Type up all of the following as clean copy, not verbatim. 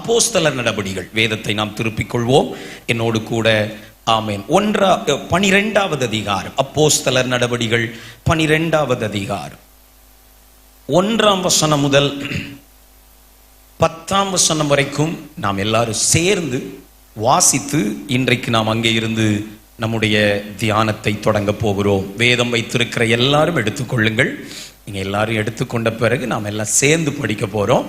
அப்போஸ்தலர் நடபடிகள் வேதத்தை நாம் திருப்பிக் கொள்வோம் என்னோடு கூட. ஆமேன். 12வது அதிகாரம், அப்போஸ்தலர் நடபடிகள் 12வது அதிகாரம் 1ஆம் வசனம் முதல் 10ஆம் வசனம் வரைக்கும் நாம் எல்லாரும் சேர்ந்து வாசித்து இன்றைக்கு நாம் அங்கே இருந்து நம்முடைய தியானத்தை தொடங்க போகிறோம். வேதம் வைத்திருக்கிற எல்லாரும் எடுத்துக்கொள்ளுங்கள். நீங்க எல்லாரும் எடுத்துக்கொண்ட பிறகு நாம் எல்லாம் சேர்ந்து படிக்க போறோம்.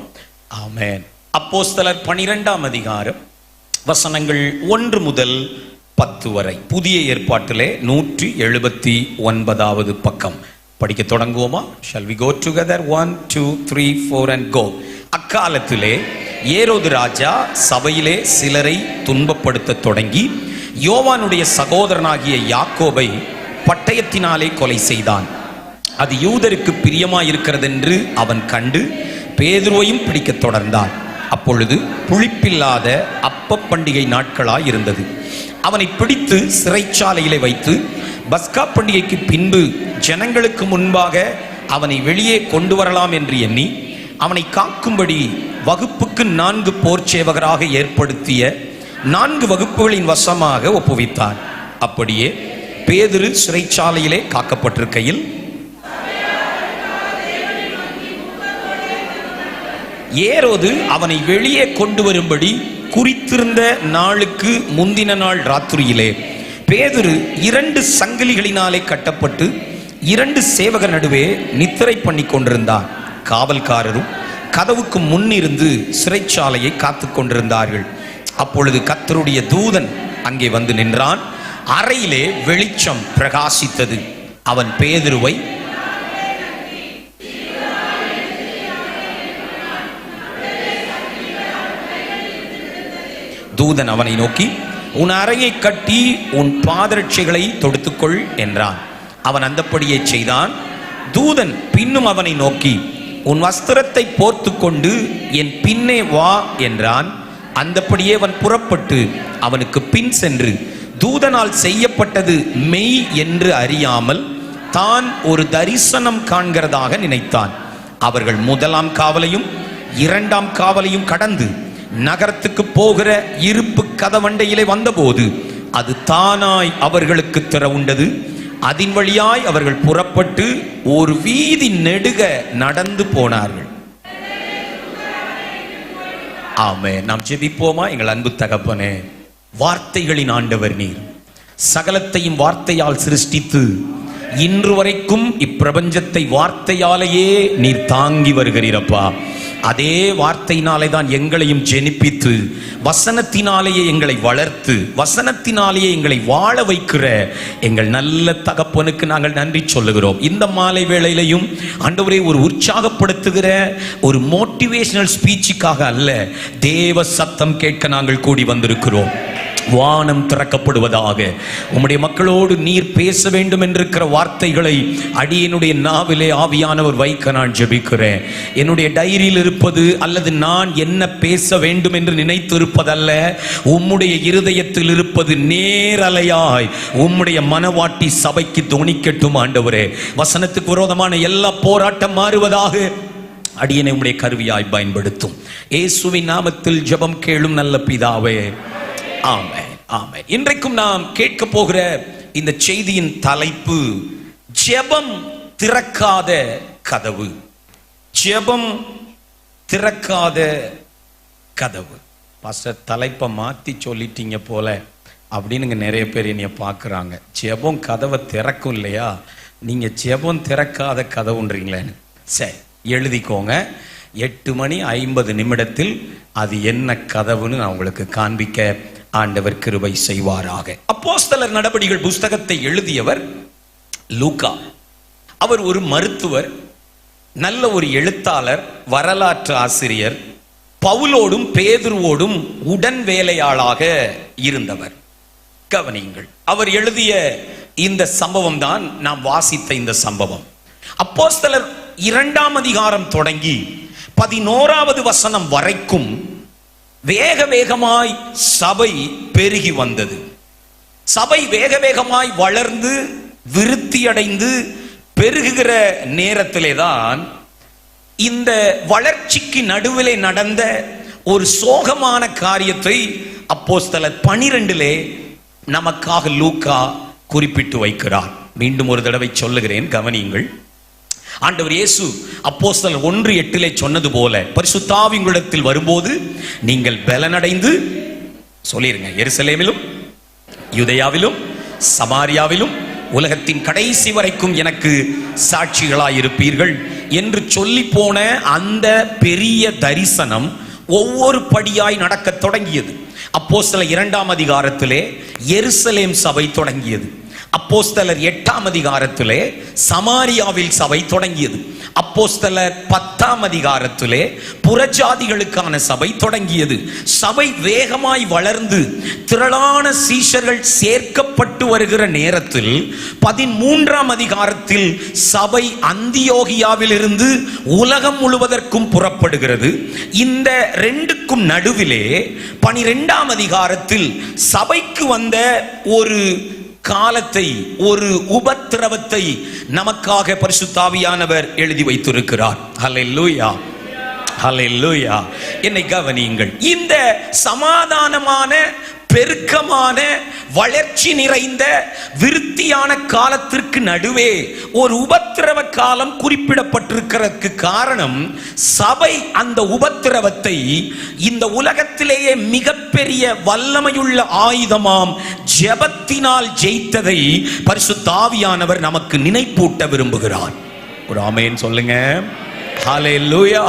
ஆமென். அப்போஸ்தலர் 12ஆம் அதிகாரம் வசனங்கள் 1 முதல் 10 வரை. புதிய ஏற்பாட்டிலே 179வது பக்கம் படிக்க தொடங்குவோமா? Shall we go together? 1 2 3 4 and go. அக்காலத்திலே ஏரோது ராஜா சபையிலே சிலரை துன்பப்படுத்த தொடங்கி யோவானுடைய சகோதரனாகிய யாக்கோபை பட்டயத்தினாலே கொலை செய்தான். அது யூதருக்கு பிரியமாயிருக்கிறது என்று அவன் கண்டு பேதுருவையும் பிடிக்க தொடர்ந்தான். அப்பொழுது புளிப்பில்லாத அப்ப பண்டிகை நாட்களாய் இருந்தது. அவனை பிடித்து சிறைச்சாலையிலே வைத்து பஸ்கா பண்டிகைக்கு பின்பு ஜனங்களுக்கு முன்பாக அவனை வெளியே கொண்டு வரலாம் என்று எண்ணி அவனை காக்கும்படி வகுப்புக்கு 4 போர் சேவகராக ஏற்படுத்திய 4 வகுப்புகளின் வசமாக ஒப்புவித்தான். அப்படியே பேதுரு சிறைச்சாலையிலே காக்கப்பட்டிருக்கையில் ஏரோது அவனை வெளியே கொண்டு வரும்படி குறித்திருந்த நாளுக்கு முந்தின நாள் ராத்திரியிலே பேதுரு 2 சங்கிலிகளினாலே கட்டப்பட்டு 2 சேவகர் நடுவே நித்திரை பண்ணி கொண்டிருந்தான். காவல்காரரும் கதவுக்கு முன்னிருந்து சிறைச்சாலையை காத்து கொண்டிருந்தார்கள். அப்பொழுது கர்த்தருடைய தூதன் அங்கே வந்து நின்றான். அறையிலே வெளிச்சம் பிரகாசித்தது. அவன் பேதுருவை தூதன் அவனை நோக்கி, உன் அறையை கட்டி உன் பாதரட்சைகளை தொடுத்துக்கொள் என்றான். அவன் அந்தப்படியே செய்தான். தூதன் பின்னும் அவனை நோக்கி, உன் வஸ்திரத்தை போர்த்து கொண்டு என் பின்னே வா என்றான். அந்தப்படியே அவன் புறப்பட்டு அவனுக்கு பின் சென்று தூதனால் செய்யப்பட்டது மெய் என்று அறியாமல் தான் ஒரு தரிசனம் காண்கிறதாக நினைத்தான். அவர்கள் 1ஆம் காவலையும் 2ஆம் காவலையும் கடந்து நகரத்துக்கு போகிற இருப்பு கதவண்டையிலே வந்தபோது அது தானாய் அவர்களுக்கு திறவுண்டது. அதன் வழியாய் அவர்கள் புறப்பட்டு ஒரு வீதி நெடுக நடந்து போனார்கள். ஆமென். நாம் ஜெபிப்போமா? எங்கள் அன்பு தகப்பனே, வார்த்தைகளின் ஆண்டவர் நீர், சகலத்தையும் வார்த்தையால் சிருஷ்டித்து இன்று வரைக்கும் இப்பிரபஞ்சத்தை வார்த்தையாலேயே நீர் தாங்கி வருகிறீரப்பா. அதே வார்த்தையினாலே தான் எங்களையும் ஜெனிப்பித்து வசனத்தினாலேயே எங்களை வளர்த்து வசனத்தினாலேயே எங்களை வாழ வைக்கிற எங்கள் நல்ல தகப்பனுக்கு நாங்கள் நன்றி சொல்லுகிறோம். இந்த மாலை வேளையிலையும் ஆண்டவரே, ஒரு உற்சாகப்படுத்துகிற ஒரு மோட்டிவேஷனல் ஸ்பீச்சுக்காக அல்ல, தேவ சத்தம் கேட்க நாங்கள் கூடி வந்திருக்கிறோம். வானம் திறக்கப்படுவதாக. உம்முடைய மக்களோடு நீர் பேச வேண்டும் என்றிருக்கிற வார்த்தைகளை அடியனுடைய நாவிலே ஆவியானவர் வைக்க நான் ஜெபிக்கிறேன். என்னுடைய டைரியில் இருப்பது அல்லது நான் என்ன பேச வேண்டும் என்று நினைத்து இருப்பதல்ல, உம்முடைய இருதயத்தில் இருப்பது நேரலையாய் உம்முடைய மனவாட்டி சபைக்கு தொனிக்கட்டும் ஆண்டவரே. வசனத்துக்கு விரோதமான எல்லா போராட்டம் மாறுவதாக அடியனை உம்முடைய கருவியாய் பயன்படுத்தும். இயேசுவின் நாமத்தில் ஜெபம் கேளும் நல்ல பிதாவே. ஆமென். ஆமென். இன்றைக்கும் நாம் கேட்க போகிற இந்த செய்தியின் தலைப்பு ஜெபம் திறக்காத கதவு. ஜெபம் திறக்காத கதவு. பாஸ்டர், தலைப்பை மாத்தி சொல்லிட்டீங்க போல அப்படின்னு நிறைய பேர் என்னைய பார்க்குறாங்க. ஜெபம் கதவை திறக்கும் இல்லையா, நீங்க ஜெபம் திறக்காத கதவுன்றீங்களேன்னு. சரி, எழுதிக்கோங்க. 8:50 அது என்ன கதவுன்னு நான் உங்களுக்கு காண்பிக்க ஆண்டவர் கிருபை செய்வாராக. அப்போஸ்தலர் நடபடிகள் புஸ்தகத்தை எழுதியவர் லூக்கா. அவர் ஒரு மருத்துவர், நல்ல ஒரு எழுத்தாளர், வரலாற்று ஆசிரியர், பவுலோடும் பேதுருவோடும் உடன் வேலையாளாக இருந்தவர். கவனியுங்கள், அவர் எழுதிய இந்த சம்பவம் தான் நாம் வாசித்த இந்த சம்பவம். அப்போஸ்தலர் 2ஆம் அதிகாரம் தொடங்கி 11வது வசனம் வரைக்கும் வேக வேகமாய் சபை பெருகி வந்தது. சபை வேக வேகமாய் வளர்ந்து விருத்தியடைந்து பெருகுகிற நேரத்திலே தான் இந்த வளர்ச்சிக்கு நடுவிலே நடந்த ஒரு சோகமான காரியத்தை அப்போஸ்தலர் 12 நமக்காக லூக்கா குறிப்பிட்டு வைக்கிறார். மீண்டும் ஒரு தடவை சொல்லுகிறேன், கவனியுங்கள். ஆண்டவர் இயேசு அப்போஸ்தலர் 1:8 சொன்னது போல, பரிசுத்த ஆவி உங்களிடத்தில் வரும்போது நீங்கள் பலனடைந்து சொல்லிருங்க, எருசலேமிலும் யூதேயாவிலும் சமாரியாவிலும் உலகத்தின் கடைசி வரைக்கும் எனக்கு சாட்சிகளாயிருப்பீர்கள் என்று சொல்லி போன அந்த பெரிய தரிசனம் ஒவ்வொரு படியாய் நடக்க தொடங்கியது. அப்போஸ்தலர் 2ஆம் அதிகாரத்திலே எருசலேம் சபை தொடங்கியது. அப்போஸ்தலர் 8ஆம் அதிகாரத்திலே சமாரியாவில் சபை தொடங்கியது. அப்போஸ்தலர் 10ஆம் அதிகாரத்திலே புறஜாதிகளுக்கான சபை தொடங்கியது. சபை வேகமாய் வளர்ந்து திரளான சீஷர்கள் சேர்க்கப்பட்டு வருகிற நேரத்தில் 13ஆம் அதிகாரத்தில் சபை அந்தியோகியாவில் இருந்து உலகம் முழுவதற்கும் புறப்படுகிறது. இந்த ரெண்டுக்கும் நடுவிலே 12ஆம் அதிகாரத்தில் சபைக்கு வந்த ஒரு காலத்தை, ஒரு உபத்திரவத்தை நமக்காக பரிசுத்த ஆவியானவர் எழுதி வைத்திருக்கிறார். ஹல்லேலூயா, ஹல்லேலூயா. என்னை கவனியுங்கள். இந்த சமாதானமான, பெருக்கமான, வளர்ச்சி நிறைந்த, விருத்தியான காலத்திற்கு நடுவே ஒரு உபத்திரவ காலம் குறிப்பிடப்பட்டிருக்கிறதுக்கு காரணம், சபை அந்த உபத்திரவத்தை இந்த உலகத்திலேயே மிகப்பெரிய வல்லமையுள்ள ஆயுதமாம் ஜெபத்தினால் ஜெயித்ததை பரிசுத்த ஆவியானவர் நமக்கு நினைப்பூட்ட விரும்புகிறார். ஒரு ஆமென் சொல்லுங்க. ஹல்லேலூயா.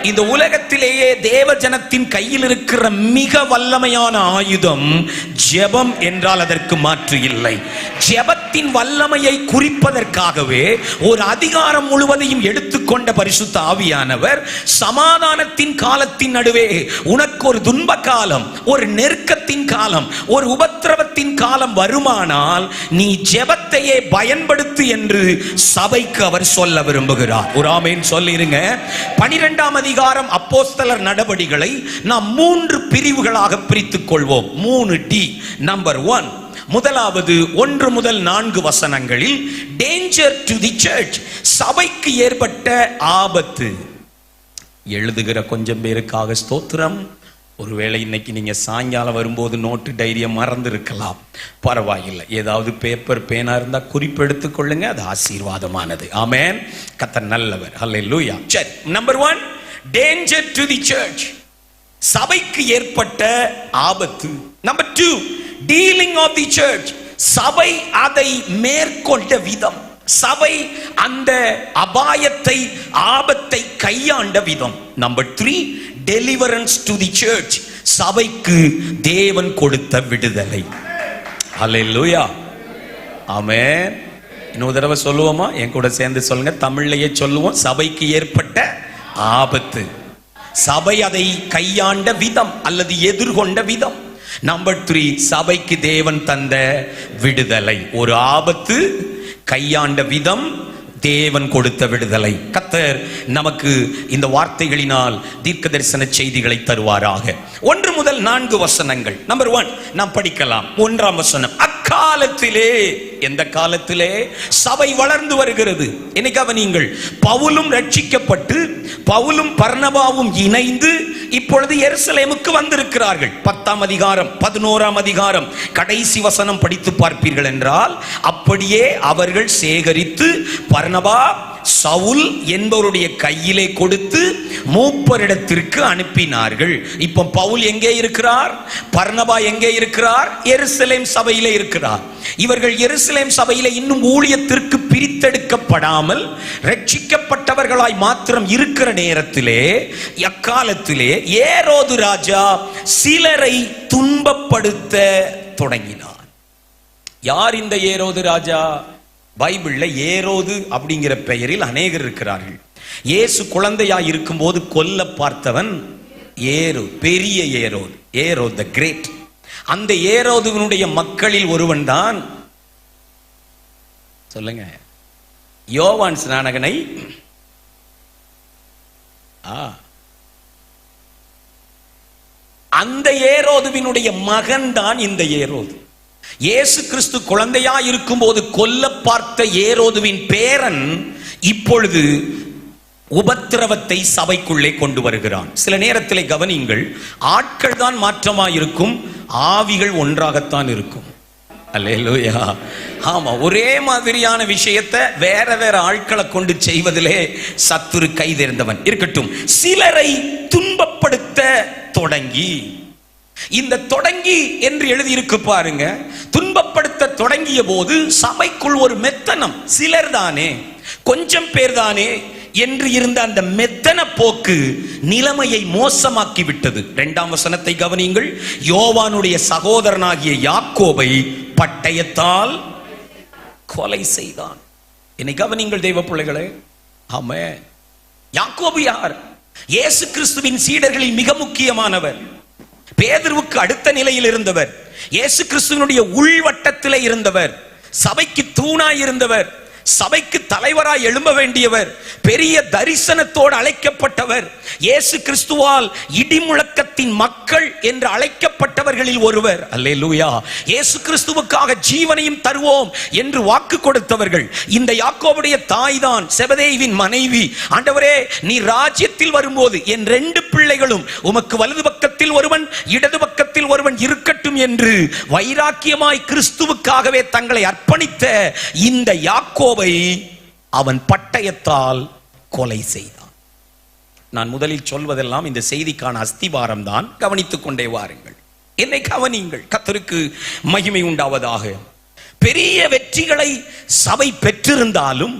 இந்த உலகத்திலேயே தேவ ஜனத்தின் கையில் இருக்கிற மிக வல்லமையான ஆயுதம் ஜெபம் என்றால் அதற்கு மாற்று இல்லை. ஜெபத்தின் வல்லமையை குறிப்பதற்காகவே ஒரு அதிகாரம் முழுவதையும் எடுத்துக்கொண்ட பரிசுத்த ஆவியானவர் சமாதானத்தின் காலத்தின் நடுவே உனக்கு ஒரு துன்ப காலம், ஒரு நெருக்கத்தின் காலம், ஒரு உபத்திரவத்தின் காலம் வருமானால் நீ ஜெபத்தையே பயன்படுத்து என்று சபைக்கு அவர் சொல்ல விரும்புகிறார். ஒரு ஆமென் சொல்லிருங்க. 12ஆம் அதிகாரம் அப்போஸ்தலர் நடபடிகளை நாம் 3 பிரிவுகளாக பிரித்துக் கொள்வோம். 3D. நம்பர் 1, முதலாவது 1 முதல் 4 வசனங்களில் டேஞ்சர் டு தி சர்ச், சபைக்கு ஏற்பட்ட ஆபத்து. எழுதுகிற கொஞ்சம் பேருக்காக ஸ்தோத்திரம். ஒருவேளை இன்னைக்கு நீங்க சாயங்காலம் வரும்போது நோட்டு டைரியை மறந்து இருக்கலாம், பரவாயில்லை. ஏதாவது பேப்பர் பேனா இருந்தா குறிப்பெடுத்துக் கொள்ளுங்க, அது ஆசீர்வாதமானது. ஆமென். கர்த்தர் நல்லவர். ஹல்லேலூயா. சரி, number 1, danger to the church, சபைக்கு ஏற்பட்ட ஆபத்து. Number 2, dealing of the church, சபை அதை மேற்கொண்ட விதம், சபை அந்த அபாயத்தை, ஆபத்தை கையாண்ட விதம். Number 3, deliverance to the church, சபைக்கு தேவன் கொடுத்த விடுதலை. ஹல்லேலூயா, ஆமென். இன்னொரு தடவை சொல்லுவோமா? என் கூட சேர்ந்து சொல்லுங்க, தமிழ்லயே சொல்லுவோம். சபைக்கு ஏற்பட்ட ஆபத்து, சபை அதை கையாண்ட விதம் அல்லது எதிர்கொண்ட விதம். நம்பர் 3, சபைக்கு தேவன் தந்த விடுதலை. ஒரு ஆபத்து, கையாண்ட விதம், தேவன் கொடுத்த விடுதலை. கர்த்தர் நமக்கு இந்த வார்த்தைகளினால் தீர்க்க தரிசன செய்திகளை தருவாராக. 1 முதல் 4 வசனங்கள். நம்பர் 1 நாம் படிக்கலாம். 1ஆம் வசனம், அக்காலத்திலே, எந்த காலத்திலே? சபை வளர்ந்து வருகிறது. இன்னைக்கு கவனியுங்கள், பவுலும் ரட்சிக்கப்பட்டு பவுலும் பர்னபாவும் இணைந்து இப்பொழுது எருசலேமுக்கு வந்திருக்கிறார்கள். 10ஆம் அதிகாரம் 11ஆம் அதிகாரம் கடைசி வசனம் படித்து பார்ப்பீர்கள் என்றால், அப்படியே அவர்கள் சேகரித்து பர்னபா சவுல் என்பவருடைய கையிலே கொடுத்து மூப்பரிடத்திற்கு அனுப்பினார்கள். இப்போ பவுல் எங்கே இருக்கிறார்? பர்னபா எங்கே இருக்கிறார்? எருசலேம் சபையிலே இருக்கிறார். இவர்கள் எருசலேம் சபையிலே இன்னும் ஊழியத்திற்கு பிரித்தெடுக்கப்படாமல் ரட்சிக்கப்பட்டவர்களாய் மாத்திரம் இருக்கிற நேரத்திலே, அக்காலத்திலே ஏரோது ராஜா சிலரை துன்பப்படுத்த தொடங்கினார். யார் இந்த ஏரோது ராஜா? பைபிள்ல ஏரோது அப்படிங்கிற பெயரில் அநேகர் இருக்கிறார்கள். இயேசு குழந்தையாய் இருக்கும்போது கொல்ல பார்த்தவன் ஏரோது, பெரிய ஏரோது, ஏரோது தி கிரேட். அந்த ஏரோதுவினுடைய மக்களில் ஒருவன் தான், சொல்லுங்க, யோவான் ஸ்நானகனை அந்த ஏரோதுவினுடைய மகன் தான் இந்த ஏரோது. இயேசு கிறிஸ்து குழந்தையா இருக்கும்போது கொல்ல பார்த்த ஏரோதுவின் பேரன் இப்பொழுது உபத்திரவத்தை சபைக்குள்ளே கொண்டு வருகிறான். சில நேரத்திலே கவனியுங்கள், ஆட்கள் தான் மாற்றமாயிருக்கும், ஆவிகள் ஒன்றாகத்தான் இருக்கும். அல்லேலூயா. ஆமா, ஒரே மாதிரியான விஷயத்தை வேற வேற ஆட்களை கொண்டு செய்வதிலே சத்துரு கைதேர்ந்தவன். இருக்கட்டும், சிலரை துன்பப்படுத்த தொடங்கி, இந்த தொடங்கி என்று எழுதியிருக்கு பாருங்க. துன்பப்படுத்த தொடங்கிய போது சபைக்குள் ஒரு மெத்தனம், சிலர் தானே, கொஞ்சம் பேர் தானே என்று இருந்த அந்த மெத்தன போக்கு நிலைமையை மோசமாக்கி விட்டது. 2ஆம் வசனத்தை கவனியுங்கள். யோவானுடைய சகோதரனாகிய யாக்கோபை பட்டயத்தால் கொலை செய்தான். என்னை கவனிங்கள் தேவ பிள்ளைகளே. ஆமென். யாக்கோபு யார்? இயேசு கிறிஸ்துவின் சீடர்களில் மிக முக்கியமானவர். பேதுருவுக்கு அடுத்த நிலையில் இருந்தவர், இயேசு கிறிஸ்துவினுடைய உள்வட்டத்திலே இருந்தவர், சபைக்கு தூணாய் இருந்தவர், சபைக்கு தலைவராய் எழும்ப வேண்டியவர், பெரிய தரிசனத்தோடு அழைக்கப்பட்டவர், இயேசு கிறிஸ்துவால் இடிமுழக்கத்தின் மக்கள் என்று அழைக்கப்பட்டவர்களில் ஒருவர். அல்லேலூயா. இயேசு கிறிஸ்துவுக்காக ஜீவனையும் தருவோம் என்று வாக்கு கொடுத்தவர்கள். இந்த யாக்கோபுடைய தாய் தான் செபதேயுவின் மனைவி. ஆண்டவரே, நீ ராஜ்யத்தில் வரும்போது என் 2 பிள்ளைகளும் உமக்கு வலது பக்கத்தில் ஒருவன் இடது பக்கத்தில் ஒருவன் இருக்கட்டும் என்று வைராக்கியமாய் கிறிஸ்துவுக்காகவே தங்களை அர்ப்பணித்த இந்த யாக்கோபை அவன் பட்டயத்தால் கொலை செய்தான். நான் முதலில் சொல்வதெல்லாம் இந்த செய்திக்கான அஸ்திவாரம் தான். கவனித்துக் கொண்டே வாருங்கள். என்னை கவனியுங்கள். கர்த்தருக்கு மகிமை உண்டாவதாக. பெரிய வெற்றிகளை சபை பெற்றிருந்தாலும்,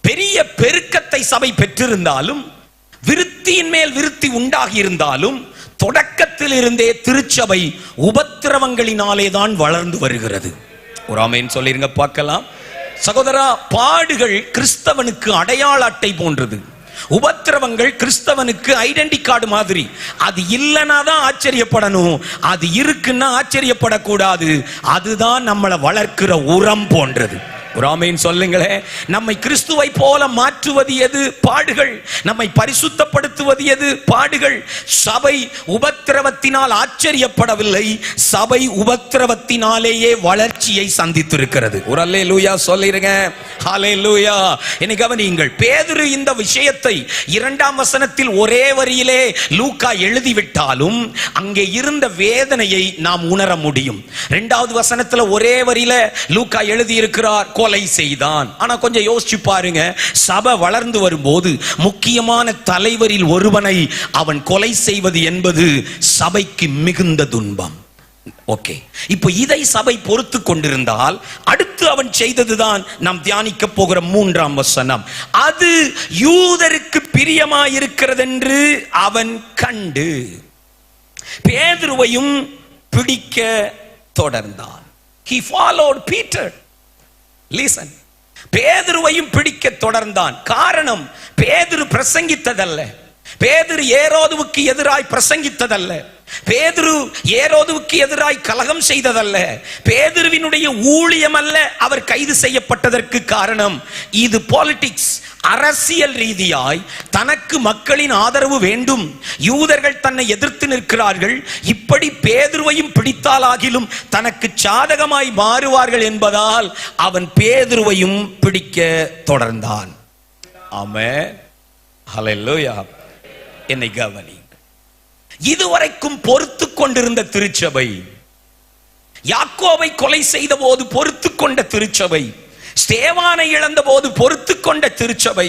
பெரிய பெருக்கத்தை சபை பெற்றிருந்தாலும், விருத்தியின் மேல் விருத்தி உண்டாகி இருந்தாலும், தொடக்கத்தில் இருந்தே திருச்சபை உபத்திரவங்களினாலே தான் வளர்ந்து வருகிறது. ஒரு ஆமென் சொல்லிருங்க பார்க்கலாம். சகோதரா, பாடுகள் கிறிஸ்தவனுக்கு அடையாள அட்டை போன்றது. உபத்திரவங்கள் கிறிஸ்தவனுக்கு ஐடென்டி கார்டு மாதிரி. அது இல்லைன்னா தான் ஆச்சரியப்படணும், அது இருக்குன்னா ஆச்சரியப்படக்கூடாது. அதுதான் நம்மளை வளர்க்கிற உரம் போன்றது. ஒரு ஆமென் சொல்லுங்களே. நம்மை கிறிஸ்துவை போல மாற்றுவது எது? பாடுகள். நம்மை பரிசுத்தப்படுத்துவது எது? பாடுகள். சபை உபத்திரவத்தினால் ஆச்சரியப்படவில்லை, சபை உபத்திரவத்தினாலேயே வளர்ச்சியை சந்தித்திருக்கிறது. ஒரு அல்லேலூயா சொல்லிருங்க. ஹல்லேலூயா. என்னை கவனியுங்கள். பேதுரு இந்த விஷயத்தை 2ஆம் வசனத்தில் ஒரே வரியிலே லூக்கா எழுதிவிட்டாலும் அங்கே இருந்த வேதனையை நாம் உணர முடியும். 2வது வசனத்தில் ஒரே வரியில லூக்கா எழுதி இருக்கிறார், கொலை செய்தான். ஆனா கொஞ்சம் யோசிச்சு பாருங்க, சபை வளர்ந்து வரும்போது முக்கியமான தலைவரில் ஒருவனை அவன் கொலை செய்வது என்பது சபைக்கு மிகுந்த துன்பம். ஓகே, இப்போ இதை சபை பொறுத்து கொண்டிருந்தால் அடுத்து அவன் செய்ததுதான் நாம் தியானிக்க போகிற 3ஆம் வசனம். அது யூதருக்கு பிரியமாயிருக்கிறது என்று அவன் கண்டு பேதுருவையும் பிடிக்க தொடர்ந்தான். He followed Peter. Listen. பேதுருவையும் பிடிக்க தொடர்ந்தான். காரணம், பேதுரு பிரசங்கித்ததல்ல, பேதுரு ஏரோதுவுக்கு எதிராய் பிரசங்கித்ததல்ல, பேதுரு ஏரோதுவுக்கு எதிராய் கலகம் செய்ததல்ல, பேதுருவினுடைய ஊழியம் அல்ல அவர் கைது செய்யப்பட்டதற்கு காரணம். இது பாலிடிக்ஸ். அரசியல் ரீதியாய் தனக்கு மக்களின் ஆதரவு வேண்டும், யூதர்கள் தன்னை எதிர்த்து நிற்கிறார்கள், இப்படி பேதுருவையும் பிடித்தாலாகிலும் தனக்கு சாதகமாய் மாறுவார்கள் என்பதால் அவன் பேதுருவையும் பிடிக்க தொடர்ந்தான். ஆமென். ஹல்லேலூயா. என்னை கவனி. இதுவரைக்கும் பொறுத்து கொண்டிருந்த திருச்சபை, யாக்கோபை கொலை செய்த போது பொறுத்து கொண்ட திருச்சபை, ஸ்தேவானை இழந்த போது பொறுத்து கொண்ட திருச்சபை,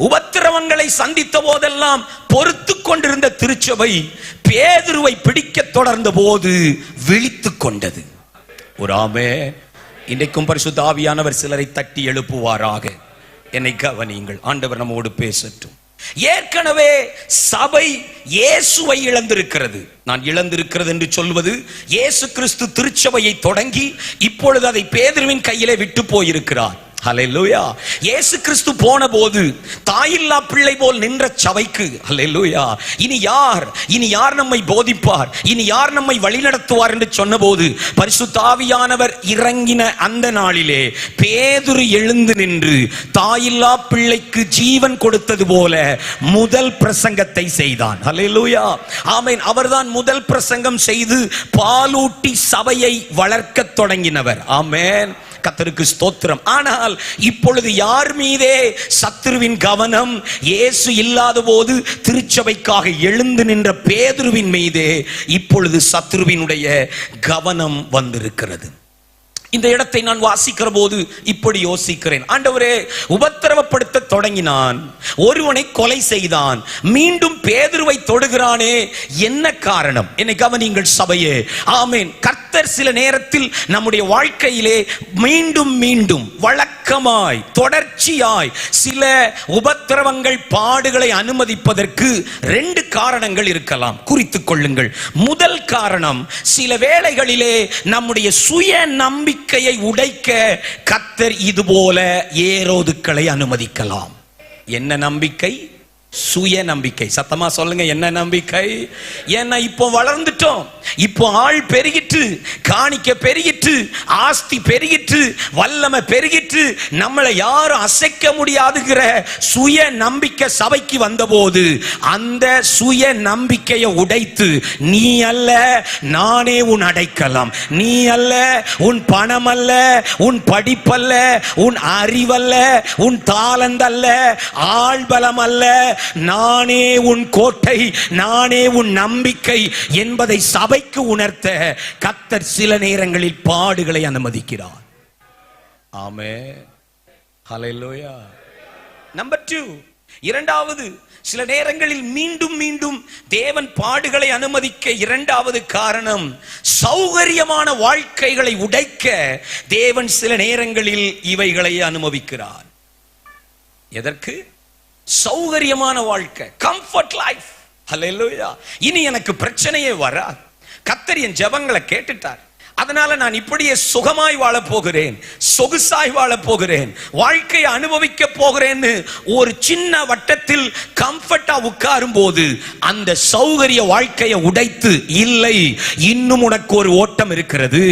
உபத்திரவங்களை சந்தித்த போதெல்லாம் பொறுத்து கொண்டிருந்த திருச்சபை பேதுருவை பிடிக்க தொடர்ந்த போது விழித்துக் கொண்டது. ஒரு ஆமென். இன்றைக்கும் பரிசுத்த ஆவியானவர் சிலரை தட்டி எழுப்புவாராக. என்னை கவனியுங்கள். ஆண்டவர் நம்மோடு பேசட்டும். ஏற்கனவே சபை இயேசுவை இழந்திருக்கிறது. நான் இழந்திருக்கிறது என்று சொல்வது, இயேசு கிறிஸ்து திருச்சபையை தொடங்கி இப்பொழுது அதை பேதுருவின் கையிலே விட்டு போயிருக்கிறார். ஹல்லேலூயா. இயேசு கிறிஸ்து போன போது தாயில்லா பிள்ளை போல் நின்ற சபைக்கு ஹல்லேலூயா இனி யார் நம்மை போதிப்பார், இனி யார் நம்மை வழிநடத்துவார் என்று சொன்னபோது பரிசுத்த ஆவியானவர் இறங்கின அந்த நாளிலே பேதுரு எழுந்து நின்று தாயில்லா பிள்ளைக்கு ஜீவன் கொடுத்தது போல முதல் பிரசங்கத்தை செய்தான். ஹல்லேலூயா. ஆமென். அவர்தான் முதல் பிரசங்கம் செய்து பாலூட்டி சபையை வளர்க்க தொடங்கினவர். ஆமென். கர்த்தருக்கு ஸ்தோத்திரம். ஆனால் இப்பொழுது யார் மீதே சத்துருவின் கவனம்? இயேசு இல்லாத போது திருச்சபைக்காக எழுந்து நின்ற பேதுருவின் மீதே இப்பொழுது சத்துருவினுடைய கவனம் வந்திருக்கிறது. இந்த இடத்தை நான் வாசிக்கிற போது இப்படி யோசிக்கிறேன், ஆண்டவரே, உபத்திரவப்படுத்த தொடங்கினான், ஒருவனை கொலை செய்தான், மீண்டும் பேதுருவை தொடுகிறானே, என்ன காரணம்? என்னை கவனியுங்கள் சபையே. ஆமென். கர்த்தர் சில நேரத்தில் நம்முடைய வாழ்க்கையிலே மீண்டும் மீண்டும் வழக்கமாய் தொடர்ச்சியாய் சில உபத்திரவங்கள் பாடுகளை அனுமதிப்பதற்கு 2 காரணங்கள் இருக்கலாம், குறித்துக் கொள்ளுங்கள். முதல் காரணம், சில வேளைகளிலே நம்முடைய சுய நம்பிக்கையை உடைக்க கர்த்தர் இதுபோல ஏரோதுக்களை அனுமதிக்கலாம். என்ன நம்பிக்கை? சுய நம்பிக்கை. சத்தமா சொல்லுங்க, என்ன நம்பிக்கை? ஏன்னா இப்போ வளர்ந்துட்டோம், இப்போ ஆள் பெருகிட்டு, காணிக்க பெருகிட்டு, ஆஸ்தி பெருகிட்டு, வல்லமை பெருகிட்டு, நம்மளை யாரும் அசைக்க முடியாதுங்கிற சுய நம்பிக்கை சபைக்கு வந்தபோது அந்த சுய நம்பிக்கையை உடைத்து, நீ அல்ல நானே உன் அடைக்கலம், நீ அல்ல உன் பணம் அல்ல, உன் படிப்பல்ல, உன் அறிவல்ல, உன் தாளந்து அல்ல, ஆள்பலம் அல்ல, நானே உன் கோட்டை, நானே உன் நம்பிக்கை என்பதை சபைக்கு உணர்த்த கர்த்தர் சில நேரங்களில் பாடுகளை அனுமதிக்கிறார். ஆமென். ஹல்லேலூயா. நம்பர் 2, இரண்டாவது, சில நேரங்களில் மீண்டும் மீண்டும் தேவன் பாடுகளை அனுமதிக்க 2வது காரணம், சௌகரியமான வாழ்க்கைகளை உடைக்க தேவன் சில நேரங்களில் இவைகளை அனுமதிக்கிறார். எதற்கு? சௌகரியமான வாழ்க்கை, கம்ஃபர்ட் லைஃப். ஹல்லேலூயா. இனி எனக்கு பிரச்சனையே வராது, கர்த்தர் என் ஜெபங்களை கேட்டுட்டார், அதனால நான் இப்படியே சுகமாய் வாழ போகிறேன், சொகுசாய் வாழ போகிறேன், வாழ்க்கையை அனுபவிக்க போகிறேன்னு ஒரு சின்ன வட்டத்தில் கம்ஃபர்ட்டா உட்காரும் போது அந்த சௌகரிய வாழ்க்கையை உடைத்து, இல்லை, இன்னும் உனக்கு ஒரு ஓட்டம் இருக்கிறது,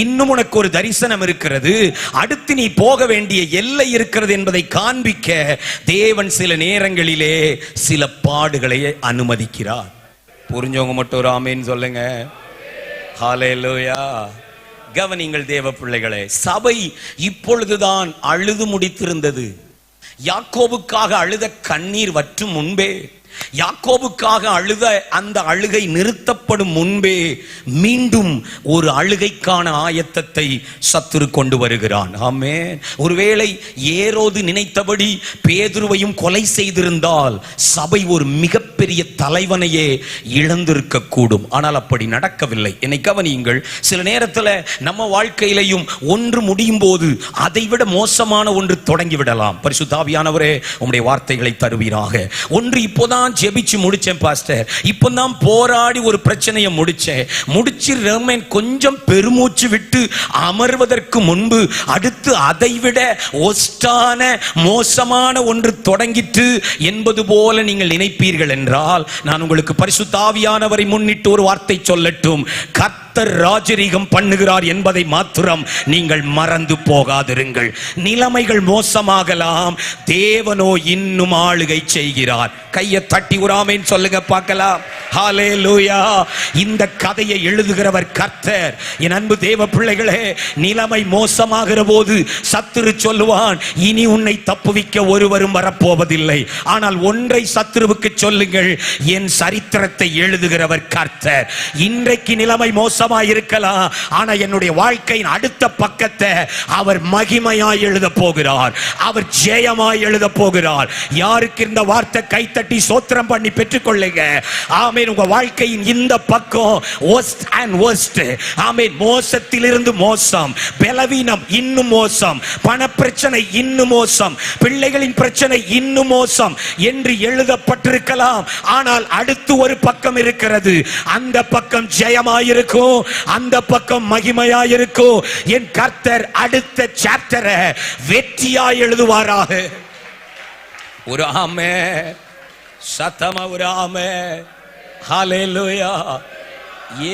இன்னும் உனக்கு ஒரு தரிசனம் இருக்கிறது, அடுத்து நீ போக வேண்டிய எல்லை இருக்கிறது என்பதை காண்பிக்க தேவன் சில நேரங்களிலே சில பாடுகளை அனுமதிக்கிறார். புரிஞ்சவங்க மட்டும் ஒரு ஆமென் சொல்லுங்க. ஹல்லேலூயா. கவனிங்கள் தேவ பிள்ளைகளே, சபை இப்பொழுதுதான் அழுது முடித்திருந்தது. யாக்கோபுக்காக அழுத கண்ணீர் வற்றும் முன்பே, யாக்கோபுக்காக அழுத அந்த அழுகை நிறுத்தப்படும் முன்பே மீண்டும் ஒரு அழுகைக்கான ஆயத்தத்தை சத்துரு கொண்டு வருகிறான். ஆமென். ஒருவேளை ஏரோது நினைத்தபடி பேதுருவையும் கொலை செய்திருந்தால் சபை ஒரு மிகப்பெரிய தலைவனையே இழந்திருக்க கூடும். ஆனால் அப்படி நடக்கவில்லை. என்னை கவனியுங்கள், சில நேரத்தில் நம்ம வாழ்க்கையிலையும் ஒன்று முடியும் போது அதைவிட மோசமான ஒன்று தொடங்கிவிடலாம். பரிசுத்த ஆவியானவரே, உம்முடைய வார்த்தைகளை தருவீராக. ஒன்று இப்போதான் ஜெபிச்சு முடிச்சேன் பாஸ்டர், இப்போதான் போராடி ஒரு பிரச்சனையை முடிச்சு கொஞ்சம் பெருமூச்சு விட்டு அமர்வதற்கு முன்பு அடுத்து அதைவிட ஒஸ்டான மோசமான ஒன்று தொடங்கிட்டு என்பது போல நீங்கள் நினைப்பீர்கள் என்றால், நான் உங்களுக்கு பரிசுத்த ஆவியானவரை முன்னிட்டு ஒரு வார்த்தை சொல்லட்டும். கர்த்தர் ராஜரீகம் பண்ணுகிறார் என்பதை மாத்திரம் நீங்கள் மறந்து போகாதிருங்கள். நிலைமைகள் மோசமாகலாம், தேவனோ இன்னும் ஆளுகை செய்கிறார். கையை தட்டி ஒரு ஆமென் சொல்லுங்க பார்க்கலாம். ஹல்லேலூயா. இந்த கதையை எழுதுகிறவர் கர்த்தர். என் அன்பு தேவ பிள்ளைகளே, நிலைமை மோசமாகிற போது சத்துரு சொல்லுவான், இனி உன்னை தப்புவிக்க ஒருவரும் வரப்போவதில்லை. ஆனால் ஒன்றை சத்துருவுக்கு சொல்லுங்கள், என் சரித்திரத்தை எழுதுகிறவர் கர்த்தர். இன்றைக்கு நிலைமை மோசமாய் இருக்கலாம், ஆனா என்னுடைய வாழ்க்கையின் அடுத்த பக்கத்தை அவர் மகிமையாய் எழுத போகிறார், அவர் ஜெயமாய் எழுத போகிறார். யாருக்கு இந்த வார்த்தை கைத்தட்டி சோத்திரம் பண்ணி பெற்றுக்கொள்ளுங்க. ஆமென். உங்க வாழ்க்கையின் இந்த பக்கம் worst and worst. ஆமென். மோசத்திலிருந்து மோசம், பலவீனம் இன்னும் மோசம், பண பிரச்சனை இன்னும் மோசம், பிள்ளைகளின் பிரச்சனை இன்னும் மோசம் என்று எழுதப்பட்டிருக்கலாம். ஆனால் அடுத்து ஒரு பக்கம் இருக்கிறது, அந்த பக்கம் ஜெயமாயிருக்கும், அந்த பக்கம் மகிமையாயிருக்கும். என் கர்த்தர் அடுத்த சாப்டரை வெற்றியாய் எழுதுவாராக. ஒரு ஆமென் சத்தமா ஒரு ஆமென். ஹல்லேலூயா.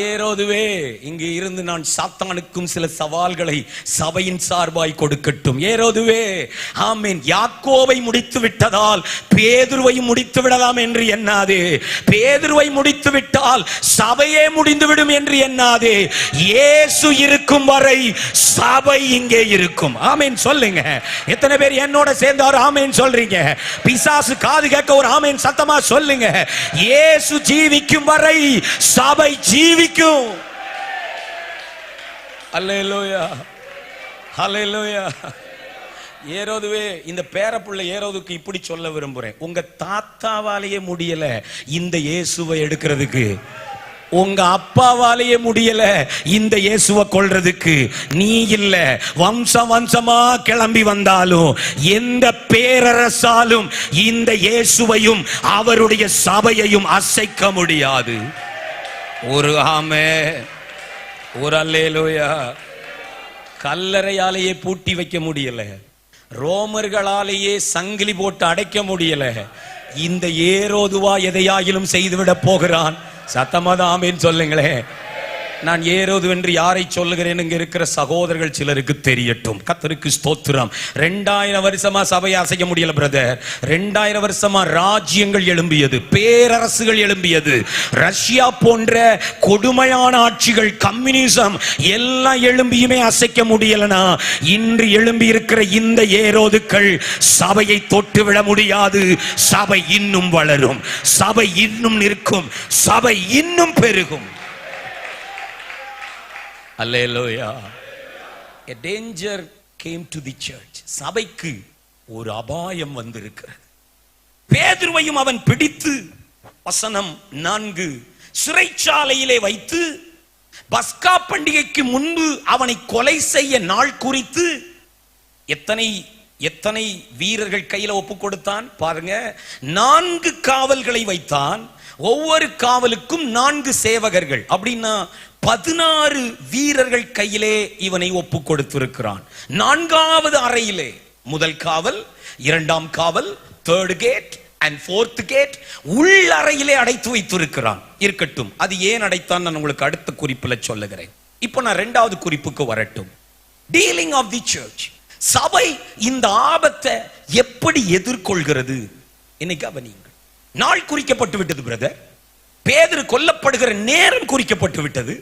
ஏரோதுவே, இங்கு இருந்து நான் சாத்தானுக்கும் சில சவால்களை சபையின் சார்பாய் கொடுக்கட்டும். ஏரோதுவே, ஆமென். யாக்கோவை முடித்து விட்டதால் பேதுருவை முடித்து விடலாம் என்று எண்ணாதே. பேதுருவை முடித்து விட்டால் சபையே முடிந்துவிடும் என்று எண்ணாதே. இயேசு இருக்கும் வரை சபை இங்கே இருக்கும். ஆமென் சொல்லுங்க. எத்தனை பேர் என்னோட சேர்ந்தார் ஆமென் சொல்றீங்க? பிசாசு காது கேட்க ஒரு ஆமென் சத்தமா சொல்லுங்க. இயேசு ஜீவிக்கும் வரை சபை ஜீவிக்கும். அல்லேலூயா, அல்லேலூயா. ஏரோதுவே, இந்த பேரப்புள்ள ஏரோதுக்கு இப்படி சொல்ல விரும்புறேன். உங்க தாத்தாவாலேயே முடியல இந்த இயேசுவை எடுக்கிறதுக்கு, உங்க அப்பாவாலேயே முடியல இந்த இயேசுவை கொல்றதுக்கு. நீ இல்ல, வம்சம் வம்சமா கிளம்பி வந்தாலும் எந்த பேரரசாலும் இந்த இயேசுவையும் அவருடைய சபையையும் அசைக்க முடியாது. ஒரு ஆமே, ஒரு அல்லேலூயா. கல்லறையாலேயே பூட்டி வைக்க முடியல, ரோமர்களாலேயே சங்கிலி போட்டு அடைக்க முடியல. இந்த ஏரோதுவா எதையாயிலும் செய்துவிட போகிறான். சத்தமாதான் ஆமேன்னு சொல்லுங்களேன். நான் ஏரோது என்று யாரை சொல்லுகிறேன் இங்க இருக்கிற சகோதரர்கள் சிலருக்கு தெரியட்டும். கர்த்தருக்கு ஸ்தோத்திரம். 2000 வருஷமா சபையை அசைக்க முடியல பிரதர். 2000 வருஷமா ராஜ்யங்கள் எழும்பியது, பேரரசுகள் எழும்பியது, ரஷ்யா போன்ற கொடுமையான ஆட்சிகள், கம்யூனிசம் எல்லாம் எழும்பியுமே அசைக்க முடியலனா, இன்று எழும்பி இருக்கிற இந்த ஏரோதுக்கள் சபையை தொட்டுவிட முடியாது. சபை இன்னும் வளரும், சபை இன்னும் நிற்கும், சபை இன்னும் பெருகும். Hallelujah. A danger came to the church. சபைக்கு ஒரு அபாயம் வந்திருக்கிறது. பேதுருவையும் அவன் பிடித்து, வசனம் 4, சிறைச்சாலையிலே வைத்து பஸ்கா பண்டிகைக்கு முன்பு அவனை கொலை செய்ய நாள் குறித்து எத்தனை வீரர்கள் கையில ஒப்பு கொடுத்தான் பாருங்க. 4 காவல்களை வைத்தான். ஒவ்வொரு காவலுக்கும் 4 சேவகர்கள். அப்படின்னா 16 வீரர்கள் கையிலே இவனை ஒப்பு கொடுத்திருக்கிறான். 4வது அறையிலே முதல் காவல், 2ஆம் காவல், 3rd gate and 4th gate உள் அறையிலே அடைத்து வைத்திருக்கிறான். இருக்கட்டும், அது ஏன் அடைத்தான் நான் உங்களுக்கு அடுத்த குறிப்புல சொல்லுகிறேன். இப்போ நான் 2வது குறிப்புக்கு வரட்டும். Dealing of the church. சபை இந்த ஆபத்தை எப்படி எதிர்கொள்கிறது? இன்னைக்கு அவனீங்க நாள் குறிக்கப்பட்டு விட்டது பிரதர். பேதுரு கொல்லப்படுகிற நேரம் குறிக்கப்பட்டு விட்டது.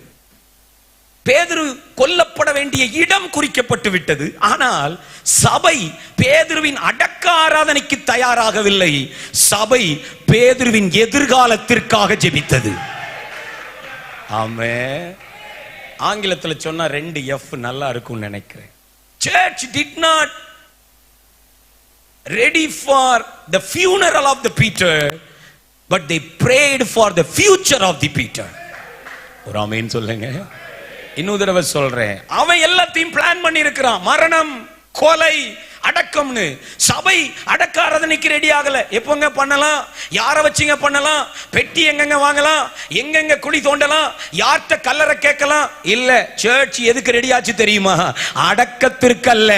பேதுரு கொல்லப்பட வேண்டிய இடம் குறிக்கப்பட்டு விட்டது. ஆனால் சபை பேதுருவின் அடக்க ஆராதனைக்கு தயாராகவில்லை. சபை பேதுருவின் எதிர்காலத்திற்காக ஜெபித்தது. ஆமென். ஆங்கிலத்தில் சொன்னா 2 F நல்லா இருக்கும் நினைக்கிறேன். Church did not ready for the funeral of the Peter, but they prayed for the future of the Peter. ஒரு ஆமென் சொல்லுங்க. இன்னொரு தடவை சொல்றேன். அவன் எல்லாத்தையும் பிளான் பண்ணி இருக்கிறான். மரணம், கொலை, அடக்கம்னு. சபை அடக்க ஆராதனைக்கு ரெடி ஆகல. எப்பங்க பண்ணலாம்? யார வச்சுங்க பண்ணலாம்? பெட்டி எங்கெங்க வாங்கலாம்? எங்கெங்க குழி தோண்டலாம்? யார்கிட்ட கல்லறை கேட்கலாம்? இல்ல. சர்ச் எதுக்கு ரெடி ஆச்சு தெரியுமா? அடக்கத்திற்கல்ல,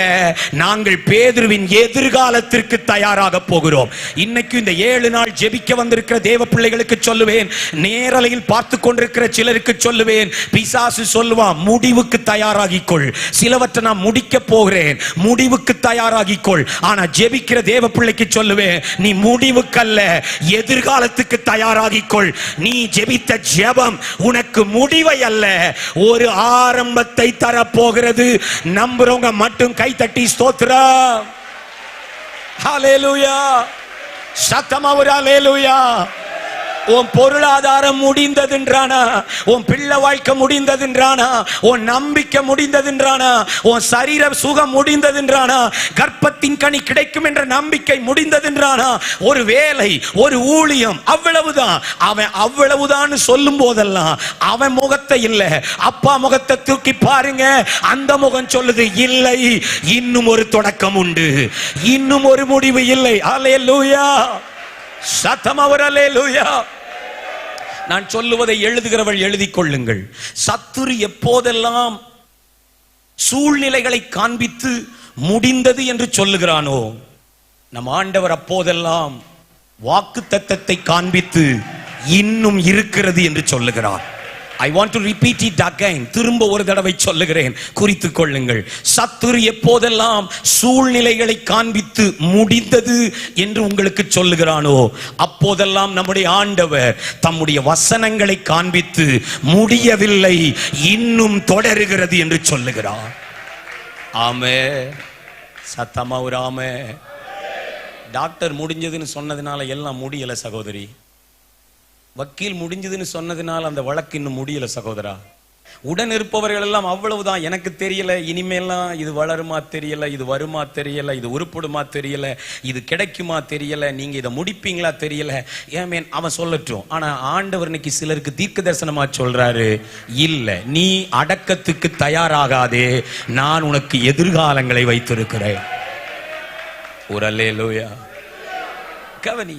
நாங்கள் பேதுருவின் எதிர்காலத்திற்கு தயாராக போகிறோம். இன்னைக்கு இந்த 7 நாள் ஜெபிக்க வந்திருக்கிற தேவ பிள்ளைகளுக்கு சொல்லுவேன், நேரலையில் பார்த்து கொண்டிருக்கிற சிலருக்கு சொல்லுவேன், பிசாசு சொல்லுவான் முடிவுக்கு தயாராகிக்கொள். சிலவற்றை நான் முடிக்க போகிறேன், முடிவுக்கு தயாராகிக்கொள். ஆனா ஜெபிக்கிற தேவ பிள்ளைக்கு சொல்லுவேன், நீ முடிவுக்கல்ல எதிர்காலத்துக்கு தயாராகிக்கொள். நீ ஜெபித்த ஜெபம் உனக்கு முடிவை அல்ல, ஒரு ஆரம்பத்தை தரப்போகிறது. நம்புறவங்க மட்டும் கை தட்டி ஸ்தோத்திரம். ஹல்லேலூயா. சத்தமா ஒரு ஹல்லேலூயா. உன் பொருளாதாரம் முடிந்ததுன்றானா, உன் பிள்ளை வாழ்க்கை முடிந்ததுன்றானா, உன் நம்பிக்கை முடிந்ததுன்றானா, உன் சரீர சுகம் முடிந்ததுன்றானா, கர்ப்பத்தின் கனி கிடைக்கும் என்ற நம்பிக்கை முடிந்ததுன்றானா, ஒரு வேலை, ஒரு ஊழியம், அவ்வளவுதான். அவன் அவ்வளவுதான் சொல்லும் போதெல்லாம் அவன் முகத்தை இல்ல, அப்பா முகத்தை தூக்கி பாருங்க. அந்த முகம் சொல்லுது, இல்லை, இன்னும் ஒரு தொடக்கம் உண்டு, இன்னும் ஒரு முடிவு இல்லை. அல்லேலூயா. சத்தமா ஒரு அல்லேலூயா. நான் சொல்லுவதை எழுதுகிறவள் எழுதிக் கொள்ளுங்கள். சத்துரு எப்போதெல்லாம் சூழ்நிலைகளை காண்பித்து முடிந்தது என்று சொல்லுகிறானோ, நம் ஆண்டவர் அப்போதெல்லாம் வாக்குத்தத்தத்தை காண்பித்து இன்னும் இருக்கிறது என்று சொல்லுகிறார். I want to repeat it again. திரும்ப ஒரு தடவை சொல்லுகிறேன், குறித்துக் கொள்ளுங்கள். சத்துரு எப்போதெல்லாம் சூழ்நிலைகளை காண்பித்து முடிந்தது என்று உங்களுக்கு சொல்லுகிறானோ, அப்போதெல்லாம் நம்முடைய ஆண்டவர் தம்முடைய வசனங்களை காண்பித்து முடியவில்லை, இன்னும் தொடருகிறது என்று சொல்லுகிறார். ஆமென். சத்தமா ஒரு ஆமென். டாக்டர் முடிஞ்சதுன்னு சொன்னதுனால எல்லாம் முடியல சகோதரி. வக்கீல் முடிஞ்சதுன்னு சொன்னதுனால அந்த வழக்கு இன்னும் முடியல சகோதரா. உடன் இருப்பவர்கள் எல்லாம் அவ்வளவுதான், எனக்கு தெரியல, இனிமேலாம் இது வளருமா தெரியல, இது வருமா தெரியல, இது உருப்படுமா தெரியல, இது கிடைக்குமா தெரியல, நீங்க இதை முடிப்பீங்களா தெரியல. ஏமேன் அவன் சொல்லட்டும். ஆனா ஆண்டவர் இன்னைக்கு சிலருக்கு தீர்க்க தரிசனமா சொல்றாரு, இல்ல நீ அடக்கத்துக்கு தயாராகாதே, நான் உனக்கு எதிர்காலங்களை வைத்திருக்கிறேன். ஒரு அல்லேலூயா. கவனி,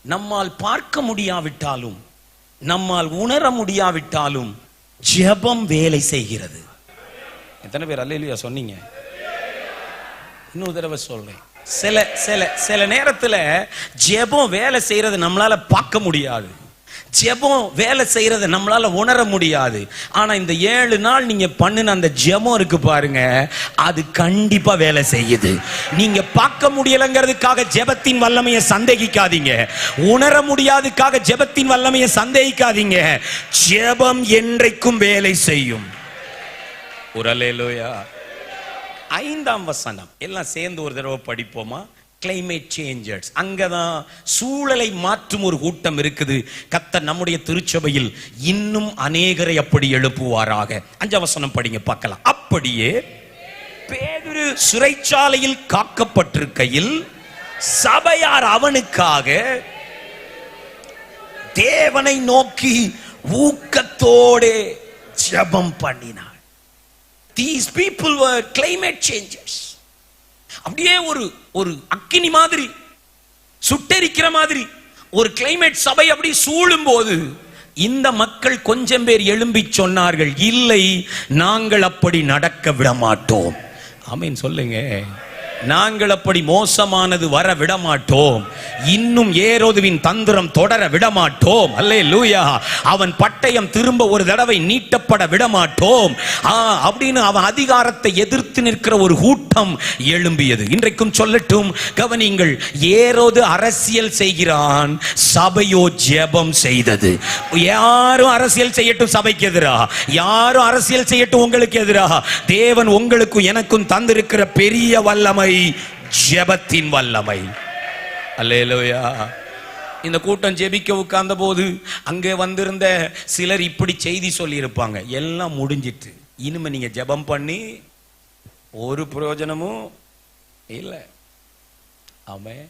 நம்மால் பார்க்க முடியாவிட்டாலும், நம்மால் உணர முடியாவிட்டாலும் ஜெபம் வேலை செய்கிறது. எத்தனை பேர் அல்லேலூயா சொன்னீங்க? இன்னொரு தடவை சொல்றேன். சில நேரத்துல ஜெபம் வேலை செய்யறது நம்மளால பார்க்க முடியாது, ஜெபம் வேலை செய்யறத நம்மளால உணர முடியாது. ஆனா இந்த 7 நாள் நீங்க பண்ணின அந்த ஜெபம் இருக்கு பாருங்க, அது கண்டிப்பா வேலை செய்யுது. நீங்க பார்க்க முடியலங்கிறதுக்காக ஜெபத்தின் வல்லமையை சந்தேகிக்காதீங்க, உணர முடியாதுக்காக ஜெபத்தின் வல்லமையை சந்தேகிக்காதீங்க. ஜெபம் என்றைக்கும் வேலை செய்யும். ஒரு அல்லேலூயா. 5ஆம் வசனம் எல்லாம் சேர்ந்து ஒரு தடவை படிப்போமா? Climate changers. அங்கதான் சூழலை மாற்றும் ஒரு கூட்டம் இருக்குது. கர்த்தர் நம்முடைய திருச்சபையில் இன்னும் அநேகரை அப்படி எழுப்புவாராக. 5ஆம் வசனம் படிங்க பார்க்கலாம். அப்படியே பேதுரு சிறைச்சாலையில் காக்கப்பட்டிருக்கையில் சபையார் அவனுக்காக தேவனை நோக்கி ஊக்கத்தோடு ஜெபம் பண்ணினார். These people were climate changers. அப்படியே ஒரு அக்கினி மாதிரி, சுட்டெரிக்கிற மாதிரி ஒரு கிளைமேட் சபை அப்படி சூழும் போது இந்த மக்கள் கொஞ்சம் பேர் எழும்பி சொன்னார்கள், இல்லை நாங்கள் அப்படி நடக்க விட மாட்டோம். ஆமென் சொல்லுங்க. நாங்கள் அப்படி மோசமானது வர விடமாட்டோம், இன்னும் ஏரோதுவின் தந்திரம் தொடர விடமாட்டோம். அல்லேலூயா. அவன் பட்டயம் திரும்ப ஒரு தடவை நீட்டப்பட விடமாட்டோம் அப்படின்னு அவன் அதிகாரத்தை எதிர்த்து நிற்கிற ஒரு கூட்டம் எழும்பியது. இன்றைக்கும் சொல்லட்டும், கவனிங்கள். ஏரோது அரசியல் செய்கிறான், சபையோ ஜெபம் செய்தது. யாரும் அரசியல் செய்யட்டும் சபைக்கு எதிரா, யாரும் அரசியல் செய்யட்டும் உங்களுக்கு எதிரா, தேவன் உங்களுக்கும் எனக்கும் தந்திருக்கிற பெரிய வல்லமை ஜெபத்தின் வல்லமை. அல்லேலூயா. இந்த கூட்டம் ஜெபிக்க உட்கார்ந்த போது அங்கே வந்திருந்த சிலர் இப்படி செய்தி சொல்லி இருப்பாங்க, எல்லாம் முடிஞ்சிட்டு, இனிமே நீங்க ஜெபம் பண்ணி ஒரு பிரயோஜனமும் இல்லை. ஆமென்.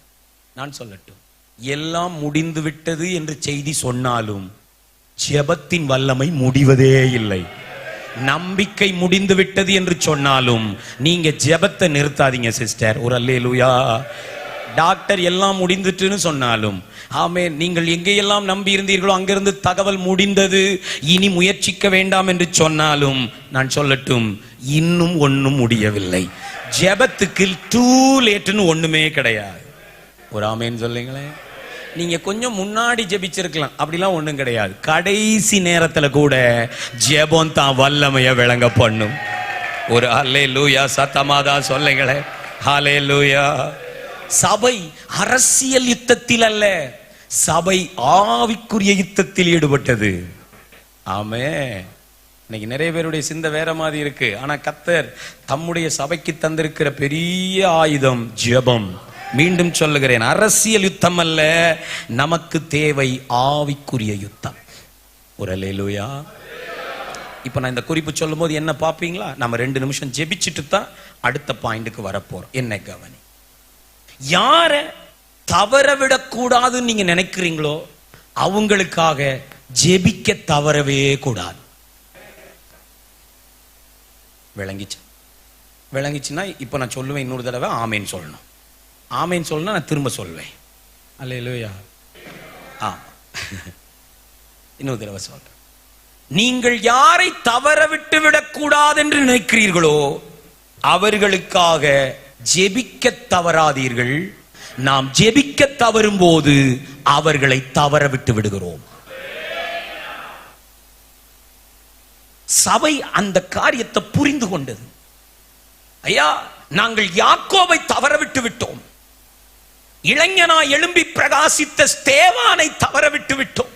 நான் சொல்லட்டும், எல்லாம் முடிந்து விட்டது என்று செய்தி சொன்னாலும் ஜெபத்தின் வல்லமை முடிவதே இல்லை. நம்பிக்கை முடிந்து விட்டது என்று சொன்னாலும் நீங்க ஜெபத்தை நிறுத்தாதீங்க சிஸ்டர். ஒரு அல்லேலூயா. டாக்டர் எல்லாம் முடிந்துட்டுன்னு சொன்னாலும், ஆமென், நீங்கள் எங்கேயெல்லாம் நம்பி இருந்தீர்களோ அங்கிருந்து தகவல் முடிந்தது, இனி முயற்சிக்க வேண்டாம் என்று சொன்னாலும் நான் சொல்லட்டும், இன்னும் ஒன்னும் முடியவில்லை. ஜெபத்துக்கு டூ லேட்னு ஒண்ணுமே கிடையாது. ஒரு ஆமென் சொல்லுங்களேன். நீங்க கொஞ்சம் முன்னாடி ஜெபிச்சிருக்கலாம், அப்படிலாம் ஒண்ணும் கிடையாது. கடைசி நேரத்துல கூட ஜெபம் தான் வல்லமைய விளங்க பண்ணும். ஒரு அல்லேலூயா. சத்தமாதான் சொல்லுங்களேன். ஹல்லேலூயா. சபை அரசியல் யுத்தத்தில் அல்ல, சபை ஆவிக்குரிய யுத்தத்தில் ஈடுபட்டது. ஆமென். இன்னைக்கு நிறைய பேருடைய சிந்தை வேற மாதிரி இருக்கு. ஆனா கர்த்தர் தம்முடைய சபைக்கு தந்திருக்கிற பெரிய ஆயுதம் ஜெபம். மீண்டும் சொல்லுகிறேன், அரசியல் யுத்தம் அல்ல, நமக்கு தேவை ஆவிக்குரிய யுத்தம். ஒரு அல்லேலூயா. இப்ப நான் இந்த குறிப்பு சொல்லும் போது என்ன பாப்பீங்களா? நம்ம 2 நிமிஷம் ஜெபிச்சுட்டு தான் அடுத்த பாயிண்ட்டுக்கு வரப்போறோம். என்ன கவனி. யார தவற விடக்கூடாதுன்னு நீங்க நினைக்கிறீங்களோ அவங்களுக்காக ஜெபிக்க தவறவே கூடாது. விளங்கிச்சுன்னா இப்ப நான் சொல்லுவேன், இன்னொரு தடவை ஆமேன்னு சொல்லணும். ஆமேன்னு சொல்லணும், நான் திரும்ப சொல்வேன். அல்லேலூயா. இன்னொரு தடவை சொல்றேன். நீங்கள் யாரை தவற விட்டு விடக்கூடாது என்று நினைக்கிறீர்களோ அவர்களுக்காக ஜெபிக்க தவறாதீர்கள். நாம் ஜெபிக்க தவறும் போது அவர்களை தவற விட்டு விடுகிறோம். சபை அந்த காரியத்தை புரிந்து கொண்டது. ஐயா, நாங்கள் யாக்கோபை தவறவிட்டு விட்டோம், இளைஞனா எழும்பி பிரகாசித்த ஸ்தேவானை தவறவிட்டு விட்டோம்,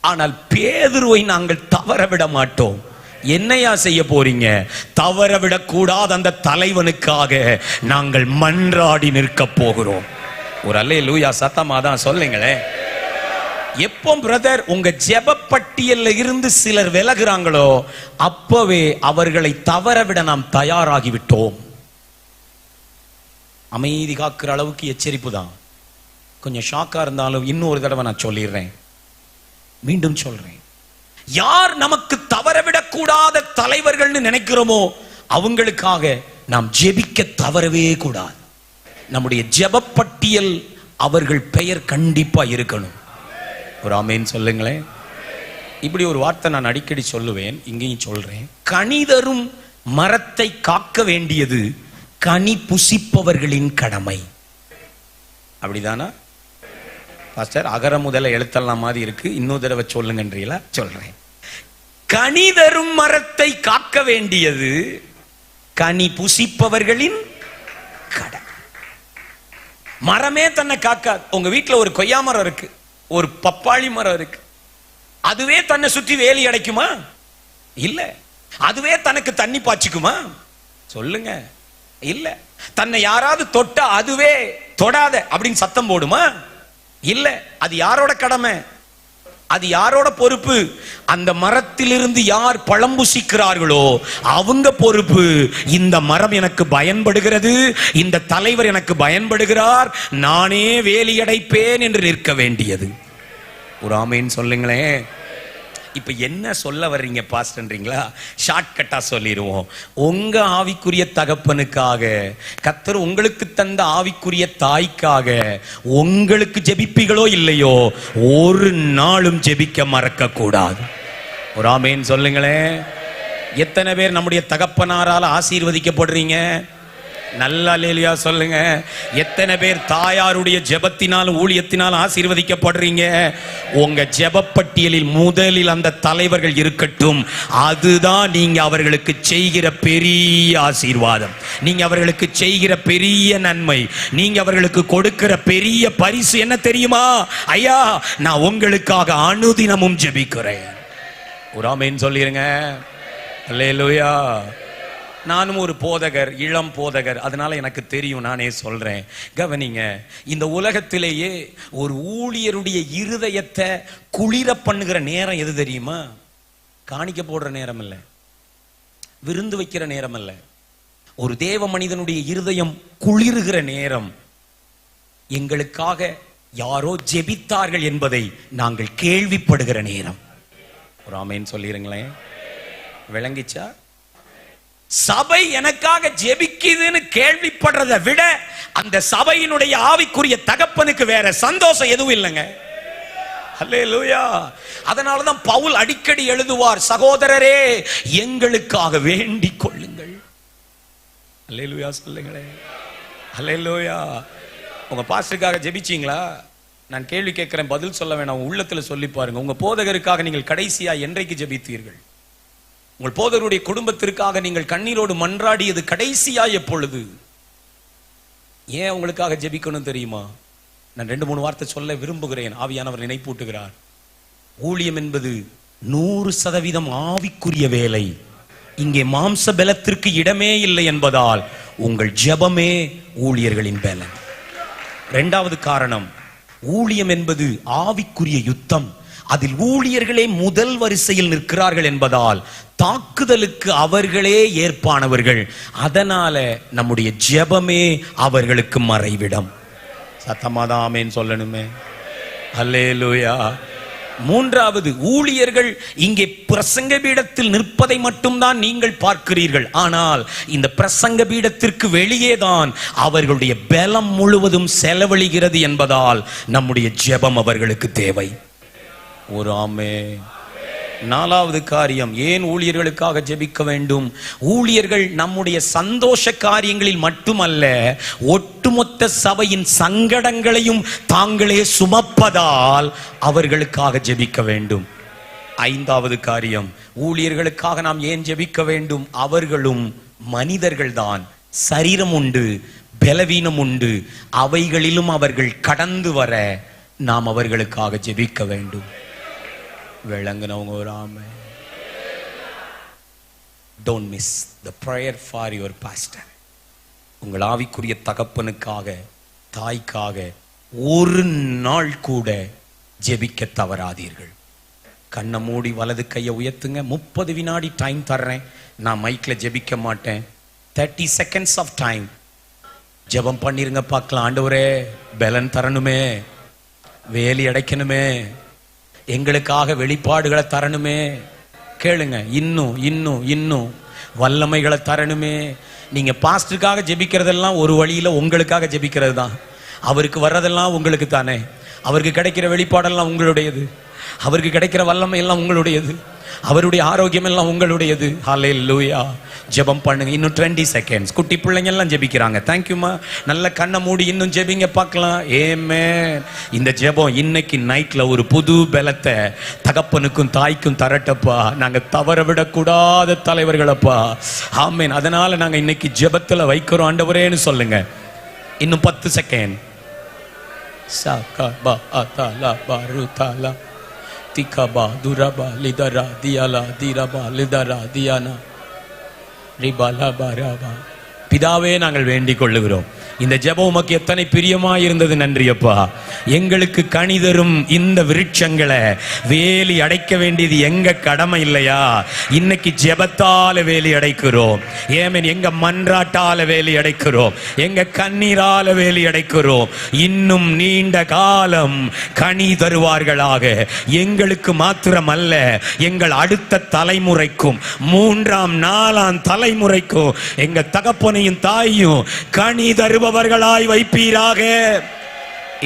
ஆனால் பேதுருவை நாங்கள் தவறவிட மாட்டோம். என்னையா செய்ய போறீங்க? தவறவிடக் கூடாத அந்த தலைவனுக்காக நாங்கள் மன்றாடி நிற்க போகிறோம். ஒரு அல்லேலூயா சத்தமா தான் சொல்லுங்களேன். எப்போ பிரதர் உங்க ஜெப பட்டியல்ல இருந்து சிலர் விலகுறாங்களோ அப்பவே அவர்களை தவறவிட நாம் தயாராகி விட்டோம். அமைதி காக்கிற அளவுக்கு எச்சரிப்பு தான். கொஞ்சம் ஷாக்கா இருந்தாலும் இன்னொரு தடவை நான் சொல்லிடுறேன், மீண்டும் சொல்றேன். யார் நமக்கு தவறவிடக் கூடாத தலைவர்கள்னு நினைக்கிறோமோ அவங்களுக்காக நாம் ஜெபிக்க தவறவே கூடாது. நம்முடைய ஜெப பட்டியல் அவர்கள் பெயர் கண்டிப்பா இருக்கணும். ஒரு ஆமேன் சொல்லுங்களேன். இப்படி ஒரு வார்த்தை நான் அடிக்கடி சொல்லுவேன், இங்கேயும் சொல்றேன். கனிதரும் மரத்தை காக்க வேண்டியது கனி புசிப்பவர்களின் கடமை. அப்படிதானா பாஸ்டர்? அகர முதல எழுத்தெல்லாம் மாதிரி இருக்கு, இன்னொரு தடவை சொல்லுங்கன்றீங்களா? சொல்றேன். கனிதரும் மரத்தை காக்க வேண்டியது கனி புசிப்பவர்களின் கடமை. மரமே தன்னை காக்காது. உங்க வீட்டுல ஒரு கொய்யா மரம் இருக்கு, ஒரு பப்பாளி மரம் இருக்கு, அதுவே தன்னை சுற்றி வேலி அடைக்குமா? இல்ல. அதுவே தனக்கு தண்ணி பாய்ச்சிக்குமா? சொல்லுங்க. இல்ல. தன்னை யாராவது தொட்டா அதுவே தொடாத அப்படின்னு சத்தம் போடுமா? இல்ல. அது யாரோட கடமை? அது யாரோட பொறுப்பு? அந்த மரத்திலிருந்து யார் பழம் புசிக்கிறார்களோ அவங்க பொறுப்பு. இந்த மரம் எனக்கு பயன்படுகிறது, இந்த தலைவர் எனக்கு பயன்படுகிறார், நானே வேலி அடைப்பேன் என்று நிற்க வேண்டியது. ஒரு ஆமேன் சொல்லுங்களேன். இப்ப என்ன சொல்ல வர்றீங்க பாஸ்டர்ன்றீங்களா? ஷார்ட்கட்டா சொல்லிடுவோம். உங்க ஆவிக்குரிய தகப்பனுக்காக, கர்த்தர் உங்களுக்கு தந்த ஆவிக்குரிய தாய்க்காக உங்களுக்கு ஜெபிப்பீங்களோ இல்லையோ, ஒரு நாளும் ஜெபிக்க மறக்க கூடாது. ஒரு ஆமேன் சொல்லுங்களேன். எத்தனை பேர் நம்முடைய தகப்பனாரால் ஆசீர்வதிக்கப்படுறீங்க? நல்ல அல்லேலூயா சொல்லுங்க. எத்தனை பேர் தாயாருடைய ஜெபத்தினால் ஊழியத்தினால் ஆசீர்வதிக்கப்படுறீங்க? உங்க ஜெபப்பட்டியலில் முதலில் அந்த தலைவர்கள் இருக்கட்டும். அதுதான் நீங்க அவர்களுக்கு செய்கிற பெரிய ஆசீர்வாதம், நீங்க அவர்களுக்கு செய்கிற பெரிய நன்மை, நீங்க அவர்களுக்கு கொடுக்கிற பெரிய பரிசு என்ன தெரியுமா? ஐயா, நான் உங்களுக்காக அனுதினமும் ஜெபிக்கிறேன். ஒரு ஆமென் சொல்லிருங்க. அல்லேலூயா. நானும் ஒரு போதகர், இளம் போதகர், அதனால எனக்கு தெரியும், நானே சொல்றேன். கவனிங்க, இந்த உலகத்திலேயே ஒரு ஊழியருடைய இருதயத்தை குளிர பண்ணுகிற நேரம் எது தெரியுமா? காணிக்க போடுற நேரம் இல்ல, விருந்து வைக்கிற நேரம் அல்ல. ஒரு தேவ மனிதனுடைய இருதயம் குளிருகிற நேரம் எங்களுக்காக யாரோ ஜெபித்தார்கள் என்பதை நாங்கள் கேள்விப்படுகிற நேரம். ஒரு ஆமென் சொல்லிருங்களேன். விளங்கிச்சா? சபை எனக்காக ஜெபிக்குதுன்னு கேள்விப்படுறதை விட அந்த சபையினுடைய ஆவிக்குரிய தகப்பனுக்கு வேற சந்தோஷம் எதுவும் இல்லைங்க. அல்லேலூயா. அதனாலதான் பவுல் அடிக்கடி எழுதுவார், சகோதரரே எங்களுக்காக வேண்டிக் கொள்ளுங்கள். அல்லேலூயா சொல்லுங்களேன். அல்லேலூயா. உங்க பாஸ்டருக்காக ஜெபிச்சீங்களா? நான் கேள்வி கேட்கிறேன், பதில் சொல்ல வேணாம், உள்ளத்துல சொல்லி பாருங்க. உங்க போதகருக்காக நீங்கள் கடைசியா என்றைக்கு ஜெபித்தீர்கள்? உங்கள் போதகருடைய குடும்பத்திற்காக நீங்கள் கண்ணீரோடு மன்றாடியது கடைசியா எப்பொழுது? ஏன் உங்களுக்காக ஜெபிக்கணும் தெரியுமா? நான் 2-3 வார்த்தை சொல்ல விரும்புகிறேன். ஆவியானவர் நினைப்பூட்டுகிறார். ஊழியம் என்பது 100% ஆவிக்குரிய வேலை. இங்கே மாம்ச பலத்திற்கு இடமே இல்லை என்பதால் உங்கள் ஜெபமே ஊழியர்களின் பலன். 2வது காரணம், ஊழியம் என்பது ஆவிக்குரிய யுத்தம். அதில் ஊழியர்களே முதல் வரிசையில் நிற்கிறார்கள் என்பதால் தாக்குதலுக்கு அவர்களே ஏற்பானவர்கள். அதனால நம்முடைய ஜெபமே அவர்களுக்கு மறைவிடம். சத்தமாதான் ஆமென் சொல்லணுமே. அல்லேலூயா. 3வது, ஊழியர்கள் இங்கே பிரசங்க பீடத்தில் நிற்பதை மட்டும்தான் நீங்கள் பார்க்கிறீர்கள். ஆனால் இந்த பிரசங்க பீடத்திற்கு வெளியேதான் அவர்களுடைய பலம் முழுவதும் செலவழிகிறது என்பதால் நம்முடைய ஜெபம் அவர்களுக்கு தேவை. ஒரு ஆமென். 4வது காரியம், ஏன் ஊழியர்களுக்காக ஜெபிக்க வேண்டும்? ஊழியர்கள் நம்முடைய சந்தோஷ காரியங்களில் மட்டுமல்ல, ஒட்டுமொத்த சபையின் சங்கடங்களையும் தாங்களே சுமப்பதால் அவர்களுக்காக ஜெபிக்க வேண்டும். ஐந்தாவது காரியம், ஊழியர்களுக்காக நாம் ஏன் ஜெபிக்க வேண்டும்? அவர்களும் மனிதர்கள்தான், சரீரம் உண்டு, பலவீனம் உண்டு, அவைகளிலும் அவர்கள் கடந்து வர நாம் அவர்களுக்காக ஜெபிக்க வேண்டும். விளங்குனவங்க ஒரு ஆமென். Don't miss the prayer for your pastor. உங்கள் ஆவிக்குரிய தகப்பனுக்காக, தாய்க்காக ஒரு நாள் கூட ஜெபிக்க தவறாதீர்கள். கண்ணை மூடி வலது கையை உயர்த்துங்க. 30 வினாடி டைம் தர்றேன். நான் மைக்ல ஜெபிக்க மாட்டேன். 30 seconds ஆஃப் டைம் ஜெபம் பண்ணிருங்க பார்க்கலாம். ஆண்டவரே, பலன் தரணுமே, வேலி அடைக்கணுமே, எங்களுக்காக வெளிப்பாடுகளை தரணுமே, கேளுங்க. இன்னும் இன்னும் இன்னும் வல்லமைகளை தரணுமே. நீங்க பாஸ்டருக்காக ஜெபிக்கிறதெல்லாம் ஒரு வழியில உங்களுக்காக ஜெபிக்கிறது தான். அவருக்கு வர்றதெல்லாம் உங்களுக்கு தானே. அவருக்கு கிடைக்கிற வெளிப்பாடெல்லாம் உங்களுடையது. அவருக்கு கிடைக்கிற வல்லமை எல்லாம் உங்களுடையது. அவருடைய ஆரோக்கியம் எல்லாம் உங்களுடையது. ஹல்லேலூயா. ஜெபம் பண்ணுங்க. இன்னும் 20 seconds. குட்டி பிள்ளைங்க எல்லாம் ஜெபிக்கிறாங்க. தேங்க்யூமா. நல்ல கண்ணை மூடி இன்னும் ஜெபிங்க பார்க்கலாம். ஆமென். இந்த ஜெபம் இன்னைக்கு நைட்ல ஒரு புது பலத்தை தகப்பனுக்கும் தாய்க்கும் தரட்டப்பா. நாங்க தவற விடக்கூடாத தலைவர்களப்பா. ஆமென். அதனால நாங்க இன்னைக்கு ஜெபத்துல வைக்கிறோம் ஆண்டவரேன்னு சொல்லுங்க. இன்னும் 10 செகண்ட். சாகபா அதலா பருதலா திகபா துரபா லிதரா தியலா திரபா லிதரா தியானா ரிபலா பரபா. பிதாவே, நாங்கள் வேண்டிக் கொள்ளுகிறோம். இந்த ஜெபம் உமக்கு எத்தனை பிரியமாய் இருந்தது. நன்றியப்பா. எங்களுக்கு கனி தரும் இந்த விருட்சங்களை வேலி அடைக்க வேண்டியது எங்க கடமை இல்லையா? இன்னைக்கு ஜெபத்தால வேலி அடைக்கிறோம். ஏமேன். எங்க மன்றாட்டால வேலி அடைக்கிறோம். எங்க கண்ணீரால வேலி அடைக்கிறோம். இன்னும் நீண்ட காலம் கனி தருவார்களாக. எங்களுக்கு மாத்திரமல்ல, எங்கள் அடுத்த தலைமுறைக்கும், 3ஆம் 4ஆம் தலைமுறைக்கும் எங்க தகப்பனையும் தாயும் கனி தருபவர்களாய் வைப்பீராக.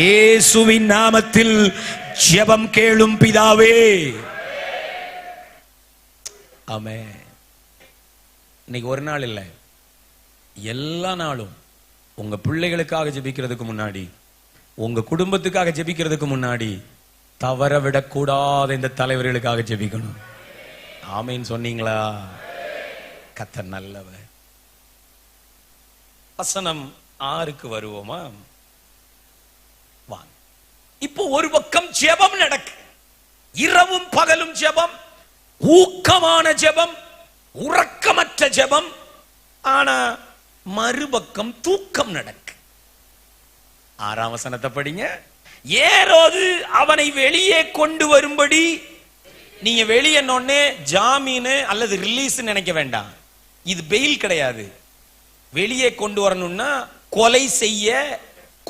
இயேசுவின் நாமத்தில் ஜெபம் கேளும் பிதாவே. ஆமென். இன்னைக்கு ஒரு நாள் இல்லை, எல்லா நாளும் உங்க பிள்ளைகளுக்காக ஜெபிக்கிறதுக்கு முன்னாடி, உங்க குடும்பத்துக்காக ஜெபிக்கிறதுக்கு முன்னாடி தவற விடக்கூடாத இந்த தலைவர்களுக்காக ஜெபிக்கணும். ஆமென் சொன்னீங்களா? கர்த்தர் நல்லவர். வசனம் 6க்கு வருவோமா? வாங்க. இப்போ ஒரு பக்கம் ஜெபம் நடக்கு, இரவும் பகலும் ஜெபம், ஊக்கமான ஜெபம், உறக்கமற்ற ஜெபம். ஆனா மறுபக்கம் தூக்கம் நடக்கு. 6ஆம் வசனத்தை படிங்க. ஏரோது அவனை வெளியே கொண்டு வரும்படி, நீங்க வெளியே நொன்னே ஜாமீன் அல்லது ரிலீஸ் நினைக்க வேண்டாம். இது பெயில் கிடையாது. வெளியே கொண்டு வரணும்னா கொலை செய்ய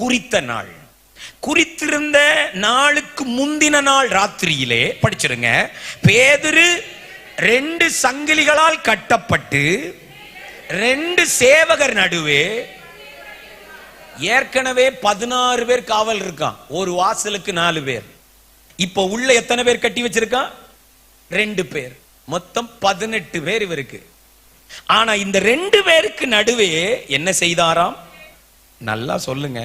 குறித்த நாள், குறித்திருந்த நாளுக்கு முந்தின நாள் ராத்திரியிலே படிச்சிருங்க. பேதுரு 2 சங்கிலிகளால் கட்டப்பட்டு 2 சேவகர் நடுவே, ஏற்கனவே 16 பேர் காவல் இருக்கான். ஒரு வாசலுக்கு 4 பேர். இப்ப உள்ள எத்தனை பேர் கட்டி வச்சிருக்கான்? 2 பேர். மொத்தம் 18 பேர் இவருக்கு. ஆனா இந்த 2 பேருக்கு நடுவே என்ன செய்தாராம்? நல்லா சொல்லுங்க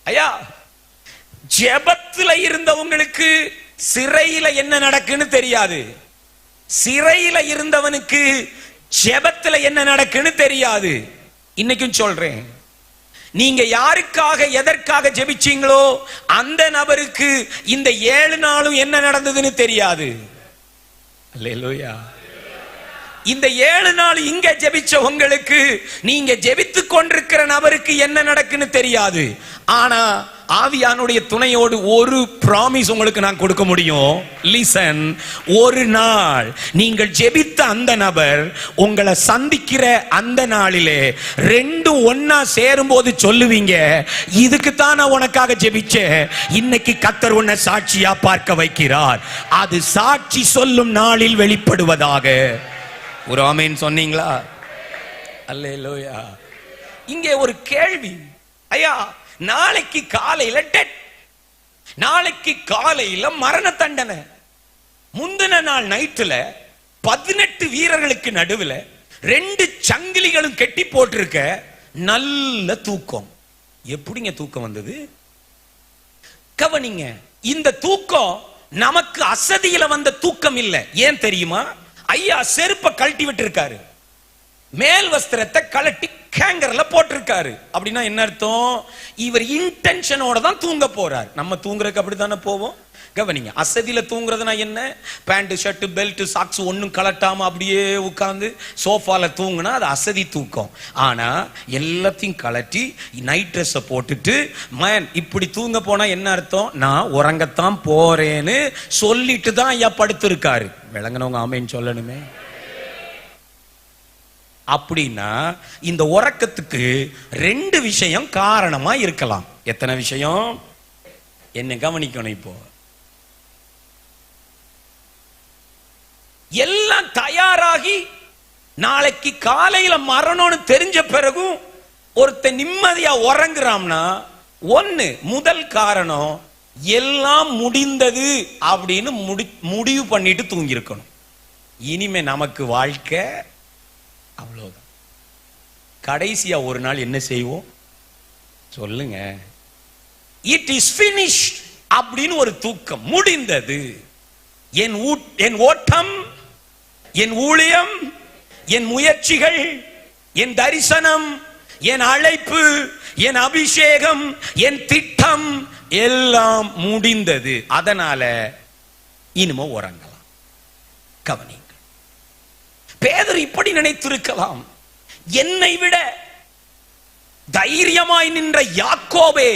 ஐயா. ஜெபத்துல இருந்தவங்களுக்கு சிறையில என்ன நடக்குன்னு தெரியாது. சிறையில இருந்தவனுக்கு ஜெபத்துல என்ன நடக்குன்னு தெரியாது. இன்னைக்கும் சொல்றேன், நீங்க யாருக்காக எதற்காக ஜெபிச்சீங்களோ அந்த நபருக்கு இந்த 7 நாளும் என்ன நடந்ததுன்னு தெரியாது. அல்லேலூயா. இந்த 7 நாள் இங்க ஜெபிச்ச உங்களுக்கு, நீங்க ஜெபித்துக் கொண்டிருக்கிற நபருக்கு என்ன நடக்குன்னு தெரியாது. ஆனா ஆவியானுடைய துணையோடு ஒரு ப்ராமிஸ் உங்களுக்கு நான் கொடுக்க முடியும். லிசன். ஒரு நாள் நீங்கள் ஜெபித்த அந்த நபர் உங்களை சந்திக்கிற அந்த நாளிலே 2 ஒன்னா சேரும் போது சொல்லுவீங்க, இதுக்கு தான் நான் உனக்காக ஜெபிச்சேன். இன்னைக்கு கர்த்தர் உன்னை சாட்சியா பார்க்க வைக்கிறார். அது சாட்சி சொல்லும் நாளில் வெளிப்படுவதாக. ஒரு ஆமென் சொன்னீங்களா? அல்லேலூயா. இங்கே ஒரு கேள்வி ஐயா. நாளைக்கு காலையில டெட், நாளைக்கு காலையில மரண தண்டனை. முந்தின நாள் நைட்டுல 18 வீரர்களுக்கு நடுவில் 2 சங்கிலிகளும் கெட்டி போட்டிருக்க, நல்ல தூக்கம். எப்படிங்க தூக்கம் வந்தது? கவனிங்க. இந்த தூக்கம் நமக்கு அசதியில வந்த தூக்கம் இல்ல. ஏன் தெரியுமா? ஐயா செருப்பை கழட்டி விட்டு இருக்காரு, மேல் வஸ்திரத்தை கழட்டி கேங்கர்ல போட்டிருக்காரு. அப்படின்னா என்ன அர்த்தம்? இவர் இன்டென்ஷனோட தான் தூங்க போறார். நம்ம தூங்குறதுக்கு அப்படித்தானே போவோம். கவனிங்க, அசதியில தூங்குறதுனா என்ன? பேண்ட் ஷர்ட் பெல்ட் சாக்ஸ் ஒன்னும் கலட்டாம அப்படியே உட்கார்ந்து சோஃபால தூங்குனா அது அசதி தூக்கம். ஆனா எல்லாத்தையும் கலட்டி நைட் ட்ரெஸ் போட்டுட்டு மேன் இப்படி தூங்க போனா என்ன அர்த்தம்? நான் உறங்கத்தான் போறேன்னு சொல்லிட்டு தான் ஐயா படுத்திருக்காரு. விளங்குனவங்க ஆமேன்னு சொல்லணுமே. அப்படின்னா இந்த உறக்கத்துக்கு 2 விஷயம் காரணமா இருக்கலாம். எத்தனை விஷயம்? என்ன கவனிக்கணும். இப்போ எல்லாம் தயாராகி நாளைக்கு காலையில மரணம்னு தெரிஞ்ச பிறகும் ஒருத்த நிம்மதியா உறங்குறாம்னா, முதல் காரணம் எல்லாம் முடிந்தது அப்படின்னு முடிவு பண்ணிட்டு தூங்கி இருக்கணும். இனிமே நமக்கு வாழ்க்கை அவ்வளவுதான். கடைசியா ஒரு நாள் என்ன செய்வோம் சொல்லுங்க? இட் இஸ் finished அப்படின்னு ஒரு தூக்கம். முடிந்தது. என் ஓட்டம், என் ஊழியம், என் முயற்சிகள், என் தரிசனம், என் அழைப்பு, என் அபிஷேகம், என் திட்டம் எல்லாம் முடிந்தது. அதனால இனிமே உறங்கலாம். கவனிங்க, பேதுரு இப்படி நினைத்திருக்கலாம். என்னை விட தைரியமாய் நின்ற யாக்கோபே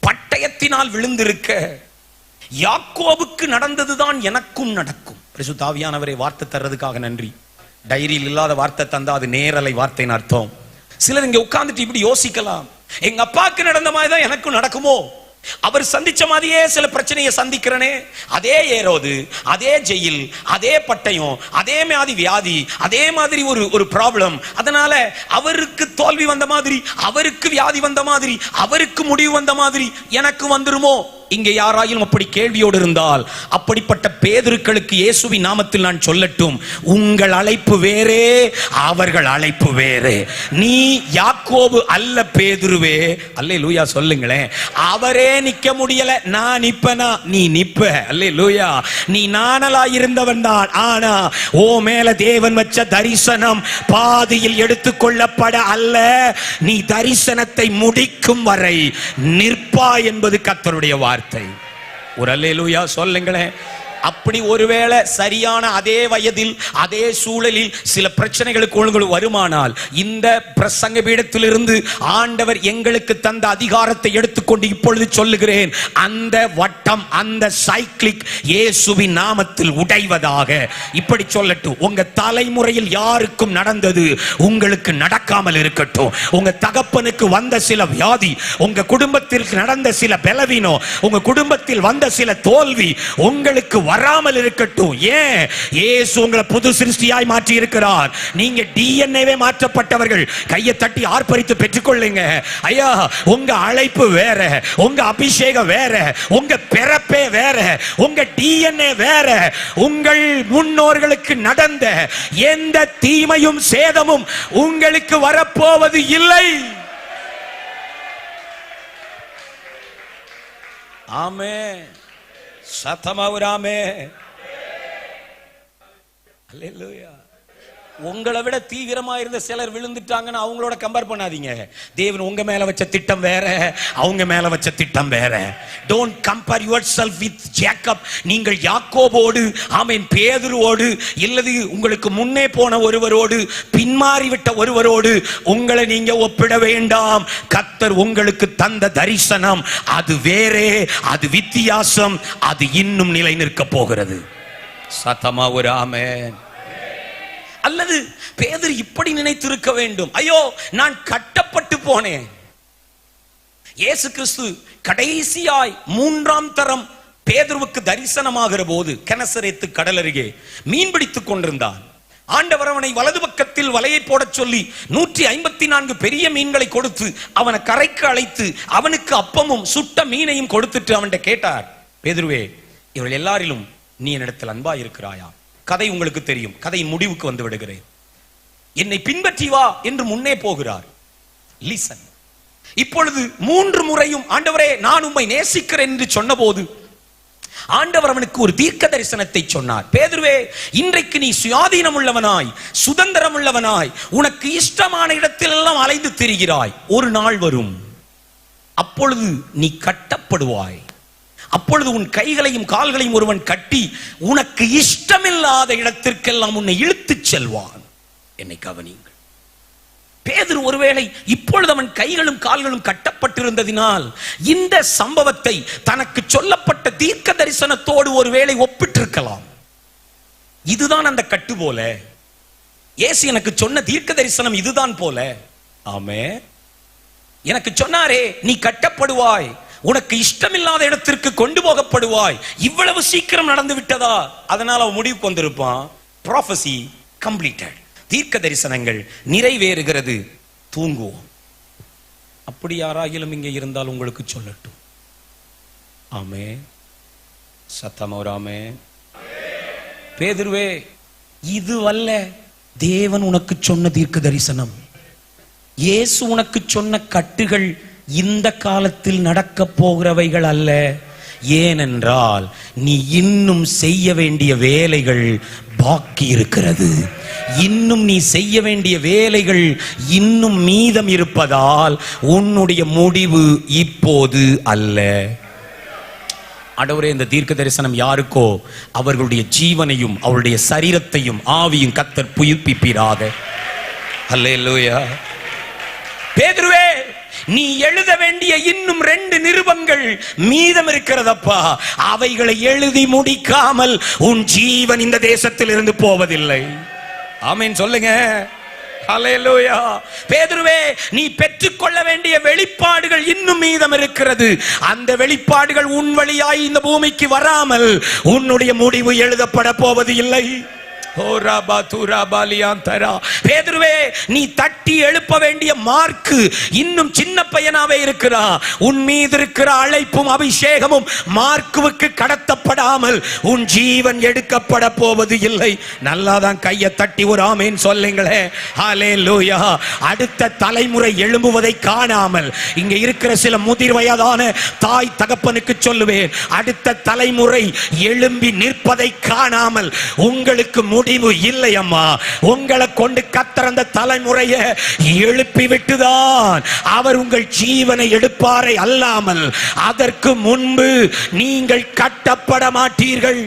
பட்டயத்தினால் விழுந்திருக்க, யாக்கோபுக்கு நடந்ததுதான் எனக்கும் நடக்கும். பரிசுத்த ஆவியானவரே, வார்த்தை தர்றதுக்காக நன்றி. டைரியில் இல்லாத வார்த்தை தந்தா அது நேரலை வார்த்தைன்னு அர்த்தம். சிலர் இங்க உட்கார்ந்துட்டு இப்படி யோசிக்கலாம், எங்க அப்பாவுக்கு நடந்த மாதிரி தான் எனக்கும் நடக்குமோ? அவர் சந்திச்ச மாதிரியே சில பிரச்சனையை சந்திக்கிறனே. அதே ஏரோது, அதே ஜெயில், அதே பட்டயம், அதே மாதிரி வியாதி, அதே மாதிரி ஒரு ப்ராப்ளம். அதனால அவருக்கு தோல்வி வந்த மாதிரி, அவருக்கு வியாதி வந்த மாதிரி, அவருக்கு முடிவு வந்த மாதிரி எனக்கு வந்துருமோ? இங்கே யாராயிலும் அப்படி கேள்வியோடு இருந்தால், அப்படிப்பட்ட பேதுருக்களுக்கு இயேசுவின் நாமத்தில் நான் சொல்லட்டும், உங்கள் அழைப்பு வேறே, அவர்கள் அழைப்பு வேறே. நீ யாக்கோபு அல்ல பேதுருவே. அல்லேலூயா சொல்லுங்களேன். அவரே நிக்க முடியல, நான் நிப்பனா? நீ நிப்ப. அல்லேலூயா. நீ நானலா இருந்தவன் தான். ஆனா ஓ மேல தேவன் வச்ச தரிசனம் பாதியில் எடுத்துக்கொள்ளப்பட அல்ல, நீ தரிசனத்தை முடிக்கும் வரை நிற்பா என்பது கர்த்தருடைய வார்த்தை. ஒரு அல்லேலூயா சொல்லுங்களேன். அப்படி ஒருவேளை சரியான அதே வயதில் அதே சூழலில் சில பிரச்சனைகளுக்கு ஒழுங்கு வருமானால், இந்த பிரசங்க பீடத்திலிருந்து ஆண்டவர் எங்களுக்கு தந்த அதிகாரத்தை எடுத்துக்கொண்டு இப்பொழுது சொல்லுகிறேன், அந்த வட்டம், அந்த சைக்கிளிக் இயேசுவின் நாமத்தில் உடைவதாக. இப்படி சொல்லட்டும், உங்க தலைமுறையில் யாருக்கும் நடந்தது உங்களுக்கு நடக்காமல் இருக்கட்டும். உங்க தகப்பனுக்கு வந்த சில வியாதி, உங்க குடும்பத்திற்கு நடந்த சில பலவீனம், உங்க குடும்பத்தில் வந்த சில தோல்வி உங்களுக்கு வராமல் இருக்கட்டும். ஏன்? இயேசு உங்களை புது சிருஷ்டியாய் மாற்றி இருக்கிறார். நீங்க டிஎன்ஏவே மாற்றப்பட்டவர்கள். கையை தட்டி ஆர்ப்பரித்து பெற்றுக்கொள்ளுங்க. ஐயா, உங்க அழைப்பு வேற, உங்க அபிஷேகம் வேற, உங்க பிறப்பே வேற, உங்க டிஎன்ஏ வேற. உங்கள் முன்னோர்களுக்கு நடந்த எந்த தீமையும் சேதமும் உங்களுக்கு வரப்போவது இல்லை. ஆமென். சத்தமாவுராமே. அல்லேலூயா. உங்களை விட தீவிரமா இருந்த சிலர் விழுந்துட்டாங்கன்னு அவங்களோட கம்பேர் பண்ணாதீங்க. தேவன் உங்க மேல வச்ச திட்டம் வேற, அவங்க மேல வச்ச திட்டம் வேற. Don't compare yourself with Jacob. நீங்கள் யாக்கோபோடு, ஆமென், பேதுருவோடு, இல்லது உங்களுக்கு முன்னே போன ஒருவரோடு, பின்மாறி விட்ட ஒருவரோடு உங்களை நீங்க ஒப்பிட வேண்டாம். கர்த்தர் உங்களுக்கு தந்த தரிசனம் அது வேறே, அது வித்தியாசம், அது இன்னும் நிலை நிற்க போகிறது. சத்தமா ஒரு ஆமென். அல்லது பேதுரு இப்படி நினைத்திருக்க வேண்டும், ஐயோ நான் கட்டப்பட்டு போனேன். இயேசு கிறிஸ்து கடைசியாய் 3ஆம் தரம் பேதுருவுக்கு தரிசனமாகிற போது கெனசரேத்து கடல் அருகே மீன் பிடித்துக் கொண்டிருந்தான். ஆண்டவர் அவனை வலது பக்கத்தில் வலையை போடச் சொல்லி 154 பெரிய மீன்களை கொடுத்து அவனை கரைக்கு அழைத்து அவனுக்கு அப்பமும் சுட்ட மீனையும் கொடுத்துட்டு அவன்கிட்ட கேட்டார், பேதுருவே, இவர்கள் எல்லாரிலும் நீ என்னிடத்தில் அன்பா இருக்கிறாயா? கதை உங்களுக்கு தெரியும். கதையின் முடிவுக்கு வந்து விடுகிறேன். என்னை பின்பற்றி வா என்று முன்னே போகிறார். லிசன். இப்பொழுது 3 முறையும் ஆண்டவரே நான் உம்மை நேசிக்கிறேன் என்று சொன்னபோது ஆண்டவர் அவனுக்கு ஒரு தீர்க்க தரிசனத்தை சொன்னார். பேதுருவே, இன்றைக்கு நீ சுயாதீனம் உள்ளவனாய், சுதந்திரம் உள்ளவனாய், உனக்கு இஷ்டமான இடத்தில் எல்லாம் அலைந்து திரிகிறாய். ஒரு நாள் வரும், அப்பொழுது நீ கட்டப்படுவாய். அப்பொழுது உன் கைகளையும் கால்களையும் ஒருவன் கட்டி உனக்கு இஷ்டமில்லாத இடத்திற்கெல்லாம் உன்னை இழுத்துச் செல்வான். என்னை கவனியுங்கள். பேதுரு ஒருவேளை இப்பொழுது அவன் கைகளும் கால்களும் கட்டப்பட்டிருந்ததினால் இந்த சம்பவத்தை தனக்கு சொல்லப்பட்ட தீர்க்க தரிசனத்தோடு ஒருவேளை ஒப்பிட்டிருக்கலாம். இதுதான் அந்த கட்டு போல, இயேசு எனக்கு சொன்ன தீர்க்க தரிசனம் இதுதான் போல. ஆமே, எனக்கு சொன்னாரே, நீ கட்டப்படுவாய், உனக்கு இஷ்டமில்லாத இடத்திற்கு கொண்டு போகப்படுவாய். இவ்வளவு சீக்கிரம் நடந்து விட்டதா? அதனால அவன் முடிவுக்கு வந்திருப்பான். ப்ராஃபசி கம்ப்ளீட்டட், தீர்க்க தரிசனங்கள் நிறைவேறுகிறது, தூங்குவோம். அப்படி யாராகிலும் இங்கே இருந்தால் உங்களுக்கு சொல்லட்டும். ஆமே, சத்தமோராமே. பேதுருவே, இது அல்ல தேவன் உனக்கு சொன்ன தீர்க்க தரிசனம். இயேசு உனக்கு சொன்ன கட்டுகள் இந்த காலத்தில் நடக்க போகிறவைகள் அல்ல. ஏனென்றால் நீ இன்னும் செய்ய வேண்டிய வேலைகள் பாக்கி இருக்கிறது. இன்னும் நீ செய்ய வேண்டிய வேலைகள் இன்னும் மீதம் இருப்பதால் உன்னுடைய முடிவு இப்போது அல்ல. ஆண்டவரே, இந்த தீர்க்க தரிசனம் யாருக்கோ அவர்களுடைய ஜீவனையும் அவருடைய சரீரத்தையும் ஆவியும் கர்த்தர் புதுப்பிப்பீராக. அல்லேலூயா. பேதுருவே, நீ எழுத வேண்டிய இன்னும் 2 நிருபங்கள் மீதம் இருக்கிறதப்பா. அவைகளை எழுதி முடிக்காமல் உன் ஜீவன் இந்த தேசத்தில் இருந்து போவதில்லை. ஆமென் சொல்லுங்க. ஹல்லேலூயா. பேதுருவே, நீ பெற்றுக்கொள்ள வேண்டிய வெளிப்பாடுகள் இன்னும் மீதம் இருக்கிறது. அந்த வெளிப்பாடுகள் உன் வழியாய் இந்த பூமிக்கு வராமல் உன்னுடைய முடிவு எழுதப்பட போவது இல்லை. பேதுருவே, நீ தட்டி எழுப்ப வேண்டிய மார்க்கு இன்னும் சின்ன பையனாவே இருக்கிறா. உன் மீது இருக்கிற அழைப்பும் அபிஷேகமும் மார்க்குவுக்கு கடத்தப்படாமல் உன் ஜீவன் எடுக்கப்பட போவது இல்லை. நல்லாதான் கையை தட்டி ஒரு ஆமேன் சொல்லுங்களே. ஹல்லேலூயா. அடுத்த தலைமுறை எழும்புவதை காணாமல் இங்க இருக்கிற சில முதிர் வயதான தாய் தகப்பனுக்கு சொல்லுவேன், அடுத்த தலைமுறை எழும்பி நிற்பதை காணாமல் உங்களுக்கு முடிவு இல்லை அம்மா. உங்களை கொண்டு கர்த்தர் அந்த தலைமுறையை எழுப்பி விட்டுதான் அவர் உங்கள் ஜீவனை எடுப்பாரை அல்லாமல் அதற்கு முன்பு நீங்கள் கட்டப்பட மாட்டீர்கள்.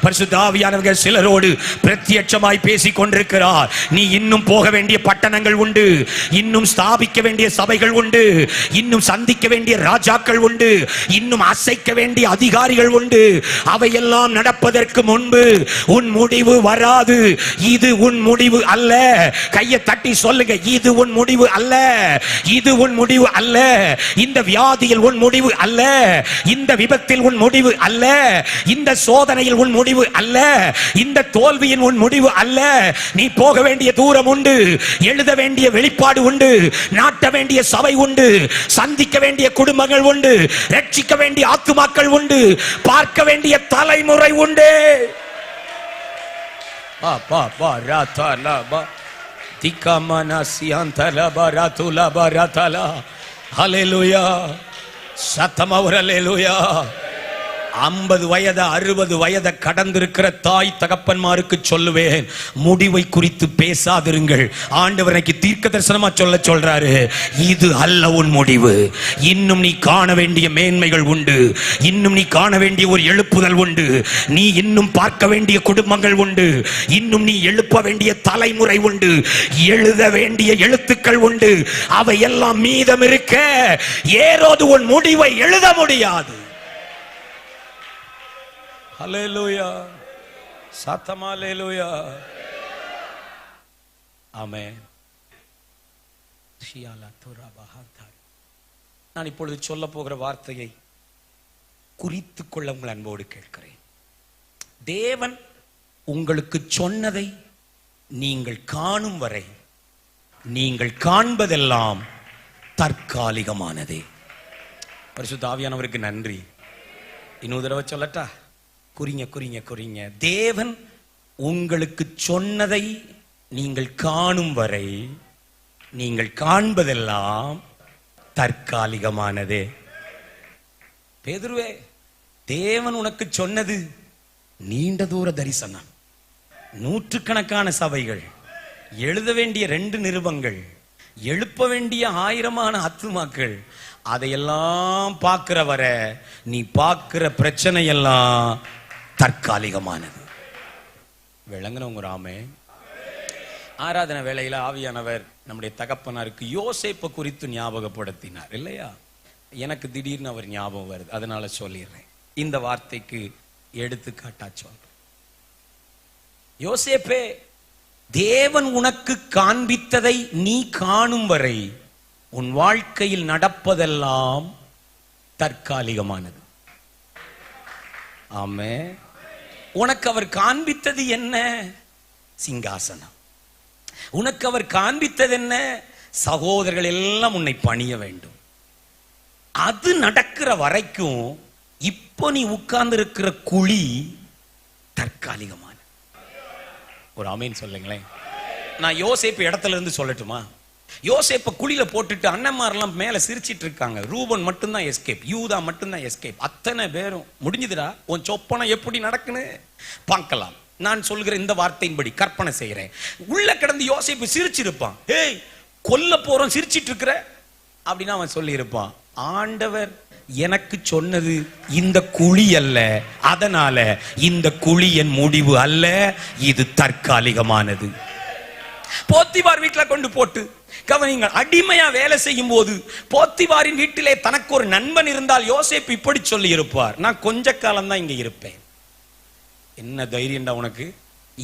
பரிசுத்தாவியானவர் சிலரோடு பிரத்யட்சமாய் பேசிக் கொண்டிருக்கிறார். நீ இன்னும் போக வேண்டிய பட்டணங்கள் உண்டு, இன்னும் ஸ்தாபிக்க வேண்டிய சபைகள் உண்டு, இன்னும் சந்திக்க வேண்டிய ராஜாக்கள் உண்டு, இன்னும் அசைக்க வேண்டிய அதிகாரிகள் உண்டு. அவையெல்லாம் நடப்பதற்கு முன்பு உன் முடிவு வராது. இது உன் முடிவு அல்ல. கையை தட்டி சொல்லுங்க, இது உன் முடிவு அல்ல. இது உன் முடிவு அல்ல. இந்த வியாதியில் உன் முடிவு அல்ல. இந்த விபத்தில் உன் முடிவு அல்ல. இந்த சோதனையில் உன் முடிவு அல்ல. இந்த தோல்வியின் உன் முடிவு அல்ல. நீ போக வேண்டிய தூரம் உண்டு, எழுத வேண்டிய வெளிப்பாடு உண்டு, நாட்ட வேண்டிய சபை உண்டு, சந்திக்க வேண்டிய குடும்பங்கள் உண்டு, ரட்சிக்க வேண்டிய ஆத்துமாக்கள் உண்டு, பார்க்க வேண்டிய தலைமுறை உண்டு. ஹல்லேலூயா. சத்தமா ஒரு ஹல்லேலூயா. 50 வயது 60 வயதை கடந்திருக்கிற தாய் தகப்பன்மாருக்கு சொல்லுவேன், முடிவை குறித்து பேசாதிருங்கள். ஆண்டவருக்கு தீர்க்க தரிசனமா சொல்றாரு, இது அல்ல உன் முடிவு. இன்னும் நீ காண வேண்டிய மேன்மைகள் உண்டு, இன்னும் நீ காண வேண்டிய ஒரு எழுப்புதல் உண்டு, நீ இன்னும் பார்க்க வேண்டிய குடும்பங்கள் உண்டு, இன்னும் நீ எழுப்ப வேண்டிய தலைமுறை உண்டு, எழுத வேண்டிய எழுத்துக்கள் உண்டு. அவை எல்லாம் மீதம் இருக்க ஏரோது உன் முடிவை எழுத முடியாது. ஹல்லேலூயா. சத்தமா ஹல்லேலூயா. ஆமென். நான் இப்பொழுது சொல்ல போகிற வார்த்தையை குறித்துக் கொள்ள உங்கள் அன்போடு கேட்கிறேன். தேவன் உங்களுக்கு சொன்னதை நீங்கள் காணும் வரை நீங்கள் காண்பதெல்லாம் தற்காலிகமானதே. பரிசுத்த ஆவியானவருக்கு நன்றி. இன்னொரு தடவை சொல்லட்டா? குறிங்க. தேவன் உங்களுக்கு சொன்னதை நீங்கள் காணும் வரை நீங்கள் காண்பதெல்லாம் தற்காலிகமானதே. பேதுருவே, தேவன் உனக்கு சொன்னது நீண்ட தூர தரிசனம், நூற்றுக்கணக்கான சபைகள், எழுத வேண்டிய 2 நிருபங்கள், எழுப்ப வேண்டிய 1000 ஆத்துமாக்கள், அதையெல்லாம் பார்க்கிற வர நீ பார்க்கிற பிரச்சனை எல்லாம் தற்காலிகமானது. விளங்குனவங்க ராமே. ஆராதனை வேளையில ஆவியானவர் நம்முடைய தகப்பனாருக்கு யோசேப்பை குறித்து ஞாபகப்படுத்தினார் இல்லையா? எனக்கு திடீர்னு அவர் ஞாபகம் வருது, அதனால சொல்லிடுறேன். இந்த வார்த்தைக்கு எடுத்துக்காட்டா சொல்றேன். யோசேப்பே, தேவன் உனக்கு காண்பித்ததை நீ காணும் வரை உன் வாழ்க்கையில் நடப்பதெல்லாம் தற்காலிகமானது. ஆமே. உனக்கு அவர் காண்பித்தது என்ன? சிங்காசனம். உனக்கு அவர் காண்பித்தது என்ன? சகோதரர்கள் எல்லாம் உன்னை பணிய வேண்டும். அது நடக்கிற வரைக்கும் இப்போ நீ உட்கார்ந்து இருக்கிற குழி தற்காலிகமான. ஒரு ஆமீன் சொல்லுங்களேன். நான் யோசேப்பு இடத்துல இருந்து சொல்லட்டுமா? யோசேப்ப குழியில போட்டுட்டு அண்ணன்மாரெல்லாம் மேல சிரிச்சிட்டு இருக்காங்க. ரூபன் மட்டும்தான் எஸ்கேப், யூதா மட்டும்தான் எஸ்கேப். அத்தனை பேரும் முடிஞ்சுதுடா. உன் சொப்பனம் எப்படி நடக்குன்னு பார்க்கலாம். நான் சொல்கிற இந்த வார்த்தையின்படி கற்பனை செய்கிறேன். உள்ள கிடந்து யோசேப்பு சிரிச்சிருப்பான். ஏய், கொல்ல போறோம் சிரிச்சிட்டு இருக்கிற அப்படின்னா அவன் சொல்லி இருப்பான், ஆண்டவர் எனக்கு சொன்னது இந்த குழி அல்ல, அதனால இந்த குழி என் முடிவு அல்ல, இது தற்காலிகமானது. போத்திபார் வீட்டுல கொண்டு போட்டு கவனிங்கள். அடிமையா வேலை செய்யும் போது போத்திபாரின் வீட்டிலே தனக்கு ஒரு நண்பன் இருந்தால் யோசேப்பு இப்படி சொல்லி இருப்பார், நான் கொஞ்ச காலம் தான் இங்க இருப்பேன். என்ன தைரியம்டா உனக்கு?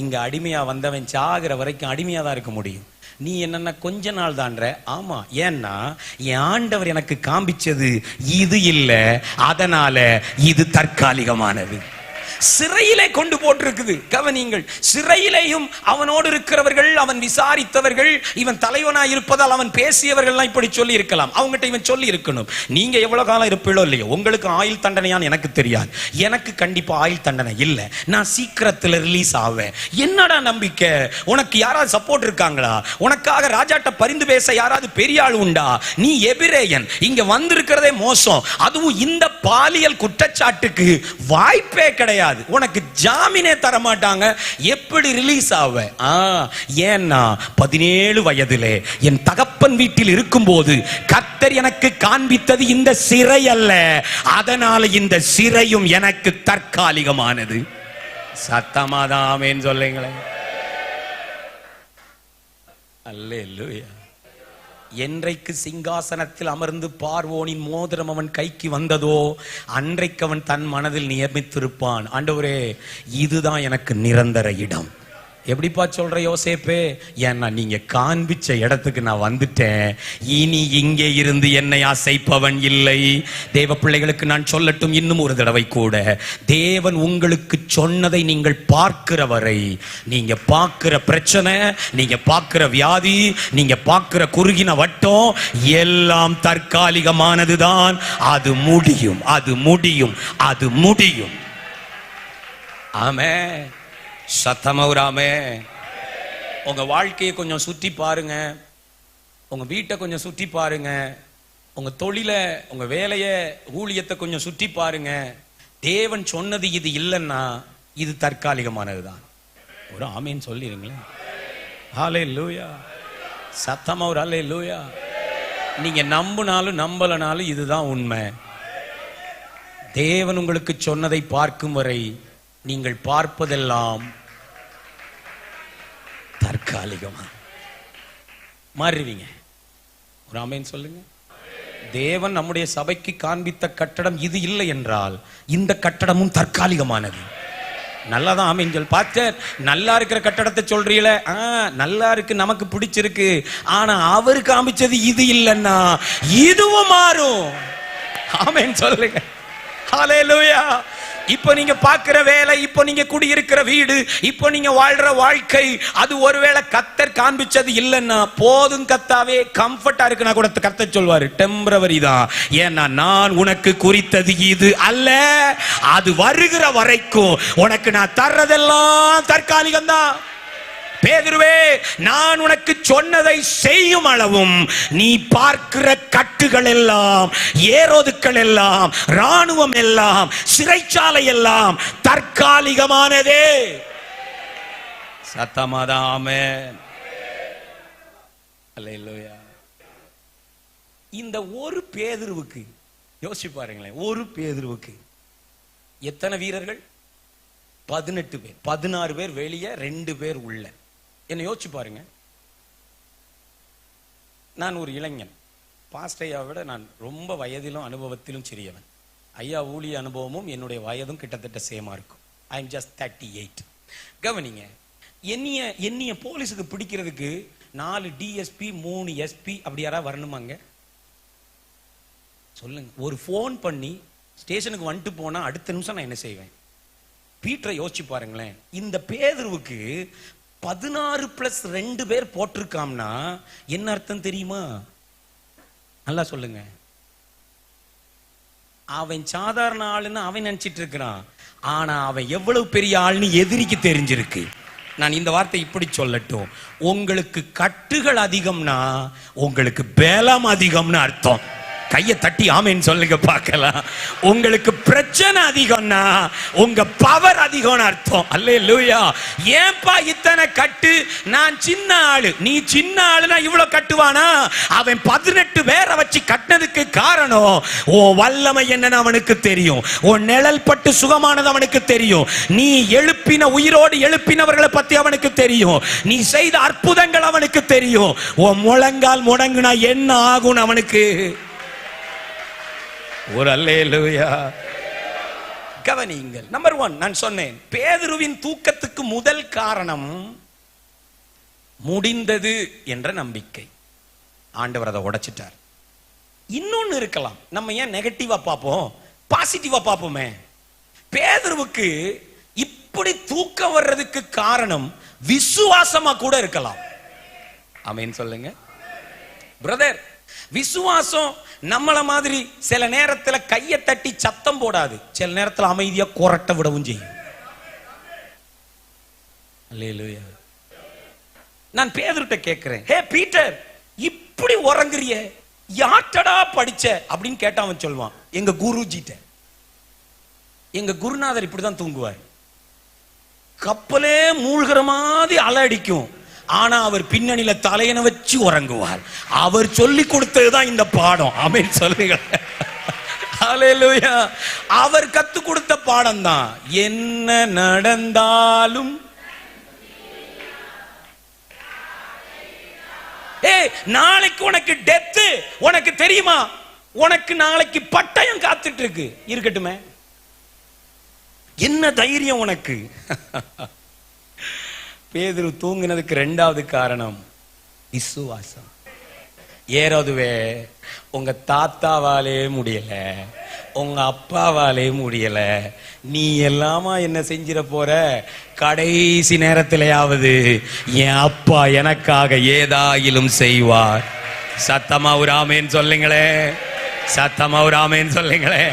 இங்க அடிமையா வந்தவன் சாகிற வரைக்கும் அடிமையா தான் இருக்க முடியும். நீ என்னன்னா கொஞ்ச நாள் தான்ற. ஆமா, ஏன்னா என் ஆண்டவர் எனக்கு காண்பிச்சது இது இல்ல, அதனால இது தற்காலிகமானது. சிறையிலே கொண்டு போட்டிருக்குது. கவனிங்கள். சிறையிலேயும் அவனோடு இருக்கிறவர்கள், அவன் விசாரித்தவர்கள், இவன் தலைவனாய் இருப்பதால் அவன் பேசியவர்கள் இப்படி சொல்லி இருக்கலாம். அவங்ககிட்ட இவன் சொல்லி இருக்கணும், நீங்க எவ்வளவு காலம் இருப்பீளோ இல்லையோ, உங்களுக்கு ஆயுள் தண்டனையான்னு எனக்கு தெரியாது, எனக்கு கண்டிப்பா ஆயுள் தண்டனை இல்லை, நான் சீக்கிரத்தில் ரிலீஸ் ஆவேன். என்னடா நம்பிக்கை உனக்கு? யாராவது சப்போர்ட் இருக்காங்களா? உனக்காக ராஜாட்ட பரிந்து பேச யாராவது பெரிய ஆள் உண்டா? நீ எபிரேயன், இங்க வந்திருக்கிறதே மோசம், அதுவும் இந்த பாலியல் குற்றச்சாட்டுக்கு வாய்ப்பே கிடையாது. உனக்கு ஜாமீனே தர மாட்டாங்க. எப்படி ரிலீஸ் ஆவ? ஏன்னா 17 வயதிலே என் தகப்பன் வீட்டில் இருக்கும்போது கர்த்தர் எனக்கு காண்பித்தது இந்த சிறை அல்ல, அதனால இந்த சிறையும் எனக்கு தற்காலிகமானது. சத்தமாதான் ஆமென் சொல்லுங்களேன். அல்லேலூயா. என்றைக்கு சிங்காசனத்தில் அமர்ந்து பார்வோனின் மோதிரம் அவன் கைக்கு வந்ததோ அன்றைக்கு அவன் தன் மனதில் நியமித்திருப்பான், ஆண்டவரே இதுதான் எனக்கு நிரந்தர இடம். எப்படிப்பா சொல்ற யோசேப்பே? ஏன்னா நீங்க காண்பிச்ச இடத்துக்கு நான் வந்துட்டேன், இனி இங்கே இருந்து என்னை அசைப்பவன் இல்லை. தேவ பிள்ளைகளுக்கு நான் சொல்லட்டும் இன்னும் ஒரு தடவை கூட, தேவன் உங்களுக்கு சொன்னதை நீங்கள் பார்க்கிற வரை, நீங்க பார்க்கிற பிரச்சனை, நீங்க பார்க்கிற வியாதி, நீங்க பார்க்கிற குறுகின வட்டம் எல்லாம் தற்காலிகமானதுதான். அது முடியும், அது முடியும், அது முடியும். ஆமென். சத்தமௌராமே. உங்க வாழ்க்கையை கொஞ்சம் சுற்றி பாருங்க, உங்க வீட்டை கொஞ்சம் சுற்றி பாருங்க, உங்க தொழிலை, உங்க வேலையை, ஊழியத்தை கொஞ்சம் சுற்றி பாருங்க. தேவன் சொன்னது இது இல்லைன்னா இது தற்காலிகமானதுதான். ஒரு ஆமீன் சொல்லிருங்களேன். ஹல்லேலூயா. சத்தமா ஒரு ஹல்லேலூயா. நீங்க நம்பினாலும் நம்பலனாலும் இதுதான் உண்மை. தேவன் உங்களுக்கு சொன்னதை பார்க்கும் வரை நீங்கள் பார்ப்பதெல்லாம் தற்காலிகமா மாறுவீங்க. ஒரு ஆமென் சொல்லுங்க. தேவன் நம்முடைய சபைக்கு காண்பித்த கட்டடம் இது இல்லை என்றால் இந்த கட்டடமும் தற்காலிகமானது. நல்லாதான் ஆமென் சொல். பாஸ்டர், நல்லா இருக்கிற கட்டடத்தை சொல்றீங்களே, நல்லா இருக்கு, நமக்கு பிடிச்சிருக்கு, ஆனா அவர் காமிச்சது இது இல்லைன்னா இதுவும் மாறும். ஆமென் சொல்லுங்க. ஹல்லேலூயா. இப்போ நீங்க பார்க்கிற வேலை, இப்போ நீங்க குடியிருக்கிற வீடு, இப்போ நீங்க வாழ்ற வாழ்க்கை, அது ஒருவேளை கர்த்தர் காண்பிச்சது இல்லைன்னா போதும் கர்த்தாவே, கம்ஃபர்ட்டா இருக்குன்னா கூட கர்த்தர் சொல்வாரு டெம்பரவரி தான். ஏன்னா நான் உனக்கு குறித்தது இது அல்ல, அது வருகிற வரைக்கும் உனக்கு நான் தர்றதெல்லாம் தற்காலிகம் தான். பேதுருவே, நான் உனக்கு சொன்னதை செய்யும் அளவும் நீ பார்க்கிற கட்டுகள் எல்லாம், ஏரோதுக்கள் எல்லாம், ராணுவம் எல்லாம், சிறைச்சாலை எல்லாம் தற்காலிகமானதே. சத்தமாதான் ஆமென். அல்லேலூயா. இந்த ஒரு பேதுருவுக்கு யோசிச்சு பாருங்களேன், ஒரு பேதுருவுக்கு எத்தனை வீரர்கள்? 18 பேர். 16 பேர் வெளியே, 2 பேர் உள்ள. என்ன யோசிச்சு பாருங்க. நான் ஒரு இளைஞன். பாஸ்ட் ஐயாவை விட நான் ரொம்ப வயதிலும் அனுபவத்திலும் சிறியவன். ஐயா ஊழிய அனுபவமும் என்னுடைய வயதும் கிட்டத்தட்ட சேமா இருக்கும். I am just 38. கவனிங்க, என்னைய போலீஸுக்கு பிடிக்கிறதுக்கு 4 டிஎஸ்பி 3 எஸ்பி அப்படி யாராவது வரணுமாங்க? சொல்லுங்க. ஒரு போன் பண்ணி ஸ்டேஷனுக்கு வந்துட்டு போனா அடுத்த நிமிஷம் நான் என்ன செய்வேன்? பீட்டரை யோசிச்சு பாருங்களேன். இந்த பேதுருவுக்கு 16+2 பேர் போட்டிருக்காம்னா என்ன அர்த்தம் தெரியுமா? நல்லா சொல்லுங்க. அவன் சாதாரண ஆளுன்னு அவன் நினைச்சிட்டு இருக்கிறான். ஆனா அவன் எவ்வளவு பெரிய ஆள்னு எதிரிக்கு தெரிஞ்சிருக்கு. நான் இந்த வார்த்தை இப்படி சொல்லட்டும், உங்களுக்கு கட்டுகள் அதிகம்னா உங்களுக்கு பலம் அதிகம்னு அர்த்தம். கையை தட்டி ஆமேன்னு சொல்லுங்க பார்க்கலாம். உங்களுக்கு பிரச்சனை அதிகம்னா உங்க பவர் அதிகம்னு அர்த்தம். அல்லேலூயா. ஏன்பா இத்தனை கட்டு? நான் சின்ன ஆளு, நீ சின்ன ஆளுனா இவ்வளவு கட்டுவானா? அவன் 18 பேரை வச்சு கட்டினதுக்கு காரணம் உன் வல்லமை என்னன்னு அவனுக்கு தெரியும். உன் நிழல் பட்டு சுகமானது அவனுக்கு தெரியும். நீ எழுப்பின, உயிரோடு எழுப்பினவர்களை பத்தி அவனுக்கு தெரியும். நீ செய்த அற்புதங்கள் அவனுக்கு தெரியும். உன் முழங்கால் முடங்குனா என்ன ஆகும் அவனுக்கு? ஒரு அல்லேலூயா. கவனியுங்கள். நம்பர் 1 நான் சொன்னேன், பேதுருவின் தூக்கத்துக்கு முதல் காரணம் முடிந்தது என்ற நம்பிக்கை. ஆண்டவர் அதை உடைச்சிட்டார். இன்னொன்னு இருக்கலாம். நம்ம ஏன் நெகட்டிவா பார்ப்போம்? பாசிட்டிவா பார்ப்போமே. பேதுருவுக்கு இப்படி தூக்கம் வர்றதுக்கு காரணம் விசுவாசமா கூட இருக்கலாம். ஆமென் சொல்லுங்க பிரதர். விசுவாசம் நம்மள மாதிரி சில நேரத்துல கையை தட்டி சத்தம் போடாது, சில நேரத்துல அமைதியா கொரட்ட விடவும் செய்யும். அல்லேலூயா. நான் பேதுருட்ட கேட்கிறேன், ஹே பீட்டர், இப்படி உறங்குறிய, யார்டா படிச்ச அப்படின்னு கேட்டா அவன் சொல்வான், எங்க குருஜிட்ட. எங்க குருநாதர் இப்படிதான் தூங்குவார். கப்பலே மூழ்கிற மாதிரி அலை அடிக்கும், ஆனா அவர் பின்னணியில தலையணை வச்சு உறங்குவார். அவர் சொல்லி கொடுத்ததுதான் இந்த பாடம். ஆமென் சொல்லுங்க. ஹல்லேலூயா. அவர் கத்து கொடுத்த பாடம் தான். என்ன நடந்தாலும் நாளைக்கு உனக்கு டெத் உனக்கு தெரியுமா? உனக்கு நாளைக்கு பட்டயம் காத்துட்டு இருக்கு. இருக்கட்டுமே, என்ன தைரியம் உனக்கு? பேதுரு தூங்கினதுக்கு 2வது காரணம் விசுவாசம். ஏரோதுவே, உங்க தாத்தாவாலே முடியல, உங்க அப்பாவாலே முடியல, நீ எல்லாமா என்ன செஞ்சிட போற? கடைசி நேரத்திலேயாவது என் அப்பா எனக்காக ஏதாயிலும் செய்வார். சத்தமா ஒரு ஆமேன் சொல்லுங்களே, சத்தமா ஒரு ஆமேன் சொல்லுங்களே.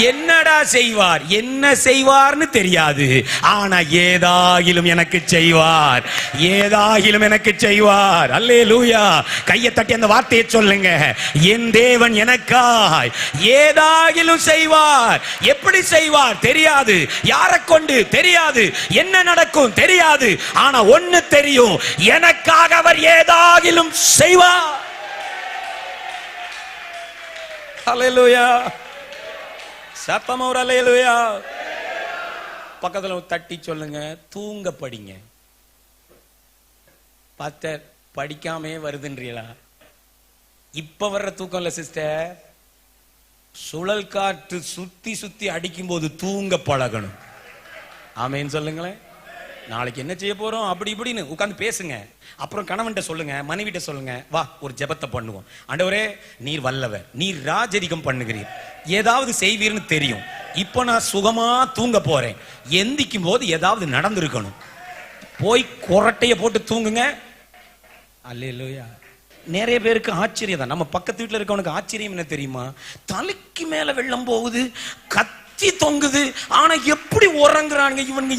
என்னடா செய்வார்? என்ன செய்வார்னு தெரியாது, ஆனா ஏதாகிலும் எனக்கு செய்வார், ஏதாகிலும் எனக்கு செய்வார். அல்லேலூயா. கையை தட்டி அந்த வார்த்தையை சொல்லுங்க. என் தேவன் எனக்காய் ஏதாகிலும் செய்வார். எப்படி செய்வார் தெரியாது, யாரை கொண்டு தெரியாது, என்ன நடக்கும் தெரியாது, ஆனா ஒண்ணு தெரியும், எனக்காக அவர் ஏதாகிலும் செய்வார். அல்லேலூயா. சத்தமா ஒரு அல்லேலூயா. பக்கத்துல தட்டி சொல்லுங்க, தூங்க படிங்க. பாஸ்டர், படிக்காமே வருதுன்றீங்களா? இப்ப வர்ற தூக்கம் இல்ல சிஸ்டர். சுழல் காற்று சுத்தி சுத்தி அடிக்கும் போது தூங்க பழகணும். ஆமேன்னு சொல்லுங்களேன். நாளைக்கு என்ன செய்ய போறோம் அப்படி இப்படின்னு உட்கார்ந்து பேசுங்க. அப்புறம் கணவன்கிட்ட சொல்லுங்க, மனைவிட்ட சொல்லுங்க, வா ஒரு ஜெபத்தை பண்ணுவோம். ஆண்டவரே, நீர் வல்லவர், நீர் ராஜரிகம் பண்ணுகிறீர், ஏதாவது செய்வீர்னு தெரியும். இப்போ நான் சுகமா தூங்க போறேன். எந்திக்கும் போது ஏதாவது நடந்திருக்கணும். போய் கொரட்டைய போட்டு தூங்குங்க. அல்லேலூயா. நிறைய பேருக்கு ஆச்சரியம் தான். நம்ம பக்கத்து வீட்டில் இருக்கவனுக்கு ஆச்சரியம் என்ன தெரியுமா? தலைக்கு மேல வெள்ளம் போகுது, கத்தி கத்தி தொங்குது, ஆனா எப்படி உறங்குறாங்க இவங்க,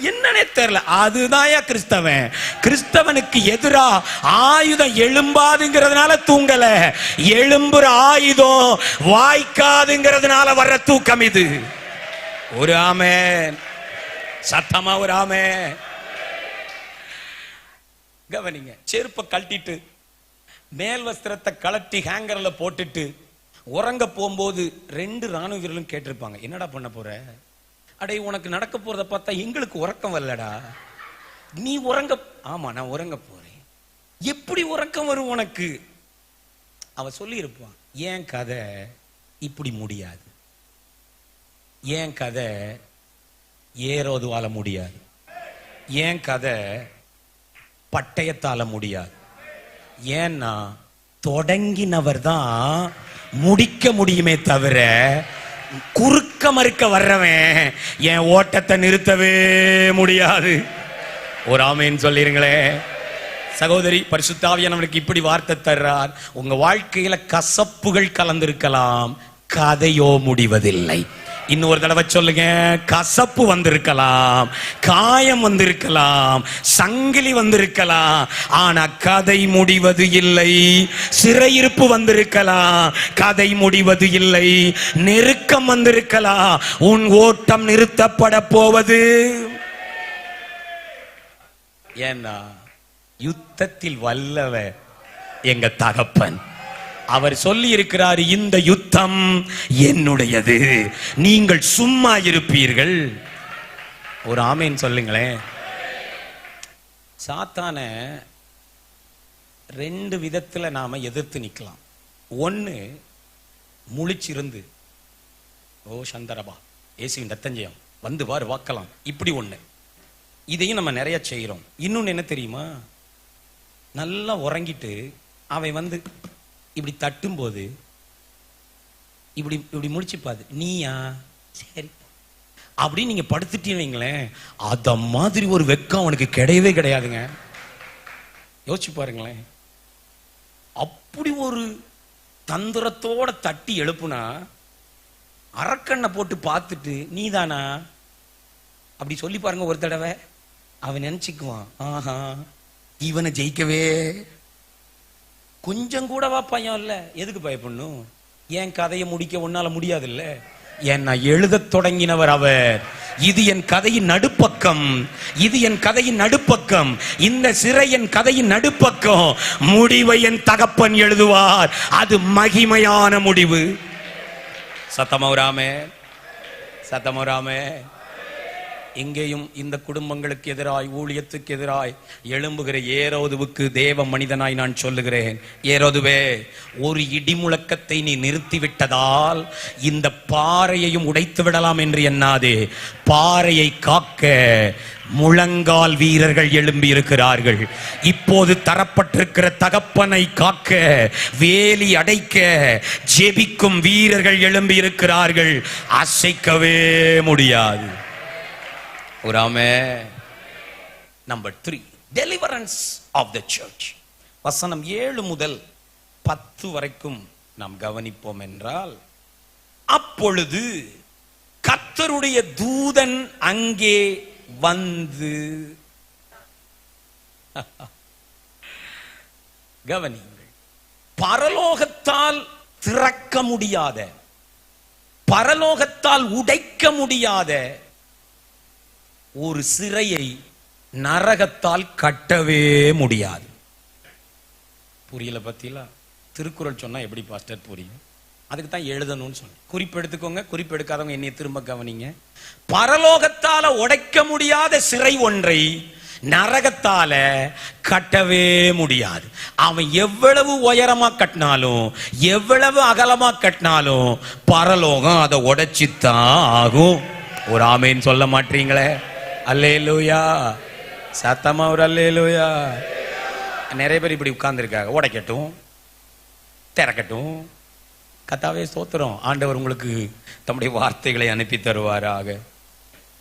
என்னன்னே தெரியல. அதுதான் கிறிஸ்தவன். கிறிஸ்தவனுக்கு எதிரா ஆயுதம் எழும்பாதுங்கிறதுனால தூங்கல, எழும்புற ஆயுதம் வாய்க்காதுங்கிறதுனால வர்ற தூக்கம் இது. ஒரு ஆமென், சத்தமா ஒரு ஆமென். கவனிங்க, செருப்பை கழட்டிட்டு மேல் வஸ்திரத்தை கலட்டி ஹேங்கர்ல போட்டுட்டு உறங்க போகும்போது 2 ராணுவ வீரர்களும் கேட்டிருப்பாங்க, என்னடா பண்ண போற? அடே, உனக்கு நடக்க போறத பார்த்தா எங்களுக்கு உறக்கம் வரலடா, நீ உறங்க. ஆமா, நான் உறங்க போறேன். எப்படி உறக்கம் வரும் உனக்கு? அவ சொல்லி இருப்பான், ஏன் கதை இப்படி முடியாது, ஏன் கதை ஏரோதுவால முடியாது, ஏன் கதை பட்டயத்தால முடியாது. ஏன்னா தொடங்கினவர் தான் முடிக்க முடியுமே தவிர குறுக்க மறுக்க வர்றவன் என் ஓட்டத்தை நிறுத்தவே முடியாது. ஒரு ஆமேன்னு சொல்லிருங்களே. சகோதரி, பரிசுத்த ஆவியானவர் நம்மளுக்கு இப்படி வார்த்தை தர்றார், உங்க வாழ்க்கையில கசப்புகள் கலந்திருக்கலாம், கதையோ முடிவதில்லை. இன்னொரு தடவை சொல்லுங்க, கசப்பு வந்திருக்கலாம், காயம் வந்திருக்கலாம், சங்கிலி வந்திருக்கலாம், ஆனா கதை முடிவது இல்லை. சிறையிருப்பு வந்திருக்கலாம், கதை முடிவது இல்லை. நெருக்கம் வந்திருக்கலாம், உன் ஓட்டம் நிறுத்தப்பட போவது. ஏன்னா யுத்தத்தில் வல்லவ எங்க தகப்பன். அவர் சொல்லி இருக்கிறார், இந்த யுத்தம் என்னுடையது, நீங்கள் சும்மா இருப்பீர்கள். ஒரு ஆமேன் சொல்லுங்களேன். சாத்தான 2 விதத்துல நாம எதிர்த்து நிக்கலாம். ஒன்னு, முழிச்சிருந்து, ஓ சந்தரபா ஏசுவின் ரத்தஞ்சயம் வந்து வாரு வாக்கலாம், இப்படி ஒண்ணு. இதையும் நம்ம நிறைய செய்யறோம். இன்னொன்னு என்ன தெரியுமா, நல்லா உறங்கிட்டு அவன் வந்து இப்படி தட்டும் போது இப்படி இப்படி முடிச்சுப்பாது, நீயா சரி அப்படி நீங்க படுத்துட்டீங்களேன், அத மாதிரி ஒரு வெக்கம் அவனுக்கு கிடையவே கிடையாதுங்க. யோசிச்சு பாருங்களேன். அப்படி ஒரு தந்திரத்தோட தட்டி எழுப்புனா அரக்கண்ணை போட்டு பார்த்துட்டு நீதானா அப்படி சொல்லி பாருங்க ஒரு தடவை. அவன் நினைச்சுக்குவான், ஆஹா இவனை ஜெயிக்கவே கொஞ்சம் கூடவா பயம் இல்ல. எதுக்கு பயப்படணும்? என் கதையை முடிக்க உன்னால முடியாது இல்ல. ஏன்னா எழுத தொடங்கினவர் அவர். இது என் கதையின் நடுப்பக்கம், இது என் கதையின் நடுப்பக்கம், இந்த சிறை என் கதையின் நடுப்பக்கம். முடிவை என் தகப்பன் எழுதுவார், அது மகிமையான முடிவு. சத்தமௌராமே, சத்தமௌராமே. இங்கேயும் இந்த குடும்பங்களுக்கு எதிராய், ஊழியத்துக்கு எதிராய் எழும்புகிற ஏரோதுவுக்கு தேவ மனிதனாய் நான் சொல்லுகிறேன், ஏரோதுவே, ஒரு இடி முழக்கத்தை நீ நிறுத்திவிட்டதால் இந்த பாறையையும் உடைத்து விடலாம் என்று எண்ணாதே. பாறையை காக்க முழங்கால் வீரர்கள் எழும்பி இருக்கிறார்கள். இப்போது தரப்பட்டிருக்கிற தகப்பனை காக்க, வேலி அடைக்க ஜெபிக்கும் வீரர்கள் எழும்பி இருக்கிறார்கள். அசைக்கவே முடியாது. ஒரு amen. Number 3, deliverance of the church. வசனம் 7 முதல் 10 வரைக்கும் நாம் கவனிப்போம் என்றால், அப்பொழுது கர்த்தருடைய தூதன் அங்கே வந்து, கவனிங்கள், பரலோகத்தால் திறக்க முடியாத, பரலோகத்தால் உடைக்க முடியாத ஒரு சிறையை நரகத்தால் கட்டவே முடியாது. புரியல பத்தியில? திருக்குறள் சொன்னா எப்படி பாஸ்டர் புரியும்? அதுக்கு தான் எழுதணும்னு சொன்னேன். குறிப்பு எடுத்துக்கோங்க, குறிப்பு எடுக்காதவங்க என்னைய திரும்ப கவனிங்க. பரலோகத்தால உடைக்க முடியாத சிறை ஒன்றை நரகத்தால கட்டவே முடியாது. அவன் எவ்வளவு உயரமா கட்டினாலும், எவ்வளவு அகலமா கட்டினாலும் பரலோகம் அதை உடைச்சுத்தான் ஆகும். ஒரு ஆமேன்னு சொல்ல மாட்டீங்களே? அல்லேலூயா, சத்தமா ஒரு அல்லேலூயா. நிறைய பேர் இப்படி உட்கார்ந்து இருக்காங்க, உடைக்கட்டும் திறக்கட்டும். கர்த்தாவே ஸ்தோத்திரம், ஆண்டவர் உங்களுக்கு தம்முடைய வார்த்தைகளை அனுப்பி தருவாராக.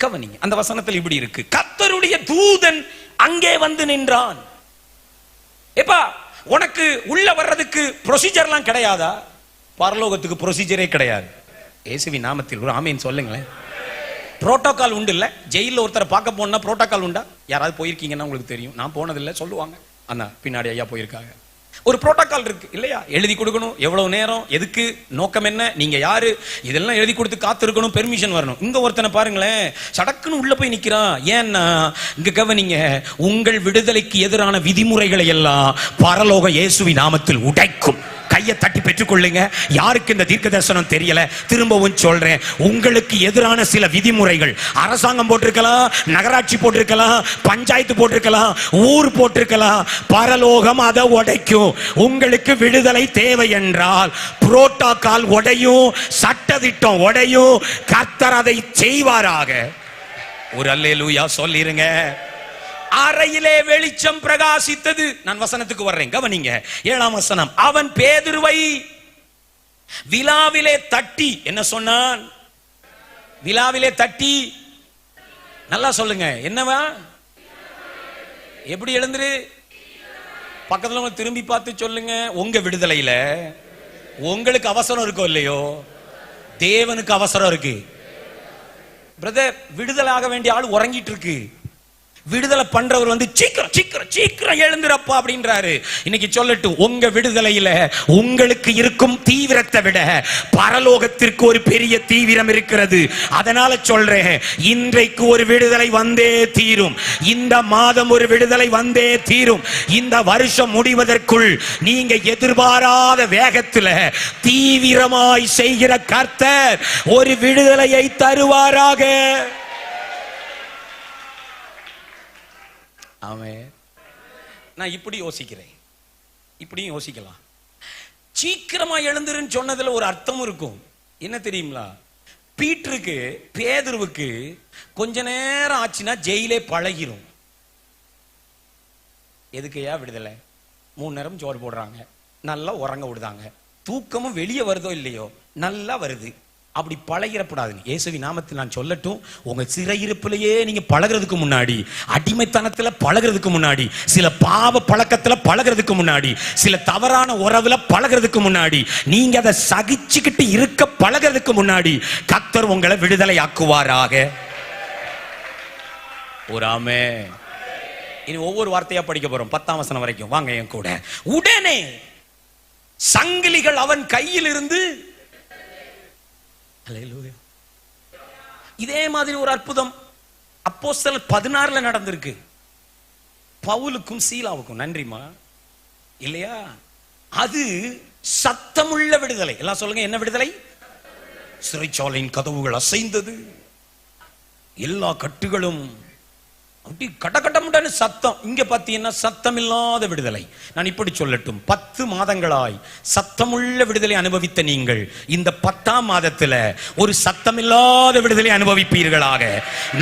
கவனிங்க, அந்த வசனத்தில் இப்படி இருக்கு, கர்த்தருடைய தூதன் அங்கே வந்து நின்றான். எப்பா, உனக்கு உள்ள வர்றதுக்கு ப்ரொசீஜர்லாம் கிடையாதா? பரலோகத்துக்கு ப்ரொசீஜரே கிடையாது. இயேசுவின் நாமத்தில் ஒரு ஆமேன் சொல்லுங்களேன். புரோட்டோகால் உண்டு இல்ல? ஜெயிலில் ஒருத்தரை பார்க்க போனா புரோட்டோகால் உண்டா? யாராவது போயிருக்கீங்கன்னா உங்களுக்கு தெரியும். நான் போனதில்லை, சொல்லுவாங்க. அண்ணா பின்னாடி ஐயா போயிருக்காங்க. ஒரு புரோட்டோகால் இருக்கு இல்லையா? எழுதி கொடுக்கணும், எவ்வளவு நேரம், எதுக்கு, நோக்கம் என்ன, நீங்க யாரு, இதெல்லாம் எழுதி கொடுத்து காத்திருக்கணும், பெர்மிஷன் வரணும். இங்க ஒருத்தனை பாருங்களேன், சடக்குன்னு உள்ள போய் நிக்கிறான். ஏன்னா இங்க கவனிங்க, உங்கள் விடுதலைக்கு எதிரான விதிமுறைகளை எல்லாம் பரலோகம் இயேசுவின் நாமத்தில் உடைக்கும். கையை தட்டி பெற்றுக்கொள்ளுங்க. யாருக்கு இந்த தீர்க்க தரிசனம் தெரியல, திரும்பவும் சொல்றேன். உங்களுக்கு எதிரான சில விதிமுறைகள் அரசாங்கம் போட்டிருக்கலாம், நகராட்சி போட்டிருக்கலாம், பஞ்சாயத்து போட்டிருக்கலாம், ஊர் போட்டிருக்கலாம். பரலோகம் அதை உடைக்கும். உங்களுக்கு விடுதலை தேவை என்றால் புரோட்டோகால் உடையும், சட்டதிட்டம் உடையும். கர்த்தர் அதை செய்வாராக. ஒரு அல்லேலூயா சொல்லிருங்க. அறையிலே வெளிச்சம் பிரகாசித்தது. நான் வசனத்துக்கு வர்றேன், கவனிங்க. 7ஆம் வசனம். அவன் பேதுருவை விலாவிலே தட்டி, என்ன சொன்னான்? விலாவிலே தட்டி, நல்லா சொல்லுங்க, என்னவா? எப்படி எழுந்துரு? பக்கத்துல திரும்பி பார்த்து சொல்லுங்க. உங்க விடுதலையில உங்களுக்கு அவசரம் இருக்கோ இல்லையோ, தேவனுக்கு அவசரம் இருக்கு. பிரதர், விடுதலை ஆக வேண்டிய ஆள் உறங்கிட்டு இருக்கு. விடுதலை பண்றவர் வந்து சீக்கிரம் சீக்கிரம் சீக்கிரம் எழுந்துறப்பா அப்படின்றாரு. இன்னைக்கு சொல்லட்டும், உங்க விடுதலையில உங்களுக்கு இருக்கும் தீவிரத்தை விட பரலோகத்திற்கு ஒரு பெரிய தீவிரம் இருக்கிறது. அதனால சொல்றேன், இன்றைக்கு ஒரு விடுதலை வந்தே தீரும். இந்த மாதம் ஒரு விடுதலை வந்தே தீரும். இந்த வருஷம் முடிவதற்குள் நீங்க எதிர்பாராத வேகத்தில் தீவிரமாய் செய்கிற கர்த்தர் ஒரு விடுதலையை தருவாராக. ஆமென். நான் இப்படி யோசிக்கிறேன், இப்படியும் யோசிக்கலாம். சீக்கிரமா எழுந்துருன்னு சொன்னதுல ஒரு அர்த்தம் இருக்கும். என்ன தெரியுங்களா? பீட்டருக்கு, பேதுருவுக்கு கொஞ்ச நேரம் ஆச்சுன்னா ஜெயிலே பழகிரும். எதுக்கையா விடுதலை? 3 நேரம் சோறு போடுறாங்க, நல்லா உறங்க விடுதாங்க, தூக்கமும் வெளியே வருதோ இல்லையோ நல்லா வருது. அப்படி பழகிறப்படாது. இயேசுவின் நாமத்தில் நான் சொல்லட்டும், உங்க சிறையிருப்பிலேயே நீங்க பழகிறதுக்கு முன்னாடி, அடிமைத்தனத்துல பழகிறதுக்கு முன்னாடி, சில பாவ பழக்கத்துல பழகிறதுக்கு முன்னாடி, சில தவறான உறவுல பழகிறதுக்கு முன்னாடி, நீங்க அதை சகிச்சுக்கிட்டு இருக்க பழகிறதுக்கு முன்னாடி கர்த்தர் உங்களை விடுதலை ஆக்குவாராக. ஒரு ஆமென். இனி ஒவ்வொரு வார்த்தையா படிக்க போறோம், 10ஆம் வசனம் வரைக்கும். வாங்க என் கூட. உடனே சங்கிலிகள் அவன் கையில் இருந்து. இதே மாதிரி ஒரு அற்புதம் அப்போஸ்தலர் 16 நடந்திருக்கு. பவுலுக்கும் சீலாவுக்கும். நன்றிமா இல்லையா? அது சத்தமுள்ள விடுதலை. எல்லாம் சொல்லுங்க, என்ன விடுதலை? சிறைச்சாலையின் கதவுகள் அசைந்தது, எல்லா கட்டுகளும் அப்படி கடகடமுடன் சத்தம். இங்க பாத்தீங்கன்னா சத்தம் இல்லாத விடுதலை. நான் இப்படி சொல்லட்டும், 10 மாதங்களாய் சத்தமுள்ள விடுதலை அனுபவித்த நீங்கள் இந்த 10ஆம் மாதத்துல ஒரு சத்தமில்லாத விடுதலை அனுபவிப்பீர்களாக.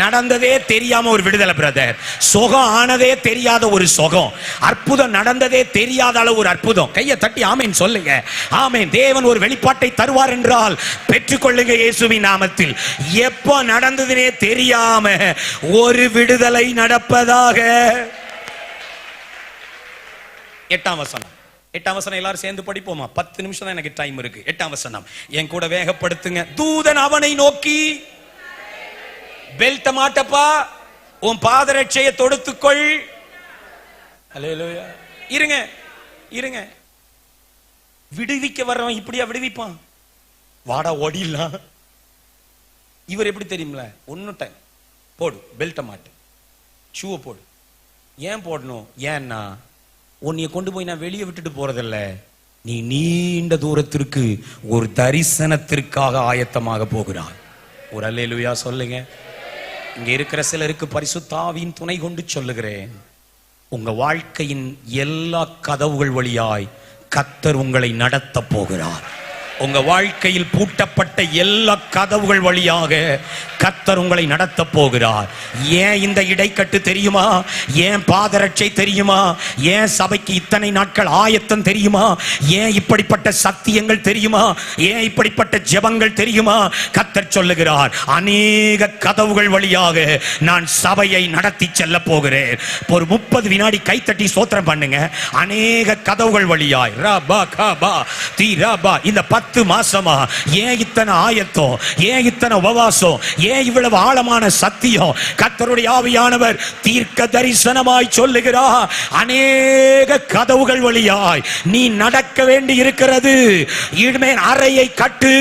நடந்ததே தெரியாம ஒரு விடுதலை பிரதர், சுகம் ஆனதே தெரியாத ஒரு சுகம், அற்புதம் நடந்ததே தெரியாத அளவு ஒரு அற்புதம். கையை தட்டி ஆமேன் சொல்லுங்க. ஆமேன். தேவன் ஒரு வெளிப்பாட்டை தருவார் என்றால் பெற்றுக்கொள்ளுங்க இயேசுவின் நாமத்தில். எப்ப நடந்ததுனே தெரியாம ஒரு விடுதலை நடப்பதாக. 8ஆம் வசனம். 8ஆம் வசனம் எல்லாரும் சேர்ந்து படிப்போமா? 10 நிமிஷம் தான் எனக்கு டைம் இருக்கு. 8ஆம் வசனம் என் கூட வேகப்படுத்துங்க. தூதன் அவனை நோக்கி, பெல்ட் மாட்டப்பா, உன் பாதரட்சையை தொடுத்துக்கொள். அல்லேலூயா. இருங்க இருங்க. விடுவிக்க வர்றவன் இப்படியா விடுவிப்பான்? வாடா ஓடிடலாம். இவர் எப்படி தெரியுமில, ஒன்னும் டைம் போடு, பெல்ட்டை மாட்டு, ஷூவை போடு. ஏன் போடணும்? ஏன்னா உன்னைய கொண்டு போய் நான் வெளியே விட்டுட்டு போறதில்ல, நீ நீண்ட தூரத்திற்கு ஒரு தரிசனத்திற்காக ஆயத்தமாக போகிறாய். ஒரு அல்லேலூயா சொல்லுங்க. இங்க இருக்கிற சிலருக்கு பரிசுத்த ஆவியின் துணை கொண்டு சொல்லுகிறேன், உங்க வாழ்க்கையின் எல்லா கதவுகள் வழியாய் கர்த்தர் உங்களை நடத்த போகிறார். உங்க வாழ்க்கையில் பூட்டப்பட்ட எல்லா கதவுகள் வழியாக கர்த்தர் உங்களை நடத்த போகிறார். ஏன் இந்த இடைக்கட்டு தெரியுமா? ஏன் பாதரட்சை தெரியுமா? ஏன் சபைக்கு இத்தனை நாட்கள் ஆயத்தம் தெரியுமா? ஏன் இப்படிப்பட்ட சத்தியங்கள் தெரியுமா? ஏன் இப்படிப்பட்ட ஜெபங்கள் தெரியுமா? கர்த்தர் சொல்லுகிறார், அநேக கதவுகள் வழியாக நான் சபையை நடத்தி செல்ல போகிறேன். ஒரு 30 வினாடி கைத்தட்டி ஸ்தோத்திரம் பண்ணுங்க. அநேக கதவுகள் வழியாய் ரபா கபா தி ரபா. இந்த 10 10 மாசமா ஏன் இத்தனை ஆயத்தம், ஏன் இத்தனை உபவாசம், ஏன் இவ்வளவு ஆழமான சத்தியம்? கர்த்தருடைய ஆவியானவர் தீர்க்க தரிசனமாய் சொல்லுகிறார், அநேக கதவுகள் வழியாய் நீ நடக்க வேண்டி இருக்கிறது. இனிமேல் அறையை கட்டு,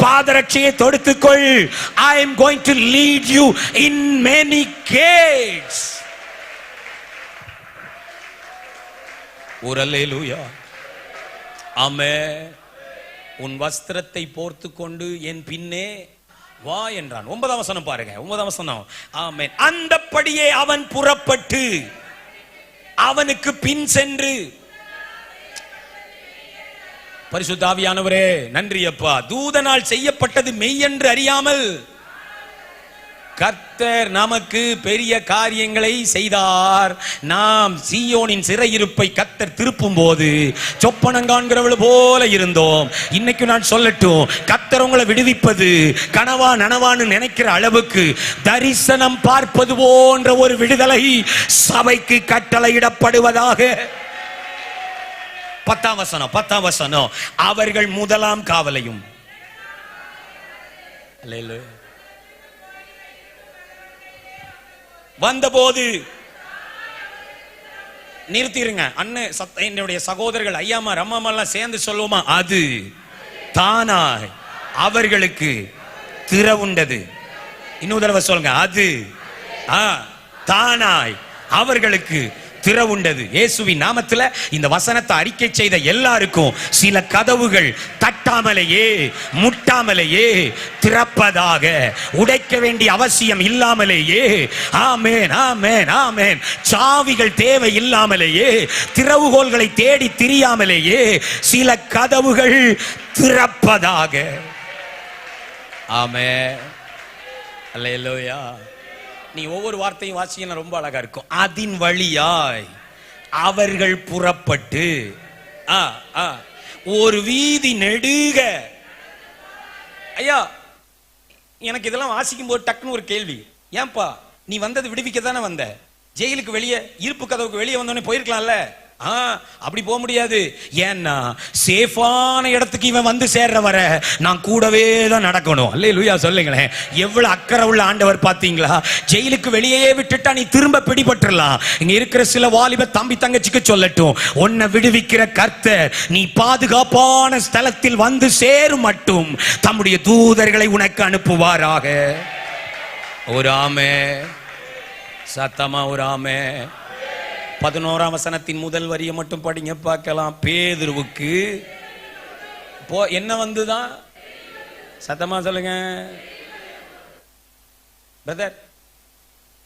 பாதரட்சையை தொடுத்துக்கொள். I am going to lead you in many gates. ஒரு அல்லேலூயா. ஆமென். உன் வஸ்திரத்தை போர்த்து கொண்டு என் பின்னே வா என்றான். 9ஆம் வசனம் பாருங்க, 9ஆம் வசனம். ஆமென். அந்தப்படியே அவன் புறப்பட்டு அவனுக்கு பின் சென்று, பரிசுத்த ஆவியானவரே நன்றி அப்பா, தூதனால் செய்யப்பட்டது மெய் என்று அறியாமல் கர்த்தர் நமக்கு பெரிய காரியங்களை செய்தார். நாம் சீயோனின் சிறையிருப்பை கர்த்தர் திருப்பும் போது சொப்பனம் காண்கிறவள் போல இருந்தோம். இன்னைக்கு நான் சொல்லட்டும், கர்த்தர் உங்களை விடுவிப்பது கனவா நனவான்னு நினைக்கிற அளவுக்கு தரிசனம் பார்ப்பது போன்ற ஒரு விடுதலை சபைக்கு கட்டளையிடப்படுவதாக. 10ஆம் வசனம். அவர்கள் முதலாம் காவலையும் வந்தபோது, நிறுத்திருங்க அண்ணன், என்னுடைய சகோதரர்கள் ஐயாமா அம்மாமா எல்லாம் சேர்ந்து சொல்லுவோமா, அது தானாய் அவர்களுக்கு திறவுண்டது. இன்னொரு தடவை சொல்லுங்க, அது தானாய் அவர்களுக்கு திறவுண்டது. இயேசுவின் நாமத்தில் இந்த வசனத்தை அறிக்கை செய்த எல்லாருக்கும் சில கதவுகள் தட்டாமலேயே முட்டாமலேயே திறப்பதாக, உடைக்க வேண்டிய அவசியம் இல்லாமலேயே, ஆமென் ஆமென் ஆமென், சாவிகள் தேவை இல்லாமலேயே, திறவுகோல்களை தேடி திரியாமலேயே சில கதவுகள் திறப்பதாக. ஆமென் அல்லேலூயா. நீ ஒவ்வொரு வார்த்தையும் வாசிங்கன்னா ரொம்ப அழகா இருக்கும். அதின் வழியாய் அவர்கள் புறப்பட்டு ஒரு வீதி நெடுக. ஐயா, எனக்கு இதெல்லாம் வாசிக்கும் போது டக்குன்னு ஒரு கேள்வி, ஏன்பா நீ வந்தது விடுவிக்க தானே வந்த? ஜெயிலுக்கு வெளியே இருப்பு கதவுக்கு வெளியே வந்தோடனே போயிருக்கலாம்ல? அப்படி போக முடியாது. ஏன்னா சேஃபான இடத்துக்கு இவன் வந்து சேர்ற வர நான் கூடவே தான் நடக்கணும். அல்லேலூயா சொல்லுங்களேன். எவ்வளவு அக்கறை உள்ள ஆண்டவர் பாத்தீங்களா? ஜெயிலுக்கு வெளியே விட்டுட்டா நீ திரும்ப பிடிபட்டுறலாம். இங்க இருக்கிற சில வாலிப தம்பி தங்கச்சிக்கு சொல்லட்டும், உன்னை விடுவிக்கிற கர்த்தர் நீ பாதுகாப்பான ஸ்தலத்தில் வந்து சேரும் மட்டும் தம்முடைய தூதர்களை உனக்கு அனுப்புவாராக. ஒரு ஆமென் சத்தமா ஒரு ஆமென். 11ஆம் வசனத்தின் முதல் வரியை மட்டும் படிங்க பார்க்கலாம். பேதுருவுக்கு என்ன வந்துதான்? சத்தமா சொல்லுங்க பிரதர்.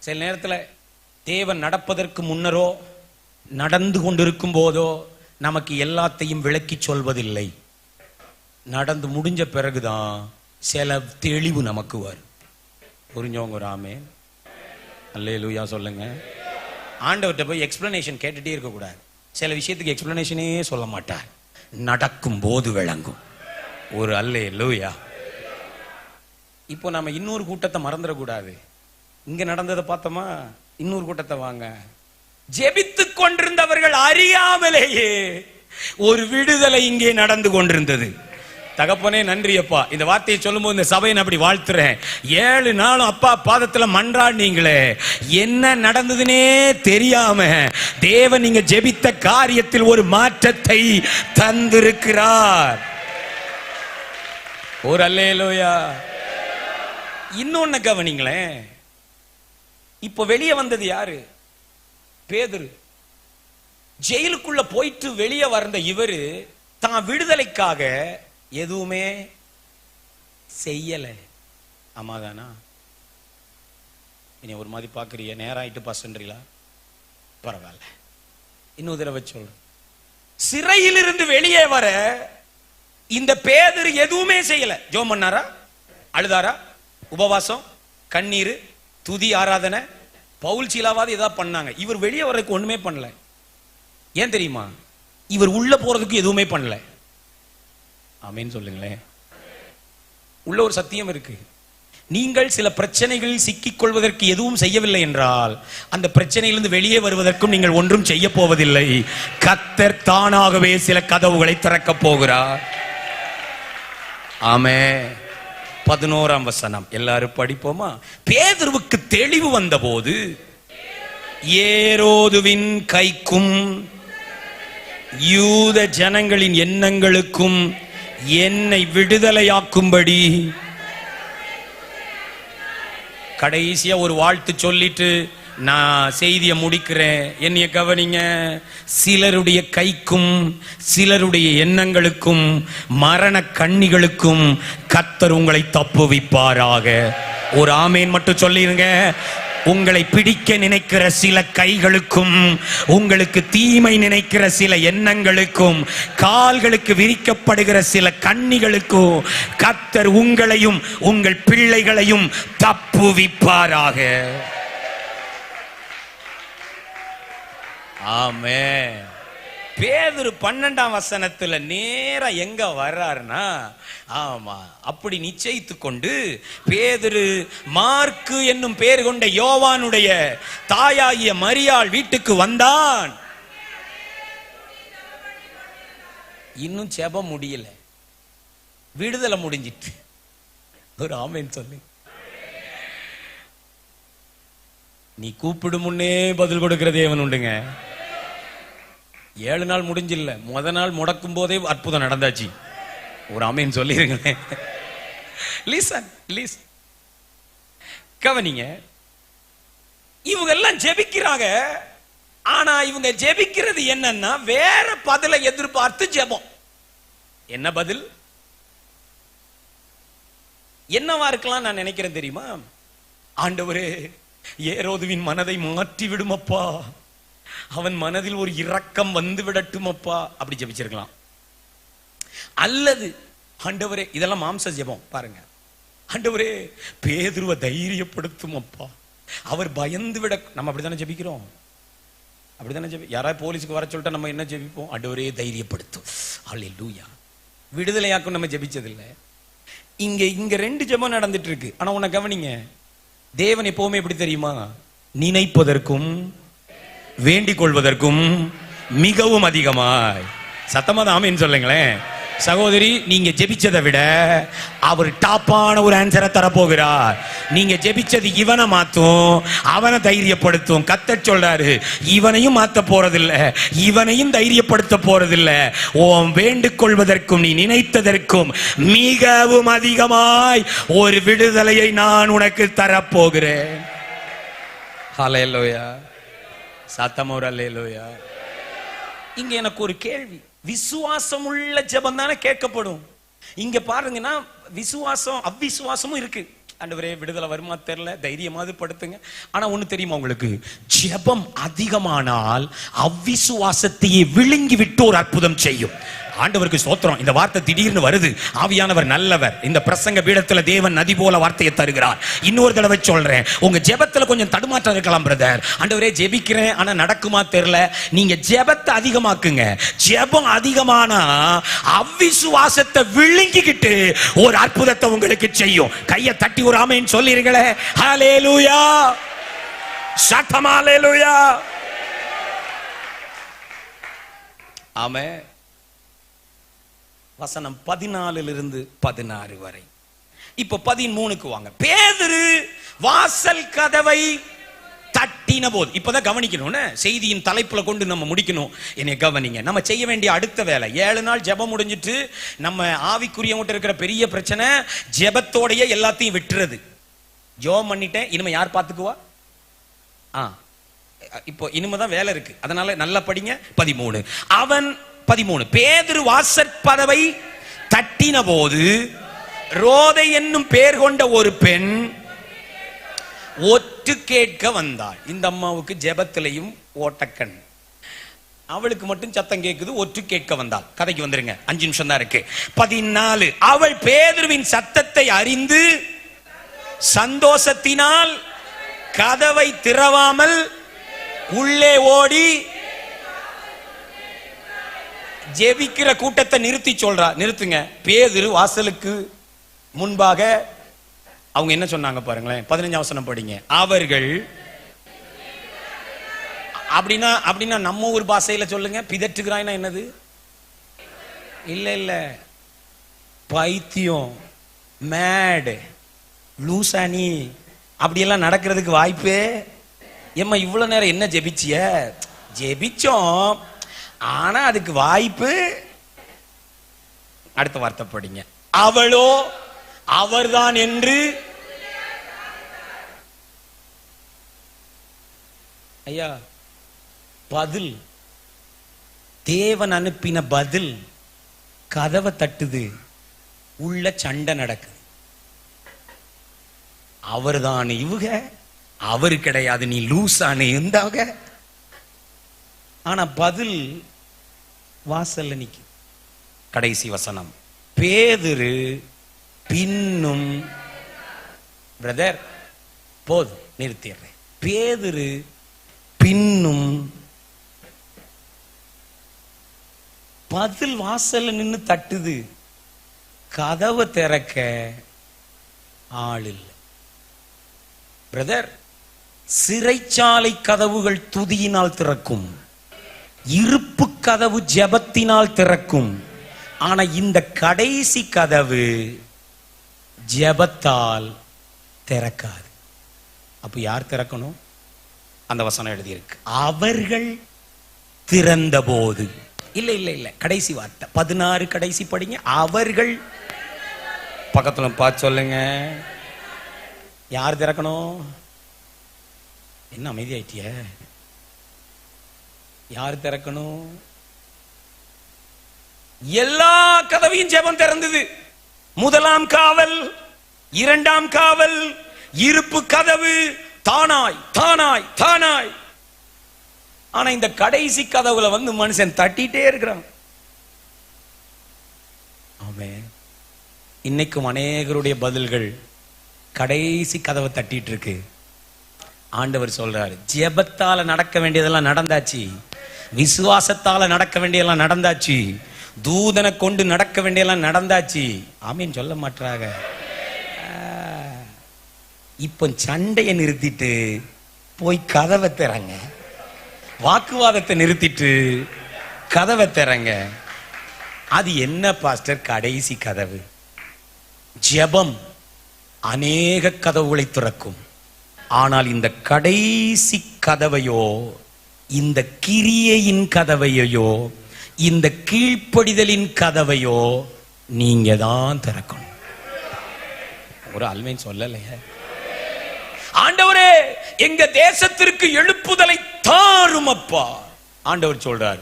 சில நேரத்தில் தேவன் நடப்பதற்கு முன்னரோ நடந்து கொண்டிருக்கும் போதோ நமக்கு எல்லாத்தையும் விளக்கி சொல்வதில்லை. நடந்து முடிஞ்ச பிறகுதான் சில தெளிவு நமக்கு வரும். புரிஞ்சவங்க ராமே அல்லேலூயா சொல்லுங்க. ஆண்டவர்கிட்ட போய் எக்ஸ்பிளனேஷன் கேட்டுட்டே இருக்கக்கூடாது. சில விஷயத்துக்கு எக்ஸ்பிளனேஷனே சொல்ல மாட்டார், நடக்கும் போது விளங்கும். ஒரு அல்லேலூயா. இப்போ நம்ம இன்னொரு கூட்டத்தை மறந்துடக்கூடாது. இங்க நடந்ததை பார்த்தோமா, இன்னொரு கூட்டத்தை வாங்க. ஜெபித்துக் கொண்டிருந்தவர்கள் அறியாமலேயே ஒரு விடுதலை இங்கே நடந்து கொண்டிருந்தது. தகப்பனே நன்றி அப்பா. இந்த வார்த்தையை சொல்லும் போது இந்த சபையை அப்படி வாழ்த்துறேன். 7 நாளும் அப்பா பாதத்துல மன்றாடினீங்களே, என்ன நடந்ததுன்னே தெரியாம தேவன் நீங்க ஜெபித்த காரியத்தில் ஒரு மாற்றத்தை தந்திருக்கிறார். ஒரு அல்லேலூயா. இன்னொன்னு கவனிங்களேன், இப்ப வெளியே வந்தது யாரு? பேதுரு. ஜெயிலுக்குள்ள போயிட்டு வெளியே வந்த இவரு தான் விடுதலைக்காக எதுவுமே செய்யல. ஆமாதானா? இனி ஒரு மாதிரி பாக்குறீங்க, நேரம் ஆயிட்டு பசன்றீங்களா? பரவாயில்ல, இன்னொரு தடவை சொல்றேன். சிறையில் இருந்து வெளியே வர இந்த பேதுரு எதுவுமே செய்யல. ஜெபம் பண்ணாரா? அழுதாரா? உபவாசம், கண்ணீர், துதி, ஆராதனை, பவுல் சீலாவாது ஏதாவது பண்ணாங்க. இவர் வெளியே வர்றதுக்கு ஒண்ணுமே பண்ணல. ஏன் தெரியுமா? இவர் உள்ள போறதுக்கு எதுவுமே பண்ணல. ஆமென் சொல்லுங்களேன். உள்ள ஒரு சத்தியம் இருக்கு. நீங்கள் சில பிரச்சனைகளில் சிக்கிக் கொள்வதற்கு எதுவும் செய்யவில்லை என்றால் அந்த பிரச்சனையிலிருந்து வெளியே வருவதற்கும் நீங்கள் ஒன்றும் செய்ய போவதில்லை. கர்த்தர் தானாகவே சில கதவுகளை திறக்க போகிறார். ஆமென். 11ஆம் வசனம் எல்லாரும் படிப்போமா? பேதுருவுக்கு தெளிவு வந்தபோது ஏரோதுவின் கைக்கும் யூத ஜனங்களின் எண்ணங்களுக்கும் என்னை விடுதலையாக்கும்படி, கடைசியா ஒரு வாழ்த்து சொல்லிட்டு நான் செய்தியை முடிக்கிறேன். என்னைய கவனிங்க. சிலருடைய கைக்கும் சிலருடைய எண்ணங்களுக்கும் மரண கண்ணிகளுக்கும் கர்த்தர் உங்களை தப்புவிப்பாராக. ஒரு ஆமேன் மட்டும் சொல்லிருங்க. உங்களை பிடிக்க நினைக்கிற சில கைகளுக்கும், உங்களுக்கு தீமை நினைக்கிற சில எண்ணங்களுக்கும், கால்களுக்கு விரிக்கப்படுகிற சில கண்ணிகளுக்கும் கர்த்தர் உங்களையும் உங்கள் பிள்ளைகளையும் தப்புவிப்பாராக. ஆமென். பேதுரு 12ஆம் வசனத்துல நேரா எங்க வர்றாருன்னா, ஆமா, அப்படி நிச்சயித்து கொண்டு பேதுரு மார்க்கு என்னும் பேர் கொண்ட யோவானுடைய தாயாகிய மரியாள் வீட்டுக்கு வந்தான். இன்னும் ஜெபம் முடியல, விடுதலை முடிஞ்சிட்டு. ஒரு ஆமென் சொல்லி. நீ கூப்பிடும் முன்னே பதில் கொடுக்கிற தேவன் உண்டுங்க. 7 நாள் முடிஞ்சில்ல, முத நாள் முடக்கும் போதே அற்புதம் நடந்தாச்சு. ஒரு ஆமென் சொல்லிருங்களேன். லிசன் லிசன், கவனிங்க. இவங்க எல்லாம் ஜெபிக்கிறாங்க. ஆனா இவங்க ஜெபிக்கிறது என்னன்னா வேற பதிலை எதிர்பார்த்து ஜெபம். என்ன பதில்? என்னவா இருக்கலாம் நான் நினைக்கிறேன் தெரியுமா? ஆண்டவரே, ஏரோதுவின் மனதை மாற்றி விடுமப்பா, அவன் மனதில் ஒரு இரக்கம் வந்து விடட்டுமப்பா, அப்படி ஜெபிச்சிருக்கலாம். அல்லது ஆண்டவரே, இதெல்லாம் மாம்ச ஜெபம் பாருங்க, ஆண்டவரே பேதுருவை தைரியப்படுத்துமப்பா, அவர் பயந்து விட. நம்ம அப்படித்தானே ஜெபிக்கிறோம், அப்படித்தானே ஜெபி. யாராவது போலீஸுக்கு வர சொல்லிட்டா நம்ம என்ன ஜெபிப்போம்? ஆண்டவரே தைரியப்படுத்தும், அல்லேலூயா. விடுதலையாக்கும் நம்ம ஜெபிச்சதில்லை. இங்க 2 ஜெபம் நடந்துட்டு இருக்கு. ஆனா உன்னை கவனிங்க, தேவன் எப்பவுமே எப்படி தெரியுமா? நினைப்பதற்கும் வேண்டிக் கொள்வதற்கும் மிகவும் அதிகமாய். சத்தமா தான் ஆமென் சொல்லுங்களேன். சகோதரி, நீங்க ஜெபிச்சதை விட அவர் டாப்பான ஒரு ஆன்சரை தரப்போகிறார். நீங்க ஜெபிச்சது இவனை மாத்தும், அவனை தைரியப்படுத்தும். கர்த்தர் சொல்றாரு, இவனையும் மாத்த போறதில்ல, இவனையும் தைரியப்படுத்த போறதில்ல. ஓம் வேண்டிக் கொள்வதற்கும் நீ நினைத்ததற்கும் மிகவும் அதிகமாய் ஒரு விடுதலையை நான் உனக்கு தரப்போகிறேன். ஹல்லேலூயா. சத்தமா ஒரு அல்லேலூயா. இங்க எனக்கு ஒரு கேள்வி. விசுவாசம் உள்ள ஜெபம் தானே கேட்கப்படும். இங்க பாருங்கன்னா விசுவாசம் அவ்விசுவாசமும் இருக்கு. ஆண்டவரே விடுதலை வருமா தெரியல, தைரியமாவது படுத்துங்க. ஆனா ஒண்ணு தெரியுமா உங்களுக்கு? ஜெபம் அதிகமானால் அவ்விசுவாசத்தையே விழுங்கி விட்டு ஒரு அற்புதம் செய்யும். ஆண்டவருக்கு ஸ்தோத்திரம். இந்த வார்த்தை திடீர்னு வருது. ஆவியானவர் நல்லவர். இந்த பிரசங்க பீடத்துல தேவன் நதி போல வார்த்தையை தருகிறார். இன்னொரு தடவை சொல்றேன், உங்க ஜெபத்துல கொஞ்சம் தடுமாற்றம் இருக்கலாம் பிரதர். ஆண்டவரே ஜெபிக்கிறேன் ஆனா நடக்குமா தெரியல. நீங்க ஜெபத்தை அதிகமாக்குங்க. ஜெபம் அதிகமானா அவ்விசுவாசத்தை விழுங்கிக்கிட்டு ஒரு அற்புதத்தை உங்களுக்கு செய்யும். கையை தட்டி ஒரு ஆமென் சொல்லிருங்களே. ஹல்லேலூயா. சத்தமா ஹல்லேலூயா. ஆமென். வசனம் 14 16 வரை. இப்ப 13க்கு வாங்க. பேதுரு வாசல் கதவை தட்டின போது, இப்பதான் கவனிக்கணும், செய்தியின் தலைப்புல கொண்டு நம்ம முடிக்கணும். என்னை கவனிங்க. நம்ம செய்ய வேண்டிய அடுத்த வேலை, 7 நாள் ஜெபம் முடிஞ்சிட்டு நம்ம ஆவிக்குரியவங்கிட்ட இருக்கிற பெரிய பிரச்சனை ஜெபத்தோடைய எல்லாத்தையும் விட்டுறது. ஜெபம் பண்ணிட்டேன், இனிமே யார் பார்த்துக்குவா? இப்போ இனிமேதான் வேலை இருக்கு. அதனால நல்லா படிங்க. 13 பேதுரு வாசற்பதவை தட்டின போது ரோதை என்னும் பேர் கொண்ட ஒரு பெண் ஒட்டு கேட்க வந்தாள். இந்த அம்மாவுக்கு ஜெபத்திலையும் ஓட்டக்கண், அவளுக்கு மட்டும் சத்தம் கேட்குது. ஒட்டு கேட்க வந்தாள். கதைக்கு வந்துருங்க, 5 நிமிஷம் தான் இருக்கு. 14 அவள் பேதுருவின் சத்தத்தை அறிந்து சந்தோஷத்தினால் கதவை திறவாமல் உள்ளே ஓடி ஜெபிக்கிற கூட்டத்தை நிறுத்தி சொல்றா. நிறுத்துங்க. பேதுரு வாசலுக்கு முன்பாக அவங்க என்ன சொன்னாங்க பாருங்களேன். 15ஆம் வசனம் படிங்க. அவர்கள் அப்படின்னா நம்ம ஊர் பாஷையில சொல்லுங்க, பிதற்றுகிறாய்னா என்னது? இல்ல இல்ல, பைத்தியம், மேடு, லூசானி அப்படியெல்லாம் நடக்கிறதுக்கு வாய்ப்பே. ஏம்மா இவ்வளவு நேரம் என்ன ஜெபிச்சிய? ஜெபிச்சோம், ஆனா அதுக்கு வாய்ப்பு. அடுத்த வார்த்தை படிங்க. அவளோ அவர்தான் என்று. ஐயா, பதில், தேவன் அனுப்பின பதில் கதவை தட்டுது, உள்ள சண்டை நடக்குது. அவர்தான் இவங்க, அவரு கிடையாது, நீ லூசானு இருந்தாங்க. ஆனா பதில் வாசல்ல நிக்கு. கடைசி வசனம், பேதுரு பின்னும். பிரதர் போதும், நிறுத்திடுறேன். பேதுரு பின்னும். பதில் வாசல்ல நின்னு தட்டுது, கதவை திறக்க ஆள் இல்லை. பிரதர், சிறைச்சாலை கதவுகள் துதியினால் திறக்கும், இருப்பு கதவு ஜெபத்தினால் திறக்கும். ஆனா இந்த கடைசி கதவு ஜெபத்தால் திறக்காது. அப்ப யார் திறக்கணும்? அந்த வசனம் எழுதியிருக்கு, அவர்கள் திறந்த போது. இல்ல இல்ல இல்ல, கடைசி வார்த்தை 16 கடைசி படிங்க. அவர்கள். பக்கத்துல பார்த்து சொல்லுங்க, யார் திறக்கணும்? என்ன அமைதியாயிட்டிய? யார் திறக்கணும்? எல்லா கதவையும் ஜெபம் திறந்தது. முதலாம் காவல், இரண்டாம் காவல், இருப்பு கதவு தானாய் தானாய் தானாய். ஆனா இந்த கடைசி கதவுல வந்து மனுஷன் தட்டிட்டே இருக்கிறான். ஆமென். இன்னைக்கும் அநேகருடைய பதில்கள் கடைசி கதவை தட்டிட்டு இருக்கு. ஆண்டவர் சொல்றாரு, ஜெபத்தால நடக்க வேண்டியதெல்லாம் நடந்தாச்சு, விசுவாசத்தால நடக்க வேண்டியதெல்லாம் நடந்தாச்சு, தூதனை கொண்டு நடக்க வேண்டியதெல்லாம் நடந்தாச்சு. ஆமீன் சொல்ல மாட்டாங்க. இப்ப சண்டையை நிறுத்திட்டு போய் கதவை திறங்க, வாக்குவாதத்தை நிறுத்திட்டு கதவை திறங்க. அது என்ன பாஸ்டர்? கடைசி கதவு. ஜெபம் அநேக கதவுகளை திறக்கும். ஆனால் இந்த கடைசி கதவையோ, இந்த கிரியையின் கதவையோ, இந்த கீழ்ப்படிதலின் கதவையோ நீங்க தான் திறக்கணும். ஒரு ஆல்மேன் சொல்லலையே, ஆண்டவரே எங்க தேசத்திற்கு எழுப்புதலை தாரும் அப்பா. ஆண்டவர் சொல்றார்,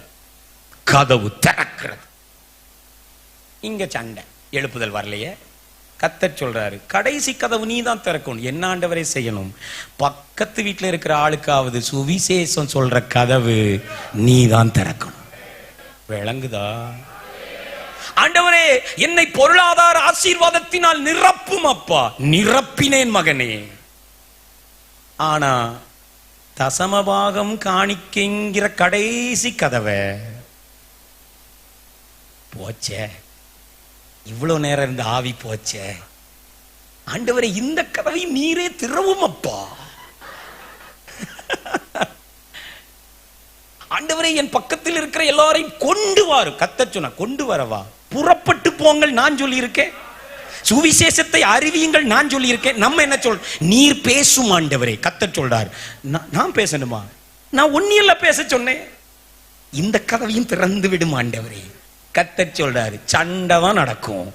கதவு திறக்கிறது. இங்க சண்டை, எழுப்புதல் வரலையே. கர்த்தர் சொல்றாரு, கடைசி கதவு நீ தான் திறக்கணும். என்ன ஆண்டவரே செய்யணும்? பக்கத்து வீட்டுல இருக்கிற ஆளுக்காவது சுவிசேஷம் சொல்ற கதவு நீ தான் திறக்கணும். விளங்குதா? ஆண்டவரே என்னை பொருளாதார ஆசீர்வாதத்தினால் நிரப்பும் அப்பா. நிரப்பினேன் மகனே. ஆனா தசமபாகம் காணிக்கைங்கிற கடைசி கதவை போச்சே, இவ்வளவு நேரம் இருந்த ஆவி போச்சே. ஆண்டவரே இந்த கதவை நீரே திறவும் அப்பா. ஆண்டவரே என் பக்கத்தில் இருக்கிற எல்லாரையும் கொண்டு வாரு. கர்த்தர் சொன்னா கொண்டு வரவா? புறப்பட்டு போங்கள் நான் சொல்லி இருக்கேன். சுவிசேஷத்தை அறிவியுங்கள் நான் சொல்லி இருக்கேன். நம்ம என்ன சொல்? நீர் பேசும் ஆண்டவரே. கர்த்தர் சொல்றார், நான் பேசணுமா? நான் ஒன்னியல்ல பேச சொன்னேன். இந்த கதவையும் திறந்து விடும் ஆண்டவரே. கர்த்தர் சொல்றாரு, சண்டை தான் நடக்கும்,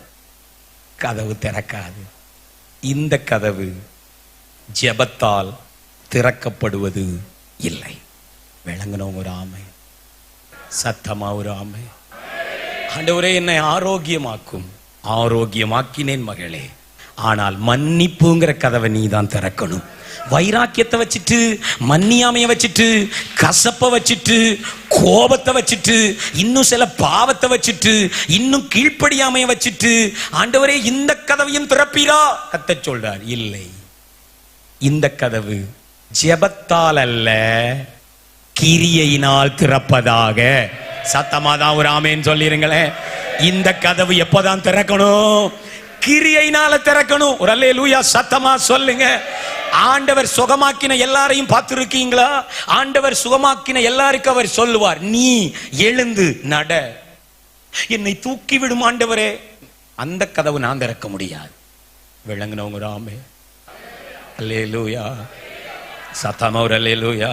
கதவு திறக்காது. இந்த கதவு ஜெபத்தால் திறக்கப்படுவது இல்லை. விளங்கணும் ஒரு ஆமை, சத்தமா ஒரு ஆமை. ஆண்டவரே என்னை ஆரோக்கியமாக்கும். ஆரோக்கியமாக்கினேன் மகளே. ஆனால் மன்னிப்புங்கிற கதவை நீ தான் திறக்கணும். வைராக்கியத்தை வச்சுட்டு, மன்னியாமைய வச்சுட்டு, கசப்பை வச்சுட்டு, கோபத்தை வச்சுட்டு, இன்னும் சில பாவத்தை வச்சுட்டு, இன்னும் கீழ்ப்படியாமைய வச்சுட்டு, ஆண்டவரே இந்த கதவையும் திறப்பீரா? கர்த்தர் சொல்றார், இல்லை. இந்த கதவு ஜெபத்தால் அல்ல, கிரியையினால் திறப்பதாக. சத்தமாதான் ஒரு ஆமேன்னு சொல்லிருங்களேன். இந்த கதவு எப்பதான் திறக்கணும்? கிரியையினால திறக்கணும். ஒரு அல்லேலூயா சத்தமா சொல்லுங்க. ஆண்டவர் சுகமாக்கின எல்லாரையும் பார்த்திருக்கீங்களா? ஆண்டவர் சுகமாக்கின எல்லாருக்கும் அவர் சொல்லுவார், நீ எழுந்து நட, என்னை தூக்கி விடும் ஆண்டவரே. அந்த கதவு நான் திறக்க முடியாது. விளங்குனவங்க ராமே அல்லேலூயா, சத்தமா ஒரு அல்லேலூயா.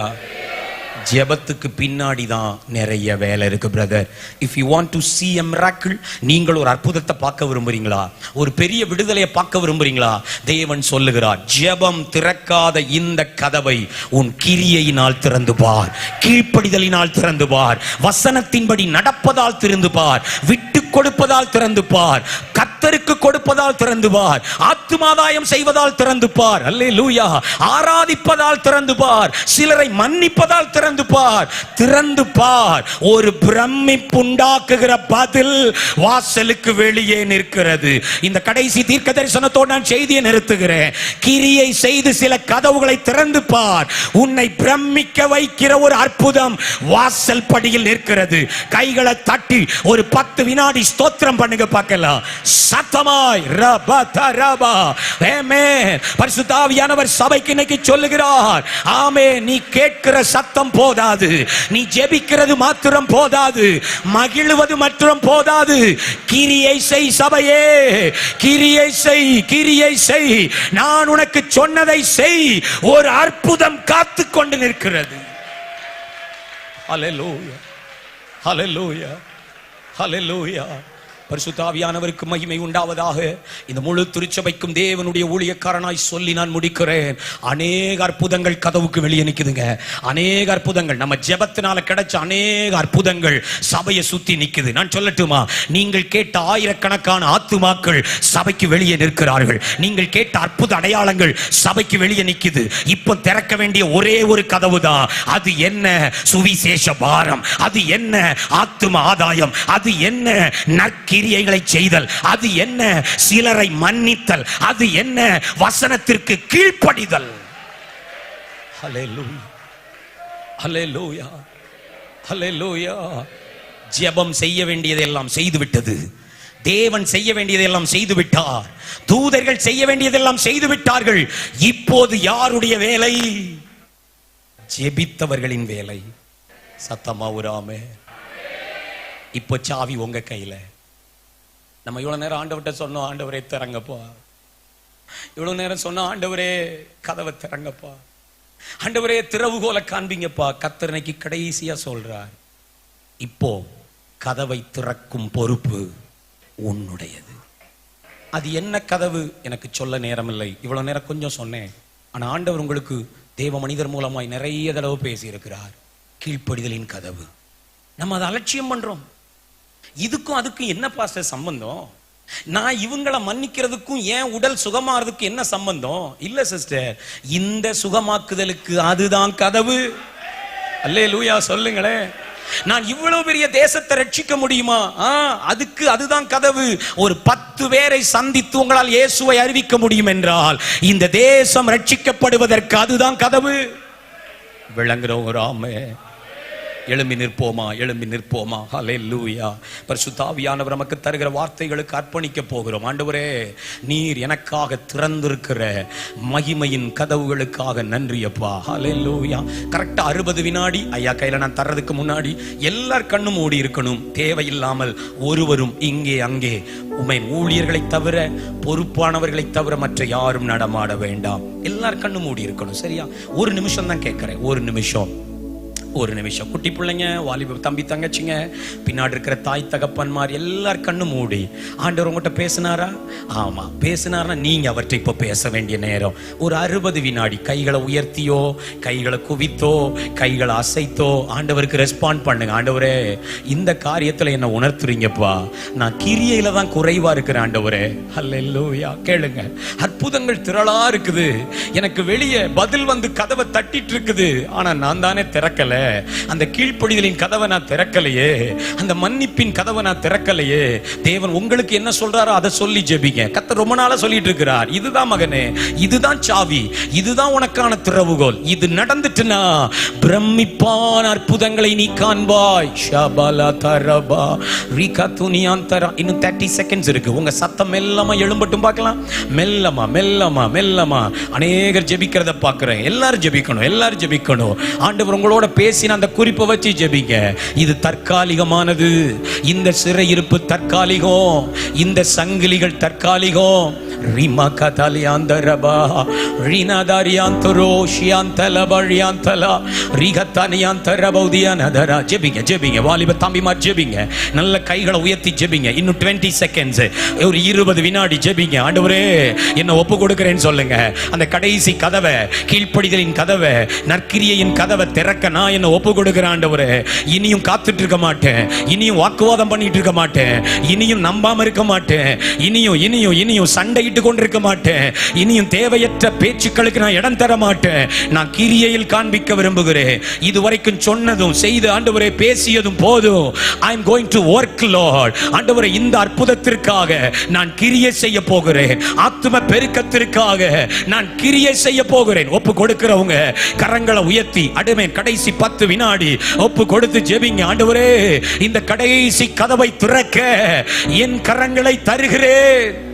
ஜெபத்துக்கு பின்னாடி தான் நிறைய வேலை இருக்கு brother. If you want to see a miracle, நீங்கள் ஒரு அற்புதத்தை பார்க்க விரும்புறீங்களா, ஒரு பெரிய விடுதலையை பார்க்க விரும்புறீங்களா, தேவன் சொல்லுகிறார், ஜெபம் திறக்காத இந்த கதவை உன் கிரியையினால் திறந்து பார், கீழ்ப்படிதலினால் திறந்து பார், வசனத்தின்படி நடப்பதால் திறந்து பார், விட்டு கொடுப்பதால் திறந்து பார், கர்த்தருக்கு கொடுப்பதால் திறந்து பார், ஆத்துமாதாயம் செய்வதால் திறந்து பார், அல்லேலூயா, ஆராதிப்பதால் திறந்து பார், சிலரை மன்னிப்பதால் திறந்து பார், திறந்து பார். ஒரு பிரமிப்புண்டாக்குகிற பதில் வாசலுக்கு வெளியே நிற்கிறது. இந்த கடைசி தீர்க்க தரிசனத்தோடு நான் செய்தியை நிறுத்துகிறேன். கிரியை செய்து சில கதவுகளை திறந்து பார். உன்னை பிரமிக்க வைக்கிற ஒரு அற்புதம் வாசல் படியில் நிற்கிறது. கைகளை தட்டி ஒரு 10 வினாடி ஸ்தோத்திரம் பண்ணுங்க பார்க்கலாம். சத்தமாய் ரபா தரபா. ஆமென். பரிசுத்த ஆவியானவர் சபைக்கு இன்னைக்கு சொல்லுகிறார், ஆமென். நீ கேட்கிற சத்தம் போதாது, நீ ஜெபிக்கிறது மாத்திரம் போதாது, மகிழ்வது மாத்திரம் போதாது. கிரியை செய் சபையே, கிரியை செய், கிரியை செய். நான் உனக்கு சொன்னதை செய். ஒரு அற்புதம் காத்து கொண்டு நிற்கிறது. ஹல்லேலூயா, ஹல்லேலூயா, ஹல்லேலூயா. பரிசுத்த ஆவியானவருக்கு மகிமை உண்டாவதாக. இந்த முழு திருச்சபைக்கும் தேவனுடைய ஊழியக்காரனாய் சொல்லி நான் முடிக்கிறேன். அநேக அற்புதங்கள் கதவுக்கு வெளியே நிக்குதுங்க. அநேக அற்புதங்கள் நம்ம ஜெபத்தினால கிடைச்ச அநேக அற்புதங்கள் சபையை சுத்தி நிக்குது. நான் சொல்லட்டுமா, நீங்கள் கேட்ட ஆயிரக்கணக்கான ஆத்துமாக்கள் சபைக்கு வெளியே நிற்கிறார்கள். நீங்கள் கேட்ட அற்புத அடையாளங்கள் சபைக்கு வெளியே நிக்குது. இப்போ திறக்க வேண்டிய ஒரே ஒரு கதவு தான். அது என்ன? சுவிசேஷ பாரம். அது என்ன? ஆத்தும ஆதாயம். அது என்ன? நற்கிரியைகளை செய்தல். அது என்ன? சிலரை மன்னித்தல். அது என்ன? வசனத்திற்கு கீழ்ப்படிதல். ஹல்லேலூயா, ஹல்லேலூயா, ஹல்லேலூயா. ஜெபம் செய்ய வேண்டியதெல்லாம் செய்து விட்டது. தேவன் செய்ய வேண்டியதெல்லாம் செய்து விட்டார். தூதர்கள் செய்ய வேண்டியதெல்லாம் செய்து விட்டார்கள். இப்போது யாருடைய வேலை? ஜெபித்தவர்களின் வேலை. சத்தமா உராமே. இப்போ சாவி உங்க கையில. நம்ம இவ்வளவு நேரம் ஆண்டவர்கிட்ட சொன்னோம், ஆண்டவரே திறங்கப்பா. இவ்வளவு நேரம் சொன்னோம், ஆண்டவரே கதவை திறங்கப்பா, ஆண்டவரே திறவுகோலை காண்பீங்கப்பா. கர்த்தர் இன்னைக்கு கடைசியா சொல்றார், இப்போ கதவை திறக்கும் பொறுப்பு உன்னுடையது. அது என்ன கதவு எனக்கு சொல்ல நேரம் இல்லை. இவ்வளவு நேரம் கொஞ்சம் சொன்னேன். ஆனா ஆண்டவர் உங்களுக்கு தேவ மனிதர் மூலமாய் நிறைய தடவை பேசி இருக்கிறார். கீழ்ப்படிதலின் கதவு. நம்ம அதை அலட்சியம் பண்றோம். இதுக்கும் அதுக்கும் என்ன பாஸ்டர் சம்பந்தம்? நான் இவங்களை மன்னிக்கிறதுக்கும் ஏன் உடல் சுகமாறதுக்கு என்ன சம்பந்தம்? இல்ல சிஸ்டர், இந்த சுகமாக்குதலுக்கு அதுதான் கதவு. அல்லேலூயா சொல்லுங்களேன். நான் இவ்வளவு பெரிய தேசத்தை ரட்சிக்க முடியுமா? அதுக்கு அதுதான் கதவு. ஒரு 10 பேரை சந்தித்து உங்களால் இயேசுவை அறிவிக்க முடியும் என்றால் இந்த தேசம் ரட்சிக்கப்படுவதற்கு அதுதான் கதவு. விளங்குறோம் ராமே. எழும்பி நிற்போமா, எழும்பி நிற்போமா. ஹல்லேலூயா. பரிசுத்த ஆவியானவர் நமக்கு தருகிற வார்த்தைகளுக்கு அர்ப்பணிக்க போகிறோம். ஆண்டவரே, நீர் எனக்காக திறந்திருக்கிற மகிமையின் கதவுகளுக்காக நன்றி அப்பா. ஹல்லேலூயா. கரெக்டா 60 வினாடி ஐயா கையில நான் தர்றதுக்கு முன்னாடி எல்லார் கண்ணும் மூடி இருக்கணும். தேவையில்லாமல் ஒருவரும் இங்கே அங்கே உமை ஊழியர்களை தவிர, பொறுப்பானவர்களை தவிர மற்ற யாரும் நடமாட வேண்டாம். எல்லார் கண்ணும் மூடி இருக்கணும். சரியா? ஒரு நிமிஷம் தான் கேட்கிறேன். ஒரு நிமிஷம். குட்டி பிள்ளைங்க, வாலிப தம்பி தங்கச்சிங்க, பின்னாடி இருக்கிற தாய் தகப்பன்மார் எல்லார் கண்ணு மூடி. ஆண்டவர் உங்கள்கிட்ட பேசினாரா? ஆமா பேசினாரா? நீங்க அவற்றை இப்போ பேச வேண்டிய நேரம். ஒரு 60 வினாடி கைகளை உயர்த்தியோ, கைகளை குவித்தோ, கைகளை அசைத்தோ ஆண்டவருக்கு ரெஸ்பாண்ட் பண்ணுங்க. ஆண்டவரே, இந்த காரியத்துல என்ன உணர்த்துறீங்கப்பா. நான் கிரியையில தான் குறைவா இருக்கிறேன் ஆண்டவரே. ஹல்லேலூயா. கேளுங்க, அற்புதங்கள் திரளா இருக்குது. எனக்கு வெளியே பதில் வந்து கதவை தட்டிட்டு இருக்குது. ஆனா நான் தானே திறக்கல. அந்த கீழ்ப்படிதலின் கதவை நான் திறக்கலையே. அந்த மன்னிப்பின் கதவை நான் திறக்கலையே. தேவன் உங்களுக்கு என்ன சொல்றாரோ அதை சொல்லி ஜெபிங்க. கர்த்தர் ரொம்ப நாளா சொல்லிட்டு இருக்கிறார், இதுதான் மகனே, இதுதான் சாவி, இதுதான் உனக்கான திறவுகோல். இது நடந்துட்டுனா பிரமிப்பான அற்புதங்களை நீ காண்பாய். ஷபலா தரபா ரிகா துனியாந்தரா. இன்னும் 30 செகண்ட்ஸ் இருக்கு. உங்க சத்தம் மெல்லமா எழும்பட்டும் பார்க்கலாம். மெல்லமா மெல்லமா மெல்லமா. அநேகர் ஜெபிக்கிறத பார்க்கிறேன். எல்லாரும் ஜெபிக்கணும், எல்லாரும் ஜெபிக்கணும். ஆண்டவர் உங்களோட பேசின அந்த குறிப்பை வச்சு ஜெபிங்க. இது தற்காலிகமானது. இந்த சிறையிருப்பு தற்காலிகம். இந்த சங்கிலிகள் தற்காலிகம். ரிமா கதலியாந்தரபா ரினாதாரியாந்தரோ ஷியாந்தலபரியாந்தலா ரிகதனியாந்தரபௌதியானதரா. ஜெபிங்க ஜெபிங்க வாலிப தம்பிமார் ஜெபிங்க. நல்ல கைகளை உயர்த்தி ஜெபிங்க. இன்னும் 20 செகண்ட்ஸ், ஒரு 20 வினாடி ஜெபிங்க. ஆண்டவரே என்ன ஒப்பு கொடுக்கிறேன்னு சொல்லுங்க. அந்த கடைசி கதவை, கீழ்ப்படிதலின் கதவை, நற்கிரியையின் கதவை திறக்க நான் என்ன ஒப்பு கொடுக்கிறேன். ஆண்டவரே இனியும் காத்துட்டு இருக்க மாட்டேன். இனியும் வாக்குவாதம் பண்ணிட்டு இருக்க மாட்டேன். இனியும் நம்பாம இருக்க மாட்டேன். இனியும் இனியும் இனியும் சண்டையிட்டு கொண்டிருக்க மாட்டேன். இனியும் தேவையற்ற பேச்சுக்களுக்கு நான் இடம் தர மாட்டேன். நான் கிரியையில் காண்பிக்க விரும்புகிறேன். இதுவரைக்கும் சொன்னதும் செய்து ஆண்டவரே பேசியதும் போதும். I am going to work Lord. ஆண்டவரே இந்த அற்புதத்திற்காக நான் கிரியை செய்ய போகிறேன். ஆத்தும பெருக்கத்திற்காக நான் கிரியை செய்ய போகிறேன். ஒப்பு கொடுக்கிறவங்க கரங்களை உயர்த்தி அடிமேன் கடைசி 10 வினாடி ஒப்பு கொடுத்து ஜெபிங்க. ஆண்டவரே இந்த கடைசி கதவை திறக்க என் கரங்களை தருகிறேன்.